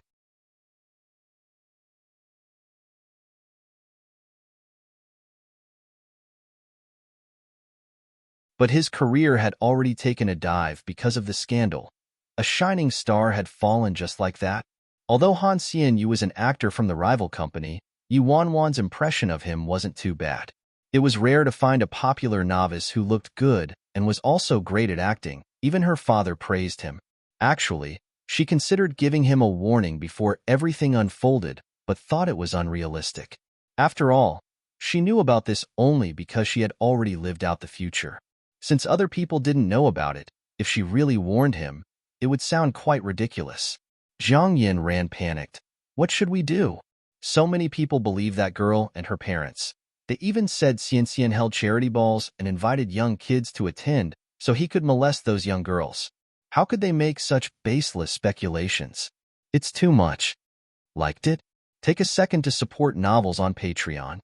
But his career had already taken a dive because of the scandal. A shining star had fallen just like that. Although Han Xianyu was an actor from the rival company, Yu Wanwan's impression of him wasn't too bad. It was rare to find a popular novice who looked good and was also great at acting. Even her father praised him. Actually, she considered giving him a warning before everything unfolded, but thought it was unrealistic. After all, she knew about this only because she had already lived out the future. Since other people didn't know about it, if she really warned him, it would sound quite ridiculous. Zhang Yinran panicked. What should we do? So many people believe that girl and her parents. They even said Xianxian held charity balls and invited young kids to attend so he could molest those young girls. How could they make such baseless speculations? It's too much. Liked it? Take a second to support novels on Patreon.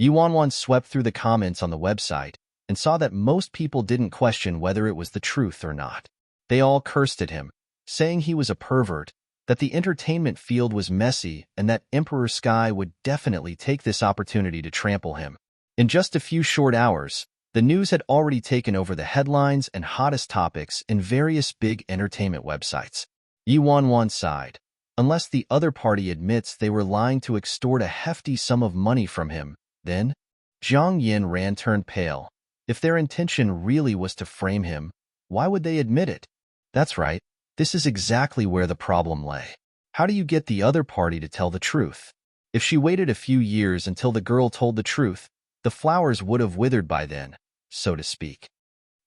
Yu Wanwan swept through the comments on the website and saw that most people didn't question whether it was the truth or not. They all cursed at him, saying he was a pervert, that the entertainment field was messy, and that Emperor Sky would definitely take this opportunity to trample him. In just a few short hours, the news had already taken over the headlines and hottest topics in various big entertainment websites. Yu Wanwan sighed. Unless the other party admits they were lying to extort a hefty sum of money from him, then, Zhang Yinran turned pale. If their intention really was to frame him, why would they admit it? That's right, this is exactly where the problem lay. How do you get the other party to tell the truth? If she waited a few years until the girl told the truth, the flowers would have withered by then, so to speak.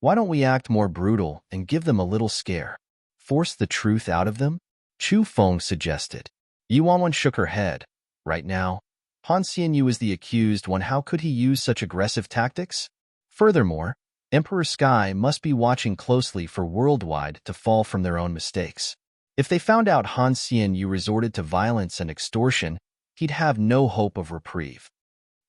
Why don't we act more brutal and give them a little scare? Force the truth out of them? Chu Feng suggested. Yu Wanwan shook her head. Right now, Han Xianyu is the accused one. How could he use such aggressive tactics? Furthermore, Emperor Sky must be watching closely for Worldwide to fall from their own mistakes. If they found out Han Xianyu resorted to violence and extortion, he'd have no hope of reprieve.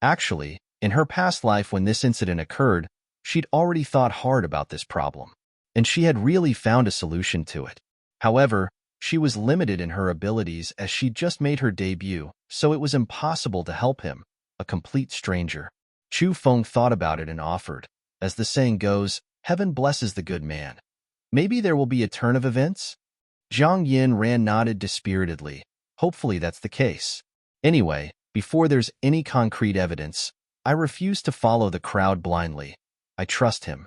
Actually, in her past life when this incident occurred, she'd already thought hard about this problem, and she had really found a solution to it. However, she was limited in her abilities as she'd just made her debut, so it was impossible to help him, a complete stranger. Chu Feng thought about it and offered. As the saying goes, heaven blesses the good man. Maybe there will be a turn of events? Zhang Yinran nodded dispiritedly. Hopefully that's the case. Anyway, before there's any concrete evidence, I refuse to follow the crowd blindly. I trust him.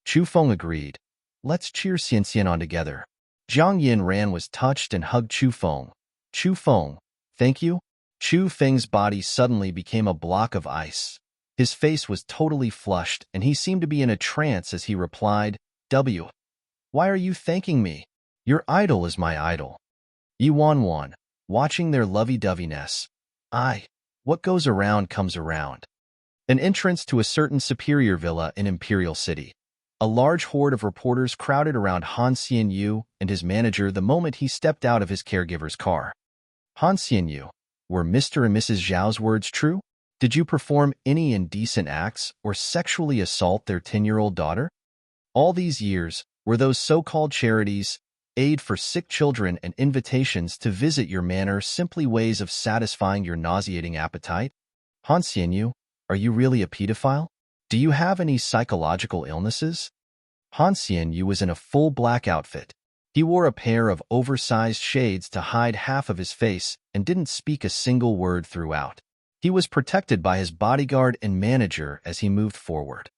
Chu Feng agreed. Let's cheer Xianxian on together. Zhang Yinran was touched and hugged Chu Feng. Chu Feng, thank you. Chu Feng's body suddenly became a block of ice. His face was totally flushed, and he seemed to be in a trance as he replied, Why are you thanking me? Your idol is my idol. Yu Wanwan, watching their lovey-doveyness. What goes around comes around. An entrance to a certain superior villa in Imperial City. A large horde of reporters crowded around Han Xianyu and his manager the moment he stepped out of his caregiver's car. Han Xianyu, were Mr. and Mrs. Zhao's words true? Did you perform any indecent acts or sexually assault their 10-year-old daughter? All these years, were those so-called charities, aid for sick children and invitations to visit your manor simply ways of satisfying your nauseating appetite? Han Xianyu, are you really a pedophile? Do you have any psychological illnesses? Han Xianyu was in a full black outfit. He wore a pair of oversized shades to hide half of his face and didn't speak a single word throughout. He was protected by his bodyguard and manager as he moved forward.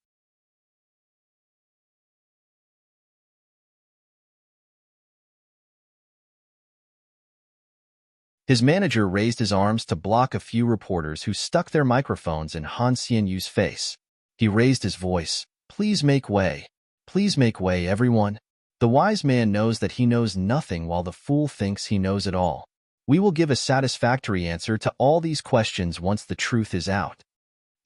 His manager raised his arms to block a few reporters who stuck their microphones in Han Xianyu's face. He raised his voice. Please make way. Please make way, everyone. The wise man knows that he knows nothing while the fool thinks he knows it all. We will give a satisfactory answer to all these questions once the truth is out.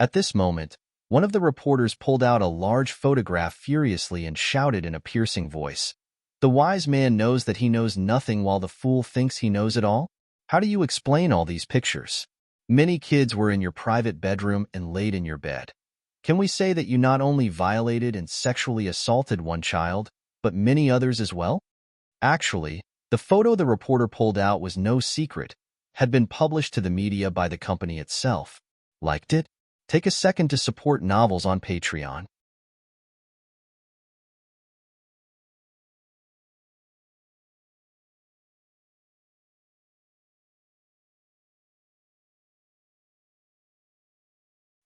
At this moment, one of the reporters pulled out a large photograph furiously and shouted in a piercing voice. The wise man knows that he knows nothing while the fool thinks he knows it all? How do you explain all these pictures? Many kids were in your private bedroom and laid in your bed. Can we say that you not only violated and sexually assaulted one child, but many others as well? Actually, the photo the reporter pulled out was no secret, had been published to the media by the company itself. Liked it? Take a second to support novels on Patreon.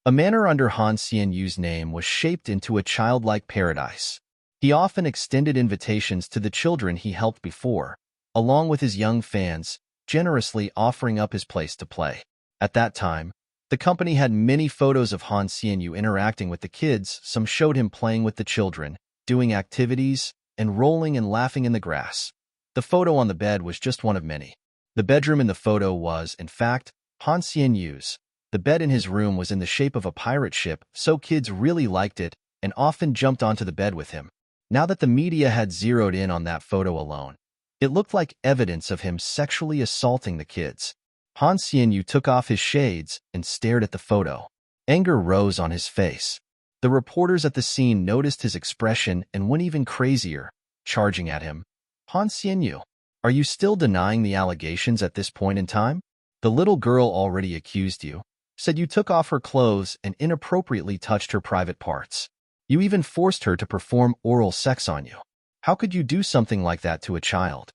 A manor under Han Xianyu's name was shaped into a childlike paradise. He often extended invitations to the children he helped before, along with his young fans, generously offering up his place to play. At that time, the company had many photos of Han Xianyu interacting with the kids. Some showed him playing with the children, doing activities, and rolling and laughing in the grass. The photo on the bed was just one of many. The bedroom in the photo was, in fact, Han Xianyu's. The bed in his room was in the shape of a pirate ship, so kids really liked it and often jumped onto the bed with him. Now that the media had zeroed in on that photo alone, it looked like evidence of him sexually assaulting the kids. Han Xianyu took off his shades and stared at the photo. Anger rose on his face. The reporters at the scene noticed his expression and went even crazier, charging at him. Han Xianyu, are you still denying the allegations at this point in time? The little girl already accused you, said you took off her clothes and inappropriately touched her private parts. You even forced her to perform oral sex on you. How could you do something like that to a child?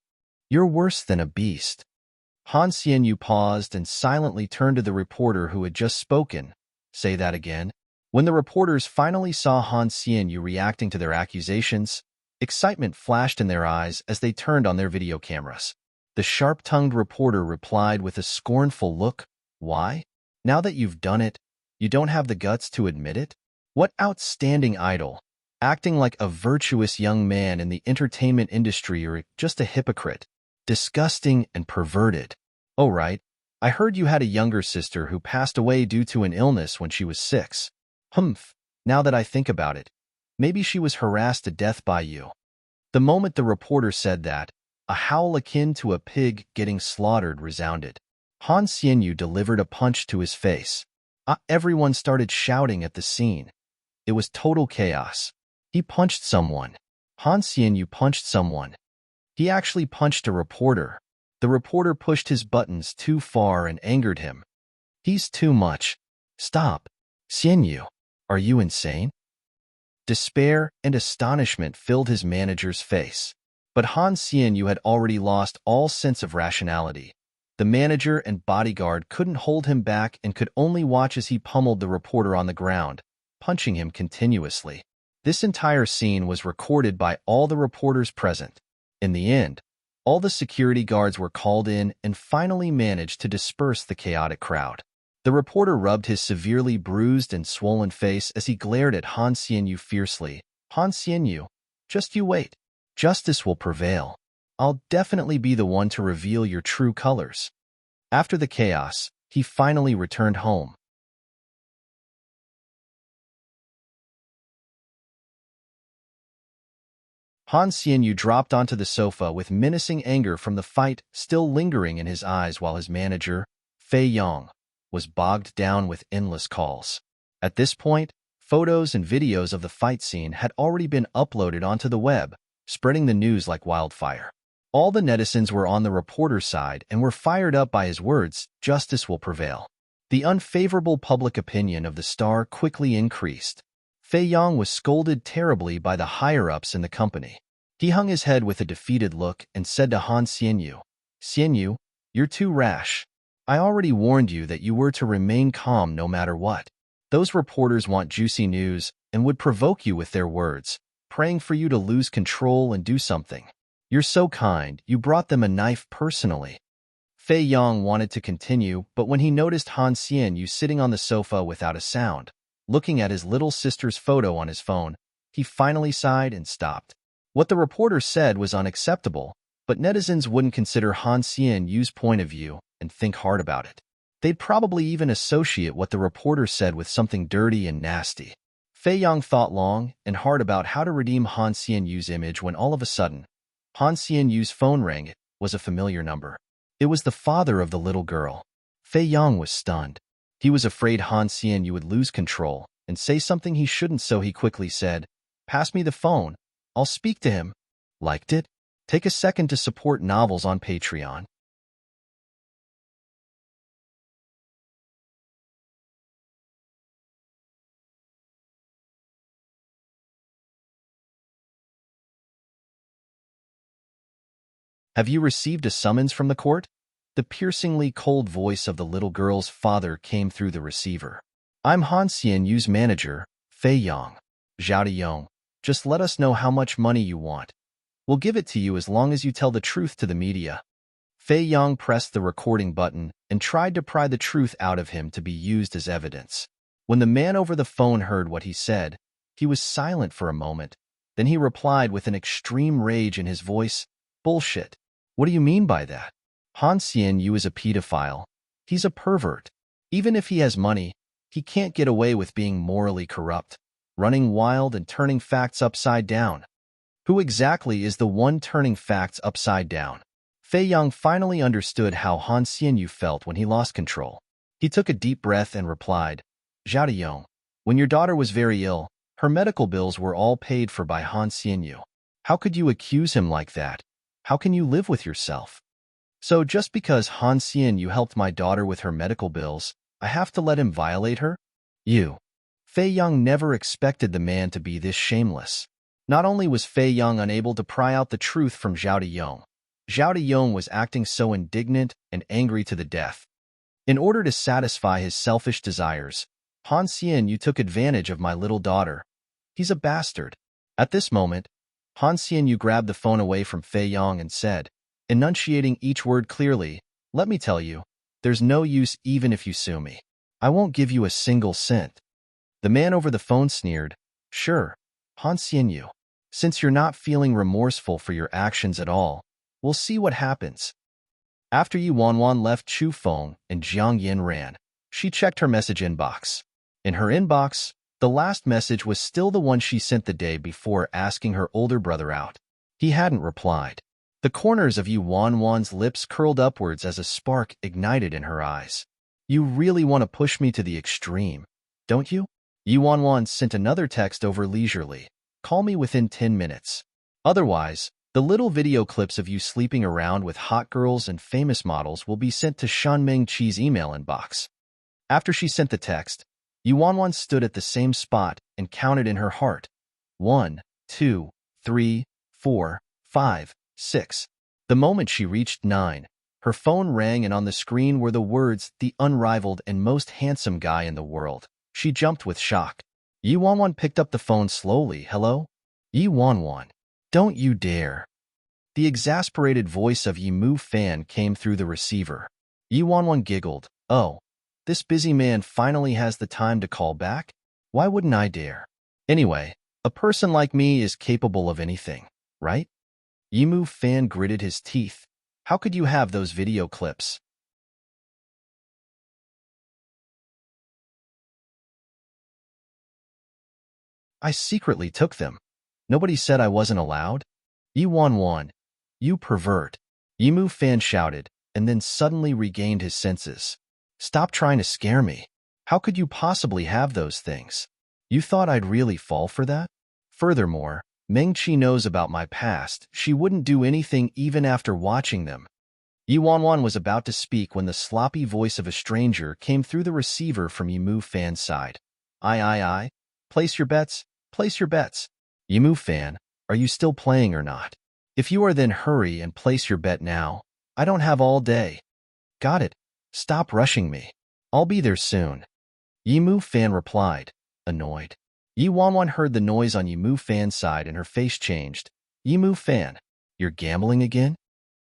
You're worse than a beast. Han Xianyu paused and silently turned to the reporter who had just spoken. Say that again. When the reporters finally saw Han Xianyu reacting to their accusations, excitement flashed in their eyes as they turned on their video cameras. The sharp-tongued reporter replied with a scornful look. Why? Now that you've done it, you don't have the guts to admit it? What outstanding idol! Acting like a virtuous young man in the entertainment industry or just a hypocrite. Disgusting and perverted. Oh right, I heard you had a younger sister who passed away due to an illness when she was 6. Humph, now that I think about it, maybe she was harassed to death by you. The moment the reporter said that, a howl akin to a pig getting slaughtered resounded. Han Xianyu delivered a punch to his face. Everyone started shouting at the scene. It was total chaos. He punched someone. Han Xianyu punched someone. He actually punched a reporter. The reporter pushed his buttons too far and angered him. He's too much. Stop. Xianyu, are you insane? Despair and astonishment filled his manager's face. But Han Xianyu had already lost all sense of rationality. The manager and bodyguard couldn't hold him back and could only watch as he pummeled the reporter on the ground, punching him continuously. This entire scene was recorded by all the reporters present. In the end, all the security guards were called in and finally managed to disperse the chaotic crowd. The reporter rubbed his severely bruised and swollen face as he glared at Han Xianyu fiercely. Han Xianyu, just you wait. Justice will prevail. I'll definitely be the one to reveal your true colors. After the chaos, he finally returned home. Han Xianyu dropped onto the sofa with menacing anger from the fight still lingering in his eyes while his manager, Fei Yong, was bogged down with endless calls. At this point, photos and videos of the fight scene had already been uploaded onto the web, spreading the news like wildfire. All the netizens were on the reporter's side and were fired up by his words, "Justice will prevail." The unfavorable public opinion of the star quickly increased. Fei Yong was scolded terribly by the higher-ups in the company. He hung his head with a defeated look and said to Han Xianyu, "Xianyu, you're too rash. I already warned you that you were to remain calm no matter what. Those reporters want juicy news and would provoke you with their words, praying for you to lose control and do something. You're so kind, you brought them a knife personally." Fei Yong wanted to continue, but when he noticed Han Xianyu sitting on the sofa without a sound, looking at his little sister's photo on his phone, he finally sighed and stopped. What the reporter said was unacceptable, but netizens wouldn't consider Han Xianyu's point of view and think hard about it. They'd probably even associate what the reporter said with something dirty and nasty. Fei Yong thought long and hard about how to redeem Han Xianyu's image when all of a sudden, Han Xianyu's phone rang. It was a familiar number. It was the father of the little girl. Fei Yong was stunned. He was afraid Han Xianyu would lose control and say something he shouldn't, so he quickly said, "Pass me the phone. I'll speak to him." Liked it? Take a second to support novels on Patreon. Have you received a summons from the court? The piercingly cold voice of the little girl's father came through the receiver. "I'm Han Xianyu's manager, Fei Yong. Zhao Yong, just let us know how much money you want. We'll give it to you as long as you tell the truth to the media." Fei Yong pressed the recording button and tried to pry the truth out of him to be used as evidence. When the man over the phone heard what he said, he was silent for a moment. Then he replied with an extreme rage in his voice, "Bullshit. What do you mean by that? Han Xianyu is a pedophile. He's a pervert. Even if he has money, he can't get away with being morally corrupt, running wild and turning facts upside down." Who exactly is the one turning facts upside down? Fei Yong finally understood how Han Xianyu felt when he lost control. He took a deep breath and replied, "Zhao Yong, when your daughter was very ill, her medical bills were all paid for by Han Xianyu. How could you accuse him like that? How can you live with yourself? So just because Han Xianyu helped my daughter with her medical bills, I have to let him violate her? You." Fei Yong never expected the man to be this shameless. Not only was Fei Yong unable to pry out the truth from Zhao Yong was acting so indignant and angry to the death. In order to satisfy his selfish desires, Han Xianyu took advantage of my little daughter. He's a bastard. At this moment, Han Xianyu grabbed the phone away from Fei Yong and said, enunciating each word clearly, "Let me tell you, there's no use even if you sue me. I won't give you a single cent." The man over the phone sneered, "Sure, Han Xianyu. Since you're not feeling remorseful for your actions at all, we'll see what happens." After Yi Wanwan left Chu Feng and Jiang Yin ran, she checked her message inbox. In her inbox, the last message was still the one she sent the day before asking her older brother out. He hadn't replied. The corners of Yi Wanwan's lips curled upwards as a spark ignited in her eyes. "You really want to push me to the extreme, don't you?" Yi Wanwan sent another text over leisurely. "Call me within 10 minutes. Otherwise, the little video clips of you sleeping around with hot girls and famous models will be sent to Shanmeng Chi's email inbox." After she sent the text, Yi Wanwan stood at the same spot and counted in her heart. 1, 2, 3, 4, 5, 6. The moment she reached 9, her phone rang and on the screen were the words, "The unrivaled and most handsome guy in the world." She jumped with shock. Yi Wanwan picked up the phone slowly. "Hello? Yi Wanwan. Don't you dare." The exasperated voice of Yi Mu Fan came through the receiver. Yi Wanwan giggled. "Oh, this busy man finally has the time to call back? Why wouldn't I dare? Anyway, a person like me is capable of anything, right?" Yi Mu Fan gritted his teeth. "How could you have those video clips?" "I secretly took them. Nobody said I wasn't allowed." Yi-Wan-Wan, you pervert. Yimu Fan shouted, and then suddenly regained his senses. Stop trying to scare me. How could you possibly have those things? You thought I'd really fall for that? Furthermore, Meng-Chi knows about my past. She wouldn't do anything even after watching them. Yi-Wan-Wan was about to speak when the sloppy voice of a stranger came through the receiver from Yimu Fan's side. I. Place your bets. Place your bets. Yimu Fan, are you still playing or not? If you are, then hurry and place your bet now. I don't have all day. Got it. Stop rushing me. I'll be there soon. Yimu Fan replied, annoyed. Yi-Wan-Wan heard the noise on Yimu Fan's side and her face changed. Yimu Fan, you're gambling again?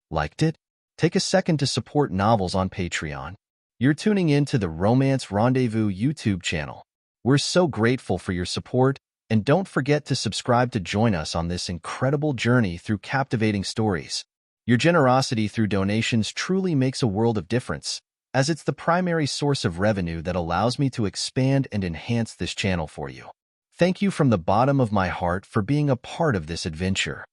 Liked it? Take a second to support novels on Patreon. You're tuning in to the Romance Rendezvous YouTube channel. We're so grateful for your support, and don't forget to subscribe to join us on this incredible journey through captivating stories. Your generosity through donations truly makes a world of difference, as it's the primary source of revenue that allows me to expand and enhance this channel for you. Thank you from the bottom of my heart for being a part of this adventure.